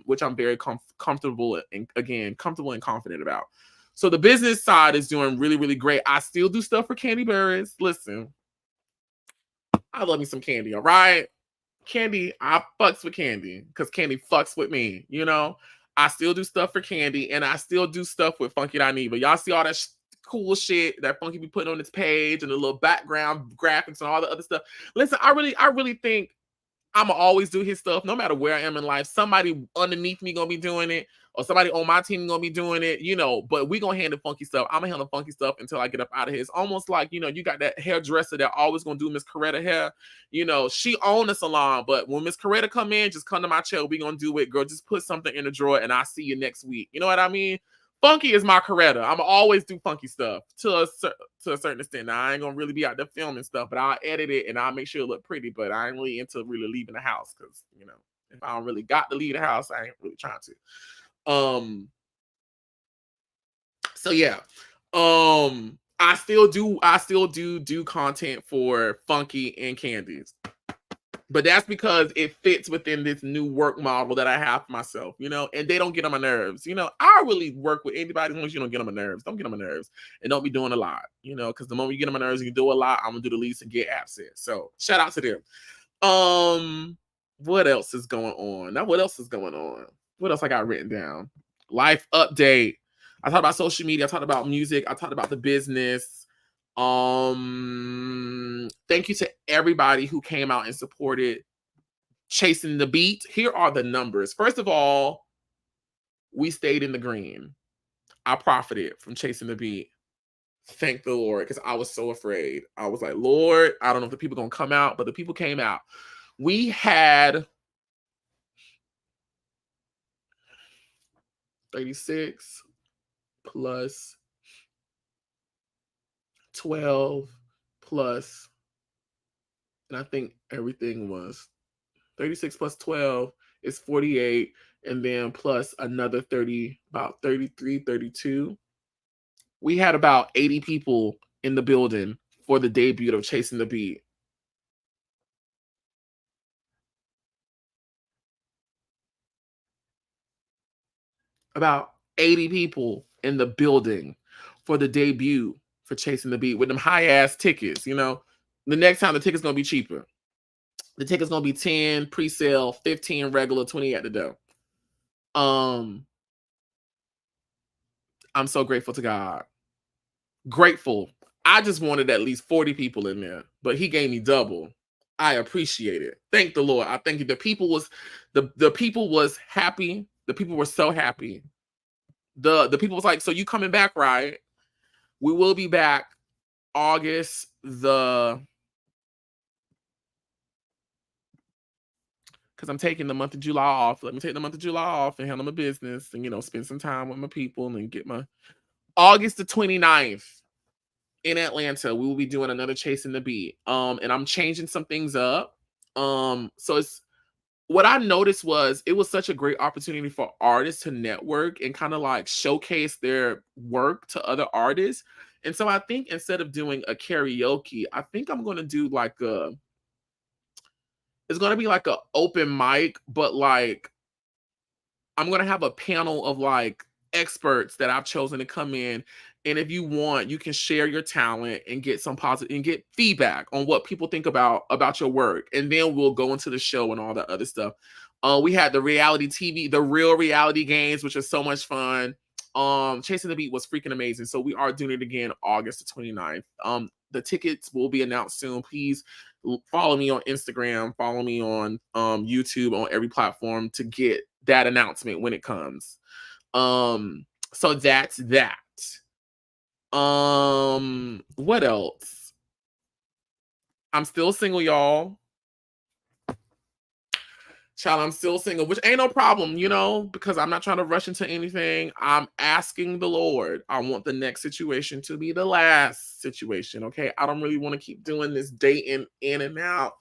Which I'm very comfortable and confident about. So the business side is doing really, really great. I still do stuff for Candy Berries. Listen, I love me some Candy, all right? Candy, I fucks with Candy because Candy fucks with me, you know? I still do stuff for Candy and I still do stuff with Funky Dineva. Y'all see all that cool shit that Funky be putting on its page and the little background graphics and all the other stuff. Listen, I really think I'ma always do his stuff no matter where I am in life. Somebody underneath me gonna be doing it, or somebody on my team gonna be doing it, you know. But we gonna handle funky stuff. I'm gonna handle funky stuff until I get up out of here. It's almost like, you know, you got that hairdresser that always gonna do Miss Coretta hair. You know, she own the salon, but when Miss Coretta come in, just come to my chair. We gonna do it, girl. Just put something in the drawer, and I'll see you next week. You know what I mean? Funky is my Coretta. I'm always do funky stuff to a certain extent. Now, I ain't gonna really be out there filming stuff, but I'll edit it and I'll make sure it look pretty. But I ain't really into really leaving the house because, you know, if I don't really got to leave the house, I ain't really trying to. So yeah, I still do content for Funky and Candies. But that's because it fits within this new work model that I have for myself, you know, and they don't get on my nerves. You know, I really work with anybody as long as you don't get on my nerves. Don't get on my nerves and don't be doing a lot, you know, because the moment you get on my nerves and you do a lot, I'm gonna do the least and get absent. So shout out to them. What else is going on? Now, what else is going on? What else I got written down? Life update. I talked about social media, I talked about music, I talked about the business. Thank you to everybody who came out and supported Chasing the Beat. Here are the numbers. First of all, we stayed in the green. I profited from Chasing the Beat. Thank the Lord, because I was so afraid. I was like, Lord, I don't know if the people are gonna come out, but the people came out. We had 36 plus 12 plus, and I think everything was 36 plus 12 is 48, and then plus another 30, about 33, 32. We had about 80 people in the building for the debut of Chasing the Beat. About 80 people in the building for the debut for Chasing the Beat with them high-ass tickets, you know. The next time the ticket's going to be cheaper. The ticket's going to be 10 pre-sale, 15 regular, 20 at the door. I'm so grateful to God. Grateful. I just wanted at least 40 people in there, but he gave me double. I appreciate it. Thank the Lord. I thank you. The people was happy. The people were so happy. The people was like, so you coming back, right? We will be back August because I'm taking the month of July off. Let me take the month of July off and handle my business and, you know, spend some time with my people and get my August the 29th in Atlanta. We will be doing another Chasing the Beat. And I'm changing some things up. So it's what I noticed was it was such a great opportunity for artists to network and kind of like showcase their work to other artists. And so I think instead of doing a karaoke, I think I'm going to do like it's going to be like a open mic, but like I'm going to have a panel of like experts that I've chosen to come in. And if you want, you can share your talent and get some positive and get feedback on what people think about your work. And then we'll go into the show and all that other stuff. We had the reality TV, the real reality games, which is so much fun. Chasing the Beat was freaking amazing. So we are doing it again August the 29th. The tickets will be announced soon. Please follow me on Instagram, follow me on YouTube, on every platform to get that announcement when it comes. So that's that. What else? I'm still single, y'all. Child, I'm still single, which ain't no problem, you know, because I'm not trying to rush into anything. I'm asking the Lord. I want the next situation to be the last situation, okay? I don't really want to keep doing this dating in and out.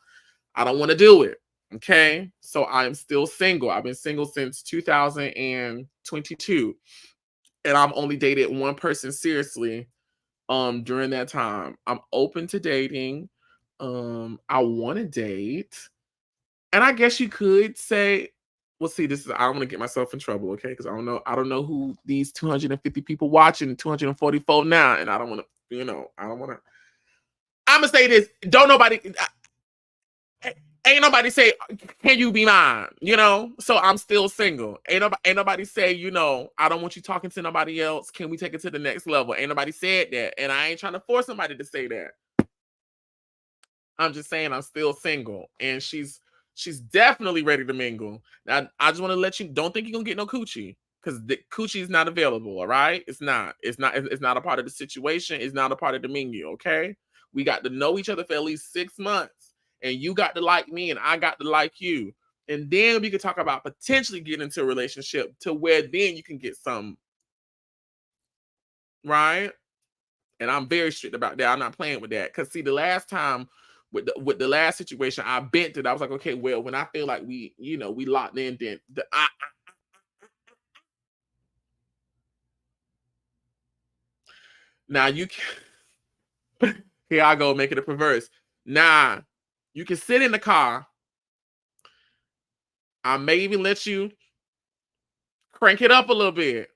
I don't want to do it, okay? So I'm still single. I've been single since 2022, and I've only dated one person seriously during that time. I'm open to dating. I want to date. And I guess you could say, Well, see, this is I don't want to get myself in trouble, okay? Because I don't know who these 250 people watching, 244 now, and I don't want to, I don't want to. I'm gonna say this: don't nobody, ain't nobody say, "Can you be mine?" So I'm still single. Ain't nobody say, I don't want you talking to nobody else. Can we take it to the next level? Ain't nobody said that, and I ain't trying to force somebody to say that. I'm just saying I'm still single, and she's definitely ready to mingle. Now, I just want to let you don't think you're gonna get no coochie because the coochie is not available. All right, it's not. It's not a part of the situation. It's not a part of the menu. Okay, we got to know each other for at least 6 months, and you got to like me, and I got to like you, and then we can talk about potentially getting into a relationship to where then you can get some, right? And I'm very strict about that. I'm not playing with that. Cause see, the last time with the last situation, I bent it. I was like, okay, well, when I feel like we locked in, then now you can here I go making it perverse. Nah, you can sit in the car. I may even let you crank it up a little bit.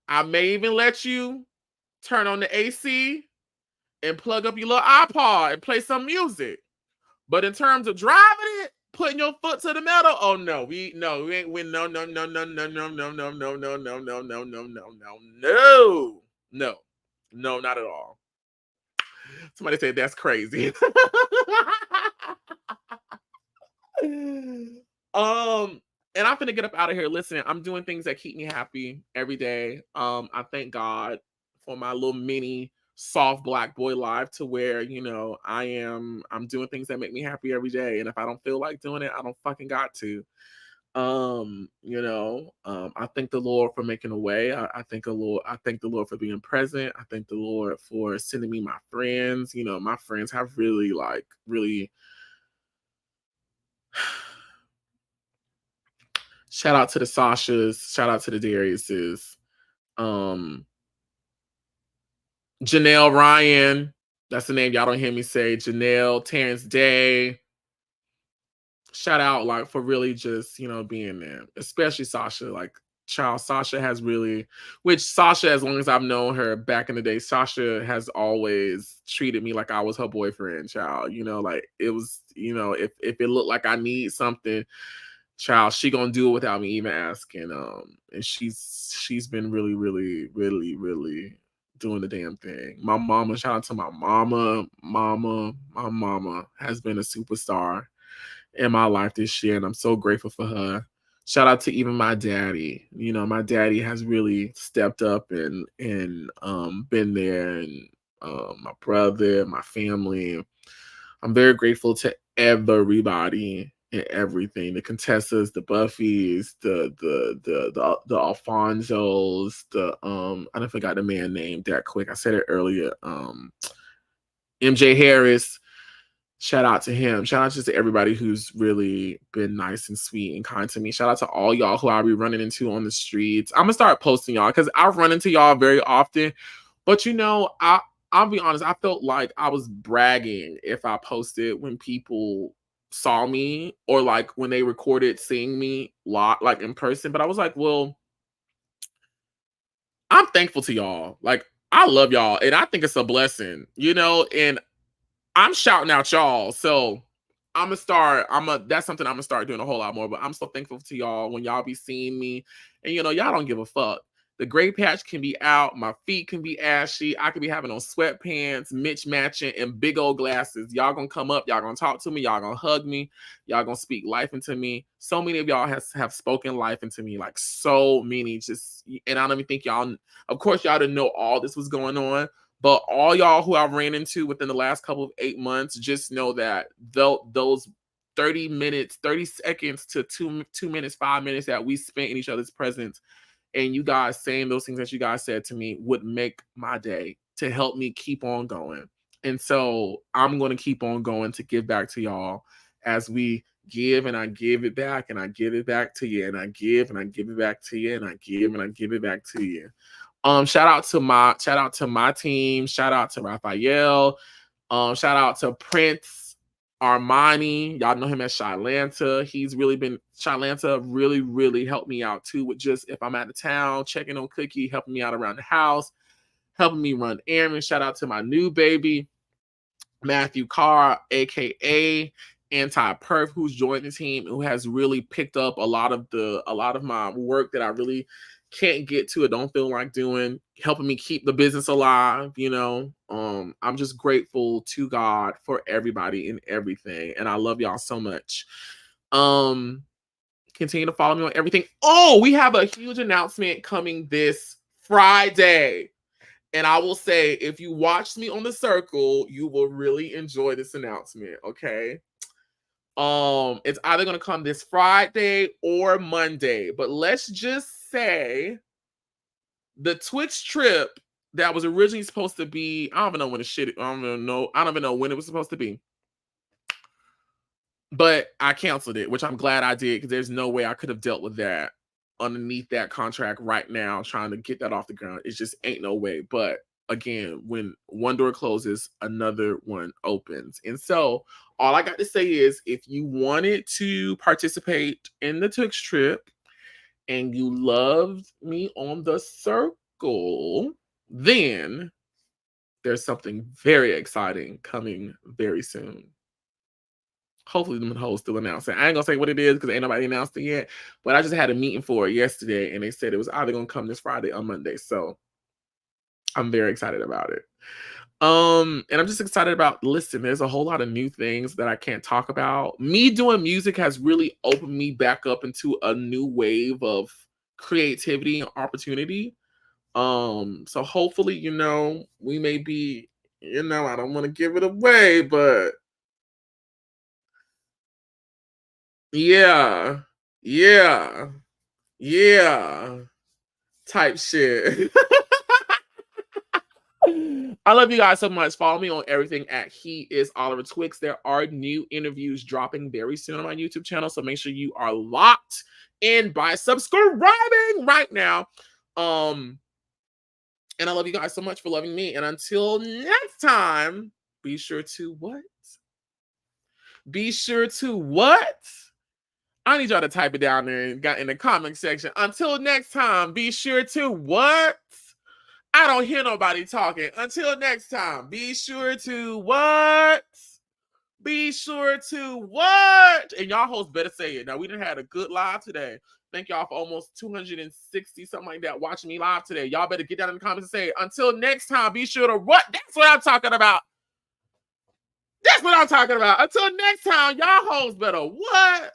I may even let you turn on the AC and plug up your little iPod and play some music. But in terms of driving it, putting your foot to the metal, oh no, we ain't win. No, no, no, no, no, no, no, no, no, no, no, no, no, no, no, no, no, no, not at all. Somebody said that's crazy. And I'm gonna get up out of here. Listen, I'm doing things that keep me happy every day. I thank God for my little mini soft black boy life to where I'm doing things that make me happy every day. And if I don't feel like doing it, I don't fucking got to. I thank the Lord for making a way. I thank the Lord for being present. I thank the Lord for sending me my friends. My friends have really shout out to the Sashas, shout out to the Dariuses. Janelle Ryan, that's the name y'all don't hear me say. Janelle, Terrence Day. Shout out for really just, being there. Especially Sasha. Sasha has really, which Sasha, as long as I've known her back in the day, Sasha has always treated me like I was her boyfriend, child. It was, if it looked like I need something, child, she gonna do it without me even asking. And she's been really, really, really, really doing the damn thing. My mama, shout out to my mama. My mama has been a superstar in my life this year, and I'm so grateful for her. Shout out to even my daddy. My daddy has really stepped up and been there, and my brother, my family. I'm very grateful to everybody and everything. The Contessas, the Buffys, the Alfonsos, I don't forgot the man name that quick. I said it earlier. MJ Harris. Shout out to him. Shout out just to everybody who's really been nice and sweet and kind to me. Shout out to all y'all who I'll be running into on the streets. I'm gonna start posting y'all because I run into y'all very often. But I'll be honest, I felt like I was bragging if I posted when people saw me or when they recorded seeing me in person. But I was like, well, I'm thankful to y'all. I love y'all, and I think it's a blessing, and I'm shouting out y'all. So that's something I'm gonna start doing a whole lot more. But I'm so thankful to y'all when y'all be seeing me. And y'all don't give a fuck. The gray patch can be out, my feet can be ashy, I could be having on sweatpants, matching, and big old glasses. Y'all gonna come up, y'all gonna talk to me, y'all gonna hug me, y'all gonna speak life into me. So many of y'all have spoken life into me, so many. And I don't even think y'all, of course, y'all didn't know all this was going on. But all y'all who I've ran into within the last couple of 8 months, just know that those 30 minutes, 30 seconds to 2 minutes, 5 minutes that we spent in each other's presence, and you guys saying those things that you guys said to me would make my day to help me keep on going. And so I'm going to keep on going to give back to y'all as we give, and I give it back, and I give it back to you, and I give, and I give it back to you, and I give, and I give it back to you. Shout out to my team. Shout out to Raphael. Shout out to Prince. Armani, y'all know him as Shylanta. He's really been, Shylanta really, really helped me out too with just if I'm out of town, checking on Cookie, helping me out around the house, helping me run errands. Shout out to my new baby, Matthew Carr, aka Anti-Perf, who's joined the team, who has really picked up a lot of my work that I really can't get to or don't feel like doing, helping me keep the business alive, you know. I'm just grateful to God for everybody and everything, and I love y'all so much. Continue to follow me on everything. Oh, we have a huge announcement coming this Friday. And I will say, if you watched me on The Circle, you will really enjoy this announcement, okay? It's either going to come this Friday or Monday, but let's just say the Twitch trip that was originally supposed to be, I don't even know when I don't even know when it was supposed to be. But I canceled it, which I'm glad I did, because there's no way I could have dealt with that underneath that contract right now, trying to get that off the ground. It just ain't no way. But again, when one door closes, another one opens. And so all I got to say is, if you wanted to participate in the Twix trip and you loved me on The Circle, then there's something very exciting coming very soon. Hopefully the hoes still announce it. I ain't gonna say what it is because ain't nobody announced it yet. But I just had a meeting for it yesterday, and they said it was either gonna come this Friday or Monday. So I'm very excited about it. And I'm just excited about, listen, there's a whole lot of new things that I can't talk about. Me doing music has really opened me back up into a new wave of creativity and opportunity. So hopefully, you know, we may be, you know, I don't want to give it away, but yeah, type shit. I love you guys so much. Follow me on everything at He Is Oliver Twix. There are new interviews dropping very soon on my YouTube channel, so make sure you are locked in by subscribing right now. And I love you guys so much for loving me. And until next time, be sure to what? Be sure to what? I need y'all to type it down there in the comment section. Until next time, be sure to what? I don't hear nobody talking. Until next time, be sure to what? Be sure to what? And y'all hosts better say it. Now, we done had a good live today. Thank y'all for almost 260, something like that, watching me live today. Y'all better get down in the comments and say, until next time, be sure to what? That's what I'm talking about. That's what I'm talking about. Until next time, y'all hosts better what?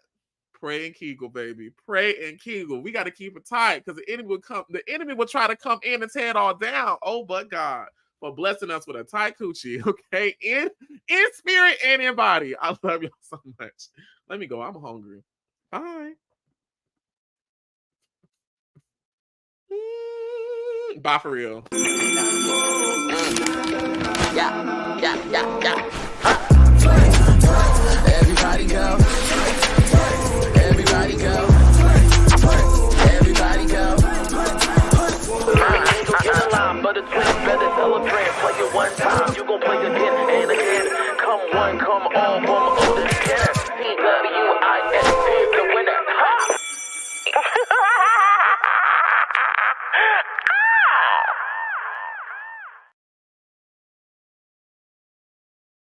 Pray and Kegel, baby. Pray and Kegel. We got to keep it tight because the enemy will come. The enemy will try to come in and tear it all down. Oh, but God, for blessing us with a tight coochie, okay? In spirit and in body. I love y'all so much. Let me go. I'm hungry. Bye. Bye for real. Yeah. Everybody go. Everybody go. Everybody go. But it's better celebrate. Play it one time, you gon' play again and again. Come one, come all, from